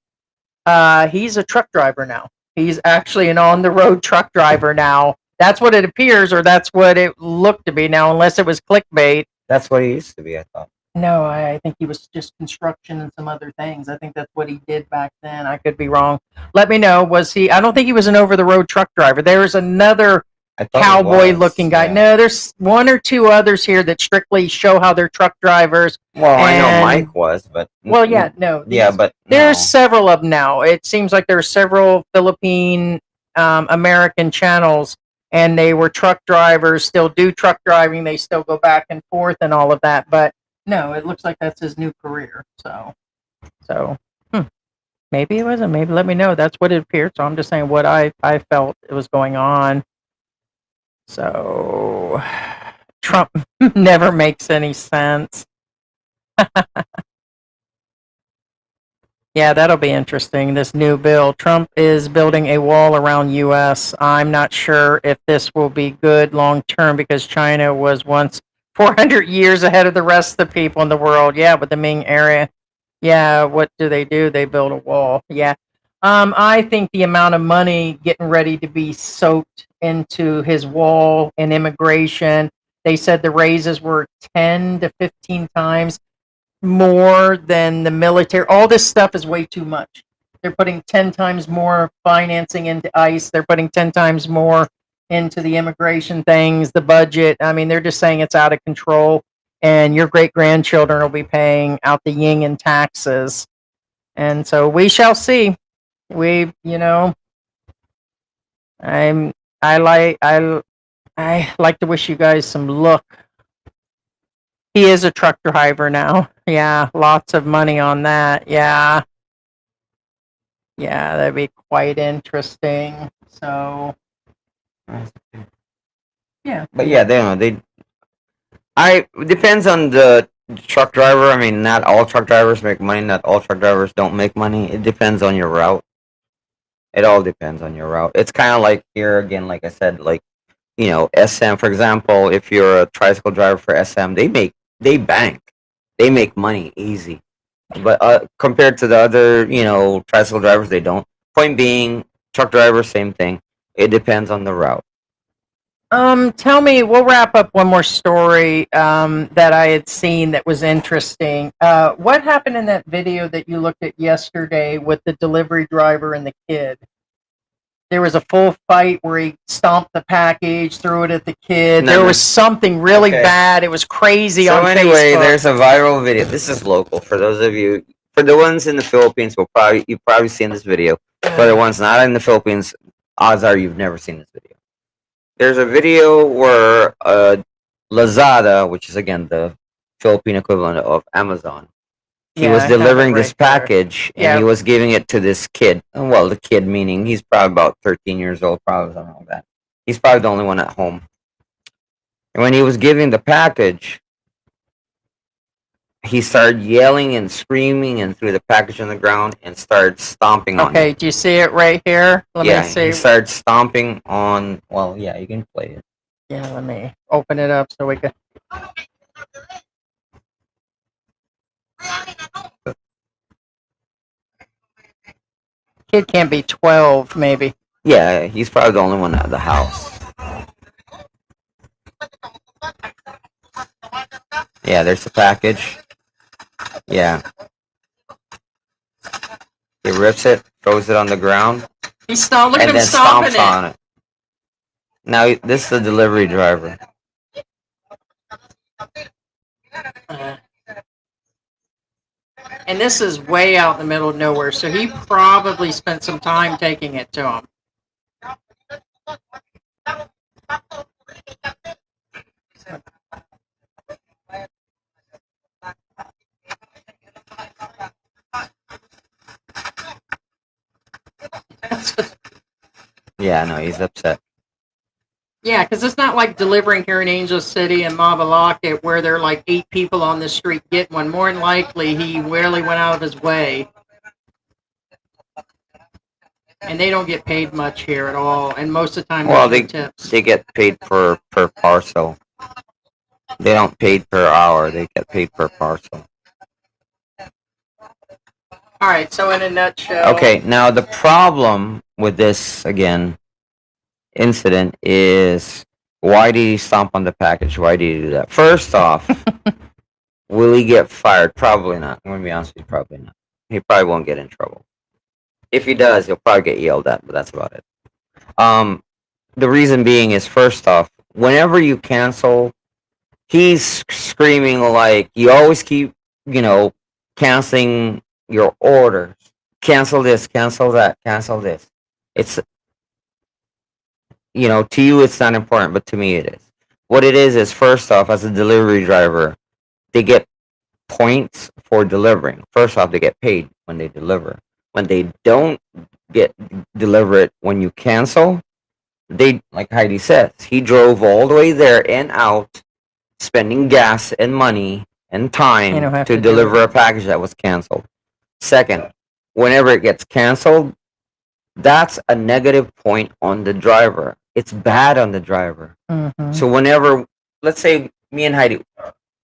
He's a truck driver now. He's actually an on-the-road truck driver now. That's what it appears, or that's what it looked to be now, unless it was clickbait. That's what he used to be, I thought. No, I think he was just construction and some other things. I think that's what he did back then. I could be wrong. Let me know. Was he? I don't think he was an over-the-road truck driver. There was another I thought he cowboy-looking was, guy. yeah. No, there's one or two others here that strictly show how they're truck drivers. Well, I know And- Mike was, but Well, yeah, no. yeah, but There's no. several of them now. It seems like there's several Philippine American channels, and they were truck drivers, still do truck driving. They still go back and forth and all of that. But no, it looks like that's his new career. So maybe it wasn't. Maybe let me know. That's what it appeared. So I'm just saying what I felt it was going on. So Trump never makes any sense. Yeah, that'll be interesting. This new bill. Trump is building a wall around U.S. I'm not sure if this will be good long term because China was once 400 years ahead of the rest of the people in the world. Yeah, with the Ming area. Yeah, what do? They build a wall. Yeah. I think the amount of money getting ready to be soaked into his wall and immigration. They said the raises were 10 to 15 times more than the military. All this stuff is way too much. They're putting 10 times more financing into ICE. They're putting 10 times more into the immigration things, the budget. I mean, they're just saying it's out of control, and your great grandchildren will be paying out the yin in taxes. And so we shall see. We, I'm, I like to wish you guys some luck. He is a truck driver now. Yeah, lots of money on that. Yeah. Yeah, that'd be quite interesting. So, yeah. But yeah, it depends on the truck driver. I mean, not all truck drivers make money. Not all truck drivers don't make money. It depends on your route. It all depends on your route. It's kind of like here again, like I said, like SM, for example. If you're a tricycle driver for SM, they bank, they make money easy. But compared to the other, tricycle drivers, they don't. Point being, truck drivers, same thing. It depends on the route. Tell me, we'll wrap up one more story that I had seen that was interesting. What happened in that video that you looked at yesterday with the delivery driver and the kid? There was a full fight where he stomped the package, threw it at the kid. No, there no. was something really Okay. bad. It was crazy So on anyway, Facebook. there's a viral video. This is local for those of you. For the ones in the Philippines, you've probably seen this video. For the ones not in the Philippines, odds are you've never seen this video. There's a video where Lazada, which is again the Philippine equivalent of Amazon, he Yeah, was I have it delivering this right there. package, and Yeah. he was giving it to this kid. Well, the kid meaning he's probably about 13 years old, probably something like that. He's probably the only one at home. And when he was giving the package, he started yelling and screaming and threw the package on the ground and started stomping on it. Okay, do you see it right here? Let me see. He started stomping on. Well, yeah, you can play it. Yeah, let me open it up so we can. Kid can't be 12, maybe. Yeah, he's probably the only one at the house. Yeah, there's the package. Yeah. He rips it, throws it on the ground, He's stomping. Look at and him then stomping stomps on it. Now, this is the delivery driver. And this is way out in the middle of nowhere, so he probably spent some time taking it to him. Yeah, no, he's upset. Yeah, because it's not like delivering here in Angel City and Mabalake where there are like 8 people on the street getting one. More than likely, he really went out of his way. And they don't get paid much here at all. And most of the time, Well, there's no tips. they get paid per parcel. They don't paid per hour. They get paid per parcel. All right. So in a nutshell. Okay. Now the problem with this incident is, why did he stomp on the package? Why did he do that? First off, will he get fired? Probably not. I'm gonna be honest with you, probably not. He probably won't get in trouble. If he does, he'll probably get yelled at, but that's about it. The reason being is, first off, whenever you cancel, he's screaming like, you always keep, canceling your orders. Cancel this, cancel that, cancel this. It's, to you it's not important, but to me it is. What it is first off, as a delivery driver, they get points for delivering. First off, they get paid when they deliver. When they don't deliver it when you cancel, they, like Heidi says, he drove all the way there and out, spending gas and money and time to deliver a package that was canceled. Second, whenever it gets canceled, that's a negative point on the driver. It's bad on the driver. Mm-hmm. So whenever, let's say me and Heidi,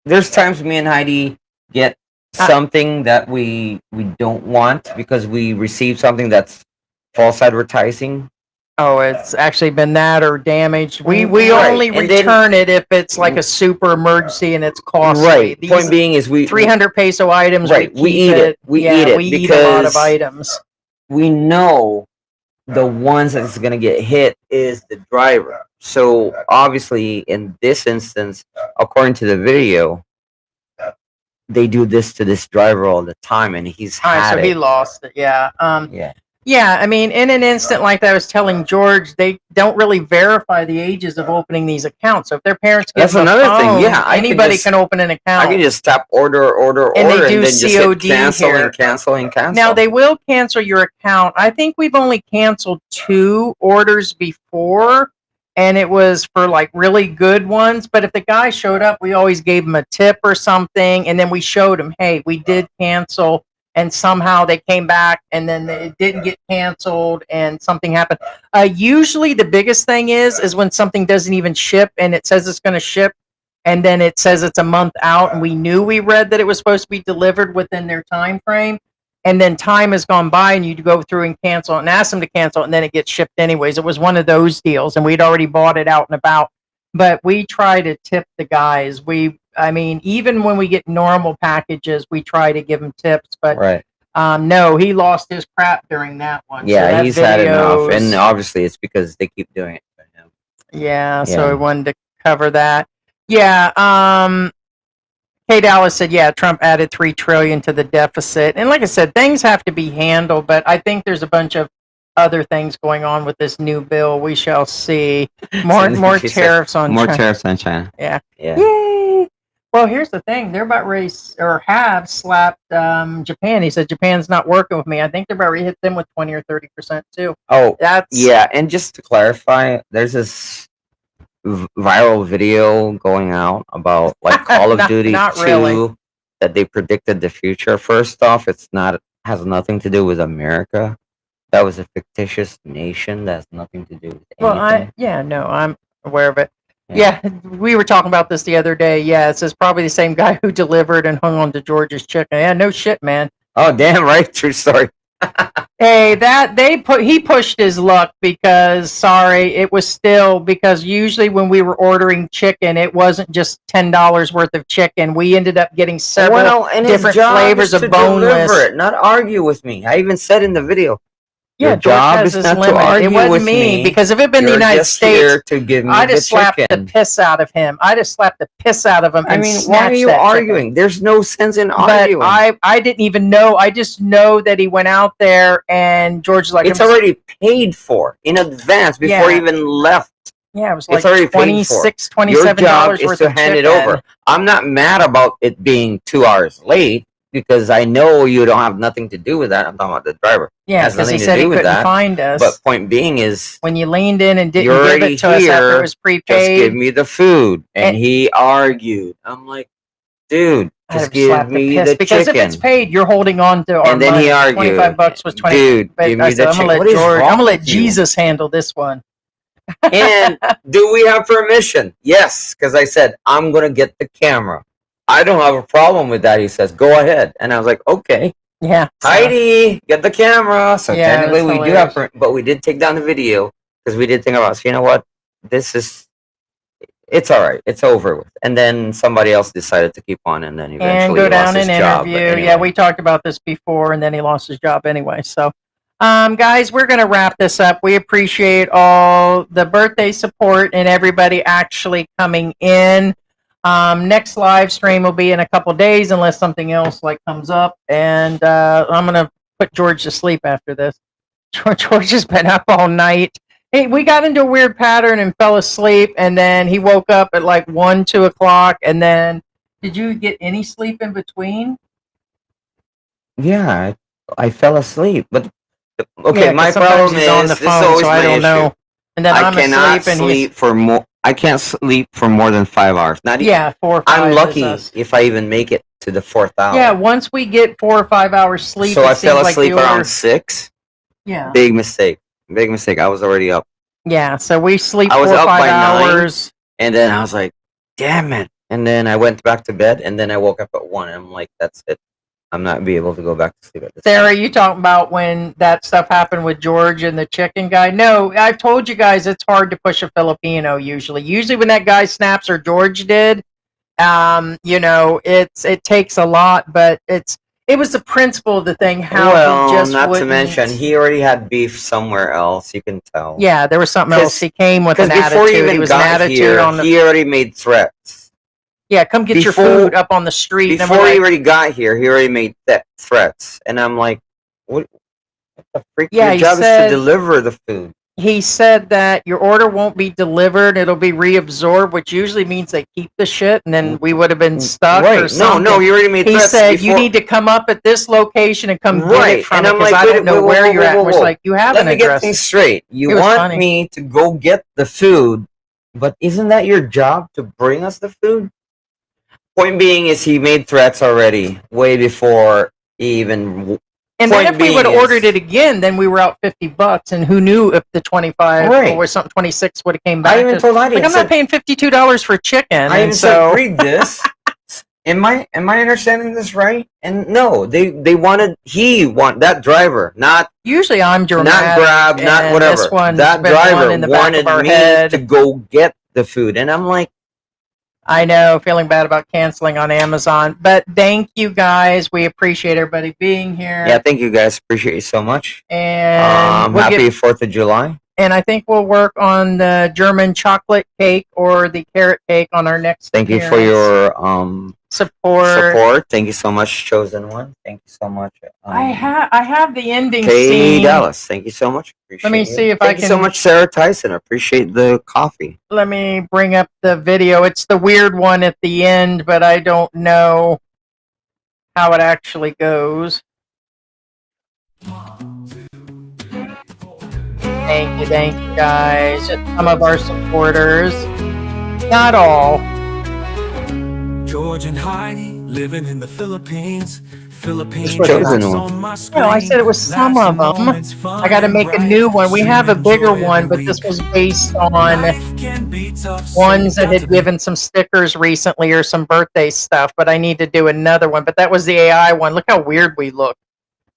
there's times me and Heidi get something that we don't want because we receive something that's false advertising. Oh, it's actually been that or damaged. We Right. only And return it if it's like a super emergency and it's costly. Right. These Point being is 300 peso items. Right. We eat it. We eat it we eat a lot of because items. we know the ones that's going to get hit is the driver. So obviously, in this instance, according to the video, they do this to this driver all the time, and he's All right, had so it. he lost it. Yeah. Yeah. Yeah, I mean, in an instant like that, I was telling George, they don't really verify the ages of opening these accounts. So if their parents give That's them another a thing. phone, Yeah, anybody can open an account. I can just tap order, And they and do then just hit COD cancel here. and cancel and cancel. Now, they will cancel your account. I think we've only canceled 2 orders before, and it was for like really good ones. But if the guy showed up, we always gave him a tip or something, and then we showed him, hey, we did cancel, and somehow they came back, and then it didn't get canceled, and something happened. Usually, the biggest thing is when something doesn't even ship, and it says it's going to ship, and then it says it's a month out, and we read that it was supposed to be delivered within their time frame, and then time has gone by, and you go through and cancel and ask them to cancel, and then it gets shipped anyways. It was one of those deals, and we'd already bought it out and about. But we try to tip the guys. I mean, even when we get normal packages, we try to give them tips. But right. No, he lost his crap during that one. Yeah, he's had enough, and obviously it's because they keep doing it to him. Yeah, so I wanted to cover that. Yeah, Kay Dallas said, yeah, Trump added $3 trillion to the deficit. And like I said, things have to be handled, but I think there's a bunch of other things going on with this new bill. We shall see. More tariffs on More China. tariffs on China. Yeah. Yeah. Yay! Well, here's the thing. They're about ready, or have slapped Japan. He said, Japan's not working with me. I think they're about ready to hit them with 20 or 30% too. Oh, That's yeah. And just to clarify, there's this viral video going out about like Call of Duty 2 really. that they predicted the future. First off, has nothing to do with America. That was a fictitious nation. That has nothing to do with anything. Well, I'm aware of it. Yeah, we were talking about this the other day. Yeah, it says probably the same guy who delivered and hung on to George's chicken. Yeah, no shit, man. Oh, damn right. True story. Hey, he pushed his luck because it was still, because usually when we were ordering chicken, it wasn't just $10 worth of chicken. We ended up getting several different flavors of boneless. Deliver it, not argue with me. I even said in the video. Yeah, George has his limit. It wasn't me, because if it had been the United States, I'd have slapped the piss out of him. I'd have slapped the piss out of him. I mean, why are you arguing? Chicken. There's no sense in arguing. But I didn't even know. I just know that he went out there and George's like, it's already paid for in advance before he even left. Yeah, it was like it's already $26, $27 Your job worth is to of hand chicken. it over. I'm not mad about it being 2 hours late. because I know you don't have nothing to do with that. I'm talking about the driver. Yeah, Has because he nothing to said do he with couldn't that. find us. But point being is, when you leaned in and didn't you're give already it to us after here, it was just give prepaid, me the food. And And- he argued. I'm like, dude, I'd just have give slapped the me piss the because if it's chicken. paid, you're holding on to our And then money. he argued. $25 was 20. Dude, But give I me said, the I'm gonna chicken. let What is George. I'm wrong gonna let with you? Jesus handle this one. And do we have permission? Yes, because I said, I'm going to get the camera. I don't have a problem with that. He says, go ahead. And I was like, okay. Yeah. so- Heidi, get the camera. So Yeah, it was technically we do have, hilarious. but we did take down the video because we did think about, so you know what? This is, it's all right. It's over with. And then somebody else decided to keep on, and then and eventually go he lost down his and job. interview. But anyway. Yeah, we talked about this before, and then he lost his job anyway. So, guys, we're going to wrap this up. We appreciate all the birthday support and everybody actually coming in. Next live stream will be in a couple days, unless something else like comes up. And I'm going to put George to sleep after this. George has been up all night. Hey, we got into a weird pattern and fell asleep, and then he woke up at like 1, 2 o'clock, and then did you get any sleep in between? Yeah, I fell asleep. But okay, Yeah, 'cause my sometimes problem he's on is the this is phone, always so my I don't issue. know. And then I I'm cannot asleep, and he's sleep for more. I can't sleep for more than 5 hours. Not even. yeah, 4 or 5. I'm is lucky us. if I even make it to the 4th hour. Yeah, once we get 4 or 5 hours sleep, So it I seems fell like asleep the order. around 6. Yeah, Big mistake. Big mistake. I was already up, yeah. So we sleep I was 4 or up 5 by 9. hours. and then I was like, "Damn it!" And then I went back to bed, and then I woke up at 1. And I'm like, "That's it. I'm not be able to go back to sleep at this Sarah, time." you talking about when that stuff happened with George and the chicken guy? No, I've told you guys it's hard to push a Filipino usually. Usually when that guy snaps or George did, it takes a lot, but it was the principle of the thing, how Well, he just not to wouldn't. mention, he already had beef somewhere else. You can tell. Yeah, there was something else. He came with Because an before he attitude. even He was an got attitude here, on the. he already made threats. Yeah, come get your Before- food up on the street. And then Before we're he like, already got here, he already made threats, and I'm like, "What the freak? Yeah, Your he job is said- to deliver the food." he said that your order won't be delivered; it'll be reabsorbed, which usually means they keep the shit, and then we would have been stuck or Right? something. No, he already made He threats. said before. you need to come up at this location and come get Right, it from and it I'm because like, I wait, don't know whoa, where whoa, you're at. whoa, And we're whoa. like, you have Let an me get address. things straight. You It was want funny. me to go get the food, but isn't that your job to bring us the food? Point being is he made threats already, way before he even. And then Point if we being would have is- ordered it again, then we were out $50, and who knew if the 25 Right. or something 26 would have came back? I even told Heidi, like I I'm said- not paying $52 for chicken. I and even so said, read this. Am I understanding this right? And no, he want that driver, not usually I'm dramatic. not Grab, not and whatever. This one's That been one driver in the back wanted of our me head. to go get the food, and I'm like, I know, feeling bad about canceling on Amazon, but thank you guys. We appreciate everybody being here. yeah, thank you guys, appreciate you so much. And we'll Happy 4th of July. and I think we'll work on the German chocolate cake or the carrot cake on our next. Thank you for appearance. your support. Thank you so much, chosen one. Thank you so much. I have the ending Kay scene. Dallas, thank you so much. Appreciate me you. see if thank I you so can- much, Sarah Tyson. I appreciate the coffee. Let me bring up the video. It's the weird one at the end, but I don't know how it actually goes. Thank you, guys. Just some of our supporters. Not all. George and Heidi living in the Philippines. Philippines Chosen is one. on my screen. No, I said it was some of them. I got to make a new one. We have a bigger one, but this was based on ones that had given some stickers recently or some birthday stuff, but I need to do another one. But that was the AI one. Look how weird we look.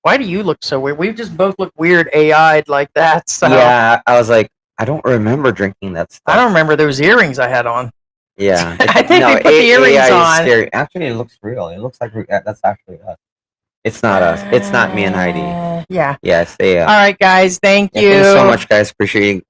Why do you look so weird? We just both look weird AI'd like that. So Yeah, I was like, I don't remember drinking that stuff. I don't remember those earrings I had on. Yeah, I think we put the earrings AI is on. scary. Actually, it looks real. It looks like that's actually us. It's not us. It's not me and Heidi. Yeah. Yeah, it's AI. All right, guys. Thank Yeah, you. thanks so much, guys. Appreciate you.